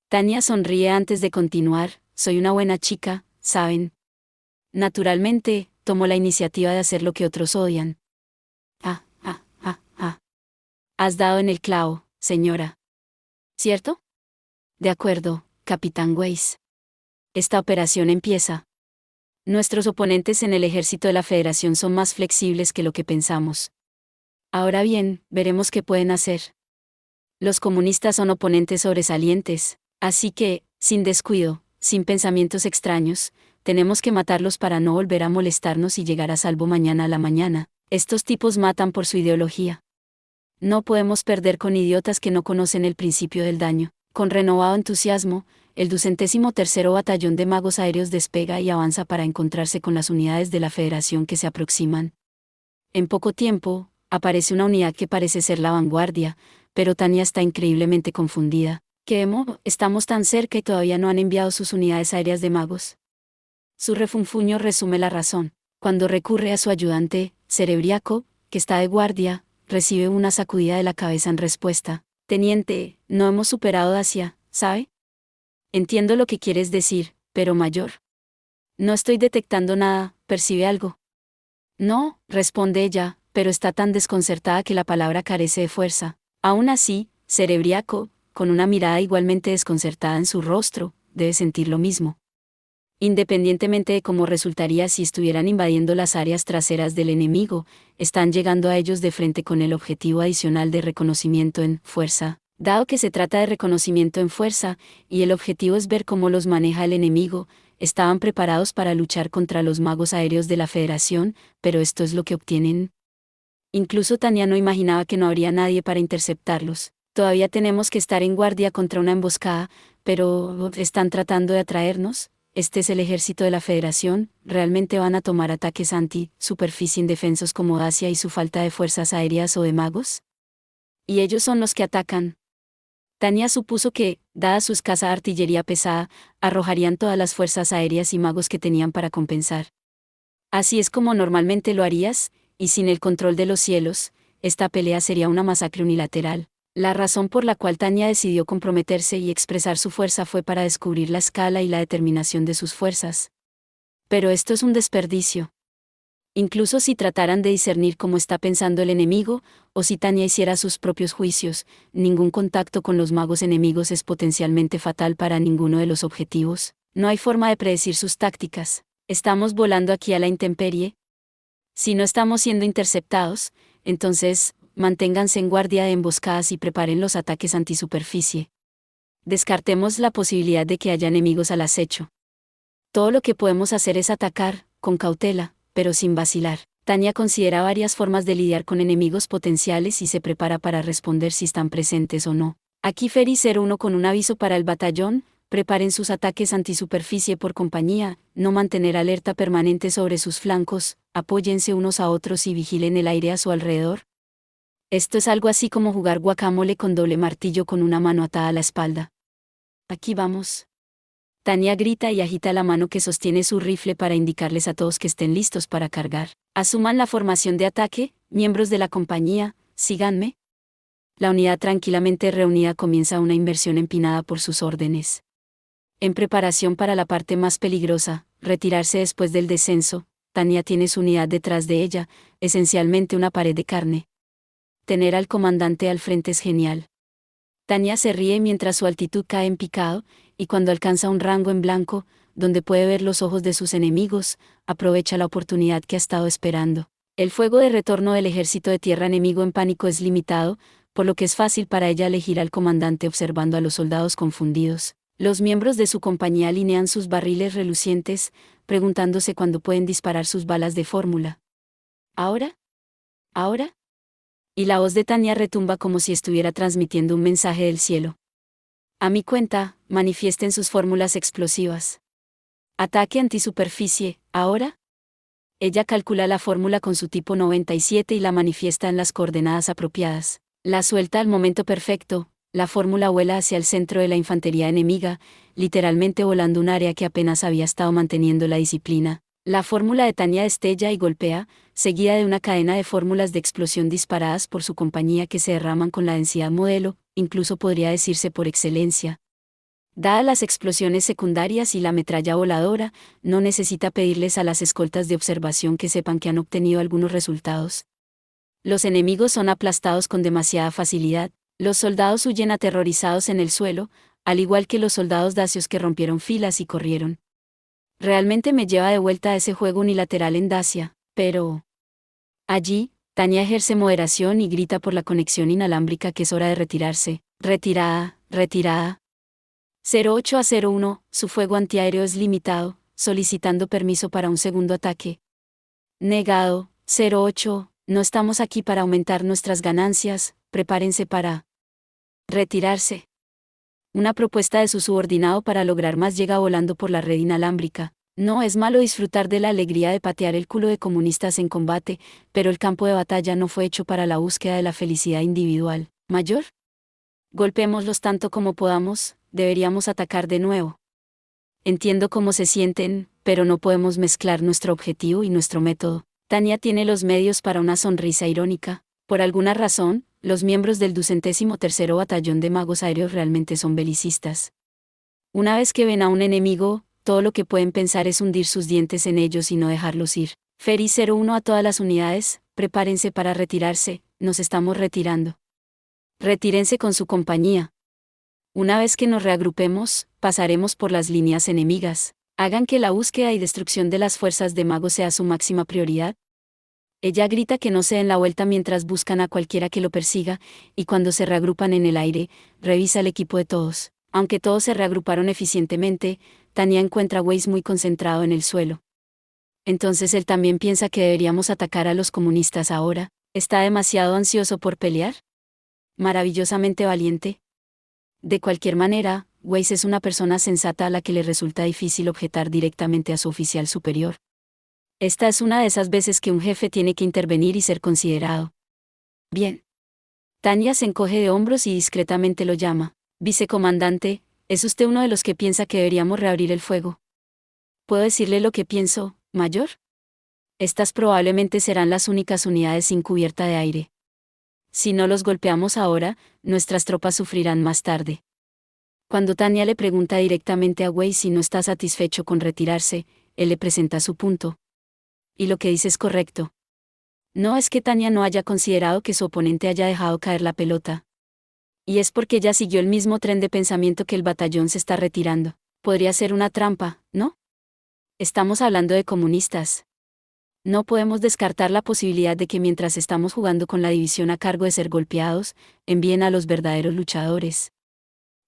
S1: Tanya sonríe antes de continuar, soy una buena chica, ¿saben? Naturalmente, tomo la iniciativa de hacer lo que otros odian. Has dado en el clavo, señora. ¿Cierto? De acuerdo, Capitán Weiss. Esta operación empieza. Nuestros oponentes en el ejército de la Federación son más flexibles que lo que pensamos. Ahora bien, veremos qué pueden hacer. Los comunistas son oponentes sobresalientes, así que, sin descuido, sin pensamientos extraños, tenemos que matarlos para no volver a molestarnos y llegar a salvo mañana a la mañana. Estos tipos matan por su ideología. No podemos perder con idiotas que no conocen el principio del daño. Con renovado entusiasmo, el 203º Batallón de Magos Aéreos despega y avanza para encontrarse con las unidades de la Federación que se aproximan. En poco tiempo, aparece una unidad que parece ser la vanguardia, pero Tanya está increíblemente confundida. ¿Qué emo? Estamos tan cerca y todavía no han enviado sus unidades aéreas de magos. Su refunfuño resume la razón. Cuando recurre a su ayudante, Serebriaco, que está de guardia, recibe una sacudida de la cabeza en respuesta. Teniente, no hemos superado Dacia, ¿sabe? Entiendo lo que quieres decir, pero mayor. No estoy detectando nada, ¿percibe algo? No, responde ella, pero está tan desconcertada que la palabra carece de fuerza. Aún así, Serebriaco, con una mirada igualmente desconcertada en su rostro, debe sentir lo mismo. Independientemente de cómo resultaría si estuvieran invadiendo las áreas traseras del enemigo, están llegando a ellos de frente con el objetivo adicional de reconocimiento en fuerza. Dado que se trata de reconocimiento en fuerza, y el objetivo es ver cómo los maneja el enemigo, estaban preparados para luchar contra los magos aéreos de la Federación, pero esto es lo que obtienen. Incluso Tanya no imaginaba que no habría nadie para interceptarlos. Todavía tenemos que estar en guardia contra una emboscada, pero ¿están tratando de atraernos? Este es el ejército de la Federación, ¿realmente van a tomar ataques anti-superficie indefensos como Dacia y su falta de fuerzas aéreas o de magos? Y ellos son los que atacan. Tanya supuso que, dada su escasa artillería pesada, arrojarían todas las fuerzas aéreas y magos que tenían para compensar. Así es como normalmente lo harías, y sin el control de los cielos, esta pelea sería una masacre unilateral. La razón por la cual Tanya decidió comprometerse y expresar su fuerza fue para descubrir la escala y la determinación de sus fuerzas. Pero esto es un desperdicio. Incluso si trataran de discernir cómo está pensando el enemigo, o si Tanya hiciera sus propios juicios, ningún contacto con los magos enemigos es potencialmente fatal para ninguno de los objetivos. No hay forma de predecir sus tácticas. ¿Estamos volando aquí a la intemperie? Si no estamos siendo interceptados, entonces, manténganse en guardia de emboscadas y preparen los ataques antisuperficie. Descartemos la posibilidad de que haya enemigos al acecho. Todo lo que podemos hacer es atacar, con cautela, pero sin vacilar. Tanya considera varias formas de lidiar con enemigos potenciales y se prepara para responder si están presentes o no. Aquí Ferry 01 con un aviso para el batallón: preparen sus ataques antisuperficie por compañía, no mantener alerta permanente sobre sus flancos, apóyense unos a otros y vigilen el aire a su alrededor. Esto es algo así como jugar guacamole con doble martillo con una mano atada a la espalda. Aquí vamos. Tanya grita y agita la mano que sostiene su rifle para indicarles a todos que estén listos para cargar. Asuman la formación de ataque, miembros de la compañía, síganme. La unidad tranquilamente reunida comienza una inversión empinada por sus órdenes. En preparación para la parte más peligrosa, retirarse después del descenso, Tanya tiene su unidad detrás de ella, esencialmente una pared de carne. Tener al comandante al frente es genial. Tanya se ríe mientras su altitud cae en picado, y cuando alcanza un rango en blanco, donde puede ver los ojos de sus enemigos, aprovecha la oportunidad que ha estado esperando. El fuego de retorno del ejército de tierra enemigo en pánico es limitado, por lo que es fácil para ella elegir al comandante observando a los soldados confundidos. Los miembros de su compañía alinean sus barriles relucientes, preguntándose cuándo pueden disparar sus balas de fórmula. ¿Ahora? ¿Ahora? Y la voz de Tanya retumba como si estuviera transmitiendo un mensaje del cielo. A mi cuenta, manifiesten sus fórmulas explosivas. Ataque antisuperficie, ¿ahora? Ella calcula la fórmula con su tipo 97 y la manifiesta en las coordenadas apropiadas. La suelta al momento perfecto, la fórmula vuela hacia el centro de la infantería enemiga, literalmente volando un área que apenas había estado manteniendo la disciplina. La fórmula de Tanya destella y golpea, seguida de una cadena de fórmulas de explosión disparadas por su compañía que se derraman con la densidad modelo, incluso podría decirse por excelencia. Dadas las explosiones secundarias y la metralla voladora, no necesita pedirles a las escoltas de observación que sepan que han obtenido algunos resultados. Los enemigos son aplastados con demasiada facilidad, los soldados huyen aterrorizados en el suelo, al igual que los soldados dacios que rompieron filas y corrieron. Realmente me lleva de vuelta a ese juego unilateral en Dacia, pero... Allí, Tanya ejerce moderación y grita por la conexión inalámbrica que es hora de retirarse. Retirada, retirada. 08 a 01, su fuego antiaéreo es limitado, solicitando permiso para un segundo ataque. Negado, 08, no estamos aquí para aumentar nuestras ganancias, prepárense para... retirarse. Una propuesta de su subordinado para lograr más llega volando por la red inalámbrica. No es malo disfrutar de la alegría de patear el culo de comunistas en combate, pero el campo de batalla no fue hecho para la búsqueda de la felicidad individual. ¿Mayor? Golpeémoslos tanto como podamos, deberíamos atacar de nuevo. Entiendo cómo se sienten, pero no podemos mezclar nuestro objetivo y nuestro método. Tanya tiene los medios para una sonrisa irónica. Por alguna razón, los miembros del 203º Batallón de Magos Aéreos realmente son belicistas. Una vez que ven a un enemigo, todo lo que pueden pensar es hundir sus dientes en ellos y no dejarlos ir. Ferry 01 a todas las unidades, prepárense para retirarse, nos estamos retirando. Retírense con su compañía. Una vez que nos reagrupemos, pasaremos por las líneas enemigas. Hagan que la búsqueda y destrucción de las fuerzas de magos sea su máxima prioridad. Ella grita que no se den la vuelta mientras buscan a cualquiera que lo persiga, y cuando se reagrupan en el aire, revisa el equipo de todos. Aunque todos se reagruparon eficientemente, Tanya encuentra a Weiss muy concentrado en el suelo. Entonces él también piensa que deberíamos atacar a los comunistas ahora. ¿Está demasiado ansioso por pelear? Maravillosamente valiente. De cualquier manera, Weiss es una persona sensata a la que le resulta difícil objetar directamente a su oficial superior. Esta es una de esas veces que un jefe tiene que intervenir y ser considerado. Bien. Tanya se encoge de hombros y discretamente lo llama. Vicecomandante, ¿es usted uno de los que piensa que deberíamos reabrir el fuego? ¿Puedo decirle lo que pienso, mayor? Estas probablemente serán las únicas unidades sin cubierta de aire. Si no los golpeamos ahora, nuestras tropas sufrirán más tarde. Cuando Tanya le pregunta directamente a Weiss si no está satisfecho con retirarse, él le presenta su punto. Y lo que dice es correcto. No es que Tanya no haya considerado que su oponente haya dejado caer la pelota. Y es porque ella siguió el mismo tren de pensamiento que el batallón se está retirando. Podría ser una trampa, ¿no? Estamos hablando de comunistas. No podemos descartar la posibilidad de que mientras estamos jugando con la división a cargo de ser golpeados, envíen a los verdaderos luchadores.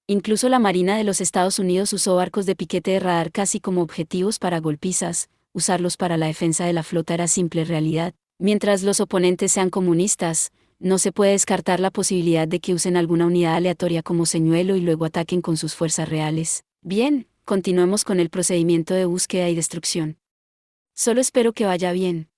S1: Incluso la Marina de los Estados Unidos usó barcos de piquete de radar casi como objetivos para golpizas, usarlos para la defensa de la flota era simple realidad. Mientras los oponentes sean comunistas, no se puede descartar la posibilidad de que usen alguna unidad aleatoria como señuelo y luego ataquen con sus fuerzas reales. Bien, continuemos con el procedimiento de búsqueda y destrucción. Solo espero que vaya bien.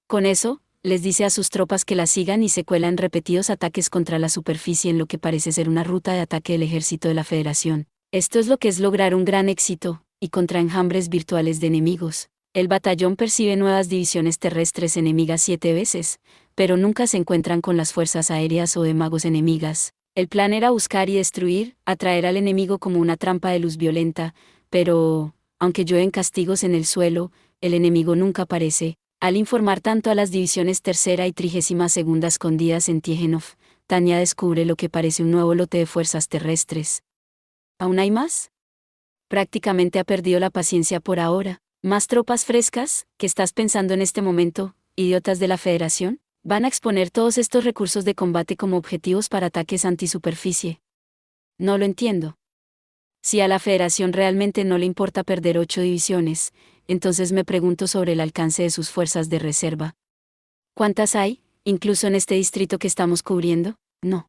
S1: Con eso, les dice a sus tropas que la sigan y se cuela en repetidos ataques contra la superficie en lo que parece ser una ruta de ataque del ejército de la Federación. Esto es lo que es lograr un gran éxito, y contra enjambres virtuales de enemigos. El batallón percibe nuevas divisiones terrestres enemigas 7 veces, pero nunca se encuentran con las fuerzas aéreas o de magos enemigas. El plan era buscar y destruir, atraer al enemigo como una trampa de luz violenta, pero, aunque llueven castigos en el suelo, el enemigo nunca aparece. Al informar tanto a las divisiones tercera y 32ª escondidas en Tiejinov, Tanya descubre lo que parece un nuevo lote de fuerzas terrestres. ¿Aún hay más? Prácticamente ha perdido la paciencia por ahora. ¿Más tropas frescas? ¿Qué estás pensando en este momento, idiotas de la Federación? ¿Van a exponer todos estos recursos de combate como objetivos para ataques antisuperficie? No lo entiendo. Si a la Federación realmente no le importa perder 8 divisiones, entonces me pregunto sobre el alcance de sus fuerzas de reserva. ¿Cuántas hay, incluso en este distrito que estamos cubriendo? No.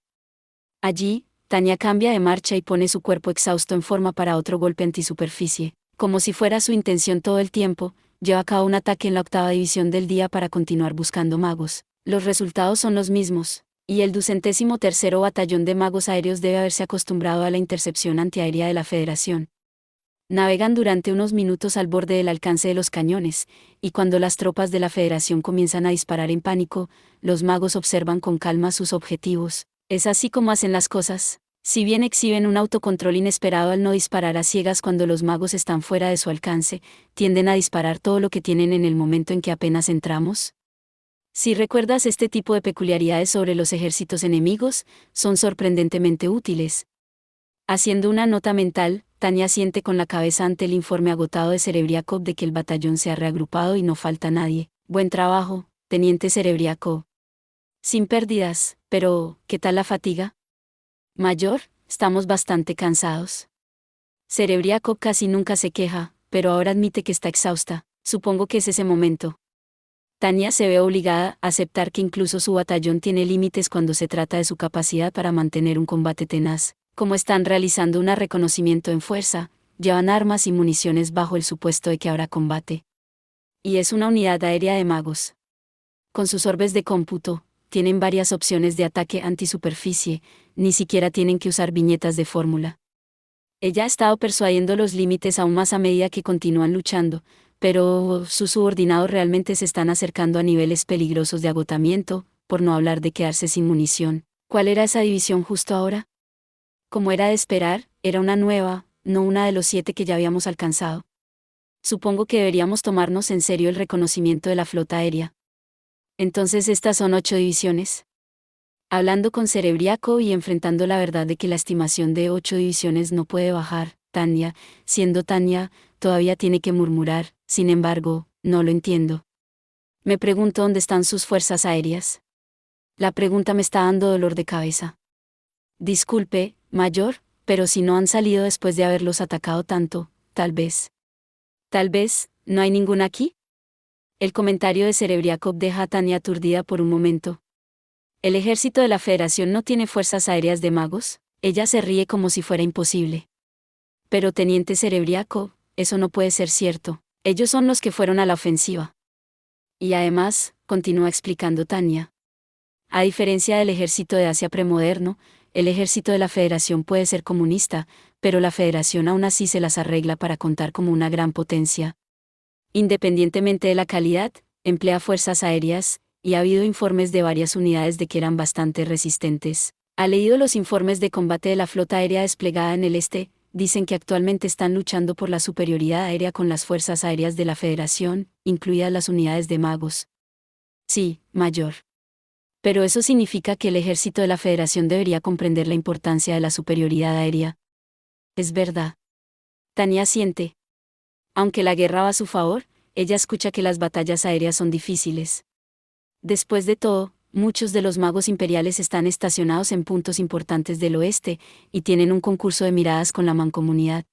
S1: Allí, Tanya cambia de marcha y pone su cuerpo exhausto en forma para otro golpe antisuperficie. Como si fuera su intención todo el tiempo, lleva a cabo un ataque en la 8ª división del día para continuar buscando magos. Los resultados son los mismos, y el 203º Batallón de Magos Aéreos debe haberse acostumbrado a la intercepción antiaérea de la Federación. Navegan durante unos minutos al borde del alcance de los cañones, y cuando las tropas de la Federación comienzan a disparar en pánico, los magos observan con calma sus objetivos. Es así como hacen las cosas. Si bien exhiben un autocontrol inesperado al no disparar a ciegas cuando los magos están fuera de su alcance, tienden a disparar todo lo que tienen en el momento en que apenas entramos. Si recuerdas este tipo de peculiaridades sobre los ejércitos enemigos, son sorprendentemente útiles. Haciendo una nota mental, Tanya asiente con la cabeza ante el informe agotado de Serebriakov de que el batallón se ha reagrupado y no falta nadie. Buen trabajo, teniente Serebriakov. Sin pérdidas, pero, ¿qué tal la fatiga? Mayor, estamos bastante cansados. Serebriakov casi nunca se queja, pero ahora admite que está exhausta. Supongo que es ese momento. Tanya se ve obligada a aceptar que incluso su batallón tiene límites cuando se trata de su capacidad para mantener un combate tenaz. Como están realizando un reconocimiento en fuerza, llevan armas y municiones bajo el supuesto de que habrá combate. Y es una unidad aérea de magos. Con sus orbes de cómputo, tienen varias opciones de ataque antisuperficie, ni siquiera tienen que usar viñetas de fórmula. Ella ha estado persuadiendo los límites aún más a medida que continúan luchando, pero sus subordinados realmente se están acercando a niveles peligrosos de agotamiento, por no hablar de quedarse sin munición. ¿Cuál era esa división justo ahora? Como era de esperar, era una nueva, no una de los 7 que ya habíamos alcanzado. Supongo que deberíamos tomarnos en serio el reconocimiento de la flota aérea. Entonces estas son 8 divisiones. Hablando con Serebriakov y enfrentando la verdad de que la estimación de 8 divisiones no puede bajar, Tanya, siendo Tanya, todavía tiene que murmurar, sin embargo, no lo entiendo. Me pregunto dónde están sus fuerzas aéreas. La pregunta me está dando dolor de cabeza. Disculpe, mayor, pero si no han salido después de haberlos atacado tanto, tal vez. Tal vez, ¿no hay ninguna aquí? El comentario de Serebriakov deja a Tanya aturdida por un momento. ¿El ejército de la Federación no tiene fuerzas aéreas de magos? Ella se ríe como si fuera imposible. Pero teniente Serebriakov, eso no puede ser cierto. Ellos son los que fueron a la ofensiva. Y además, continúa explicando Tanya. A diferencia del ejército de Asia premoderno, el ejército de la Federación puede ser comunista, pero la Federación aún así se las arregla para contar como una gran potencia. Independientemente de la calidad, emplea fuerzas aéreas, y ha habido informes de varias unidades de que eran bastante resistentes. ¿Ha leído los informes de combate de la flota aérea desplegada en el este? dicen que actualmente están luchando por la superioridad aérea con las fuerzas aéreas de la Federación, incluidas las unidades de magos. Sí, mayor. Pero eso significa que el ejército de la Federación debería comprender la importancia de la superioridad aérea. Es verdad. Tania asiente. Aunque la guerra va a su favor, ella escucha que las batallas aéreas son difíciles. Después de todo, muchos de los magos imperiales están estacionados en puntos importantes del oeste, y tienen un concurso de miradas con la mancomunidad.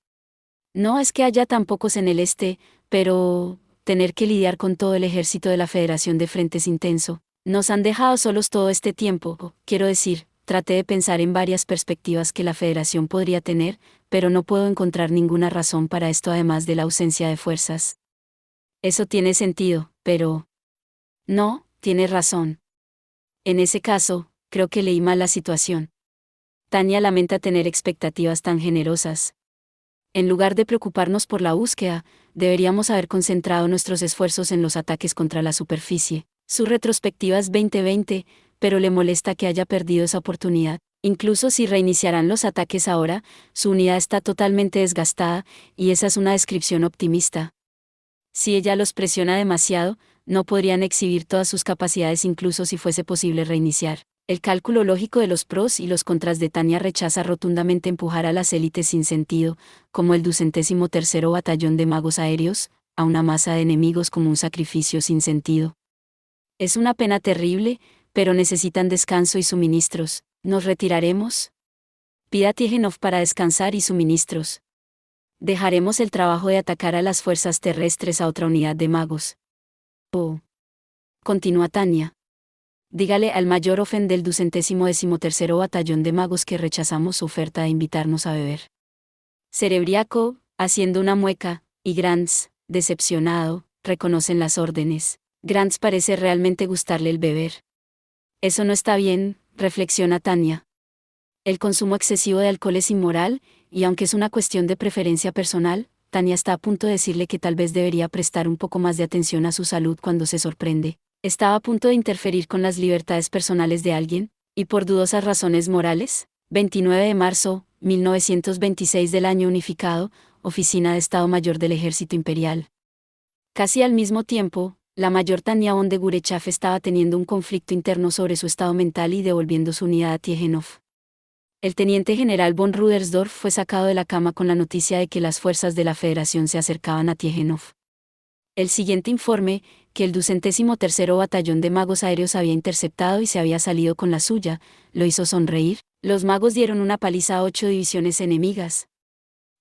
S1: No es que haya tan pocos en el este, pero tener que lidiar con todo el ejército de la Federación de frente es intenso. Nos han dejado solos todo este tiempo, quiero decir, traté de pensar en varias perspectivas que la Federación podría tener, pero no puedo encontrar ninguna razón para esto además de la ausencia de fuerzas. Eso tiene sentido, pero... No, tienes razón. En ese caso, creo que leí mal la situación. Tania lamenta tener expectativas tan generosas. En lugar de preocuparnos por la búsqueda, deberíamos haber concentrado nuestros esfuerzos en los ataques contra la superficie. Su retrospectiva es 2020, pero le molesta que haya perdido esa oportunidad. Incluso si reiniciarán los ataques ahora, su unidad está totalmente desgastada, y esa es una descripción optimista. Si ella los presiona demasiado, no podrían exhibir todas sus capacidades incluso si fuese posible reiniciar. El cálculo lógico de los pros y los contras de Tania rechaza rotundamente empujar a las élites sin sentido, como el 203º Batallón de Magos Aéreos, a una masa de enemigos como un sacrificio sin sentido. Es una pena terrible, pero necesitan descanso y suministros. ¿Nos retiraremos? Pida a Tijenov para descansar y suministros. Dejaremos el trabajo de atacar a las fuerzas terrestres a otra unidad de magos. Oh. Continúa Tania. Dígale al mayor Ofen del 213º Batallón de Magos que rechazamos su oferta de invitarnos a beber. Cerebriaco, haciendo una mueca, y Grants, decepcionado, reconocen las órdenes. Grants parece realmente gustarle el beber. Eso no está bien, reflexiona Tania. El consumo excesivo de alcohol es inmoral, y aunque es una cuestión de preferencia personal, Tania está a punto de decirle que tal vez debería prestar un poco más de atención a su salud cuando se sorprende. Estaba a punto de interferir con las libertades personales de alguien, y por dudosas razones morales. 29 de marzo, 1926 del año unificado, Oficina de Estado Mayor del Ejército Imperial. Casi al mismo tiempo, la mayor Tania von de Gurechav estaba teniendo un conflicto interno sobre su estado mental y devolviendo su unidad a Tijenov. El teniente general von Rudersdorf fue sacado de la cama con la noticia de que las fuerzas de la Federación se acercaban a Tijenov. El siguiente informe, que el 203º Batallón de Magos Aéreos había interceptado y se había salido con la suya, lo hizo sonreír. Los magos dieron una paliza a 8 divisiones enemigas.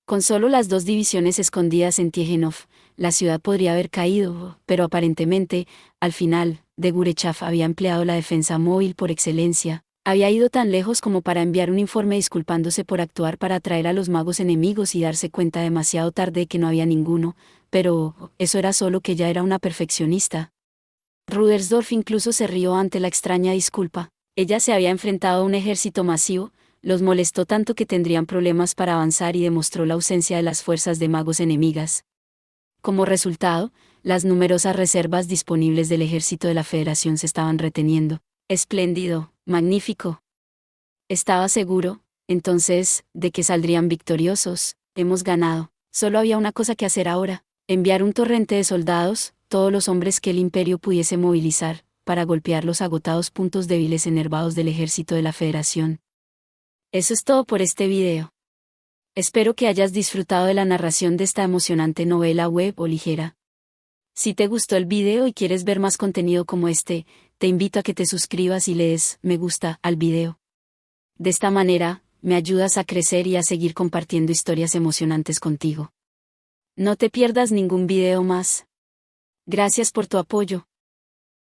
S1: Con solo las 2 divisiones escondidas en Tijenov, la ciudad podría haber caído, pero aparentemente, al final, de Gurechav había empleado la defensa móvil por excelencia. Había ido tan lejos como para enviar un informe disculpándose por actuar para atraer a los magos enemigos y darse cuenta demasiado tarde de que no había ninguno, pero eso era solo que ella era una perfeccionista. Rudersdorf incluso se rió ante la extraña disculpa. Ella se había enfrentado a un ejército masivo, los molestó tanto que tendrían problemas para avanzar y demostró la ausencia de las fuerzas de magos enemigas. Como resultado, las numerosas reservas disponibles del ejército de la Federación se estaban reteniendo. Espléndido, magnífico. Estaba seguro, entonces, de que saldrían victoriosos. Hemos ganado. Solo había una cosa que hacer ahora: enviar un torrente de soldados, todos los hombres que el imperio pudiese movilizar, para golpear los agotados puntos débiles enervados del ejército de la Federación. Eso es todo por este video. Espero que hayas disfrutado de la narración de esta emocionante novela web o ligera. Si te gustó el video y quieres ver más contenido como este, te invito a que te suscribas y le des me gusta al video. De esta manera, me ayudas a crecer y a seguir compartiendo historias emocionantes contigo. No te pierdas ningún video más. Gracias por tu apoyo.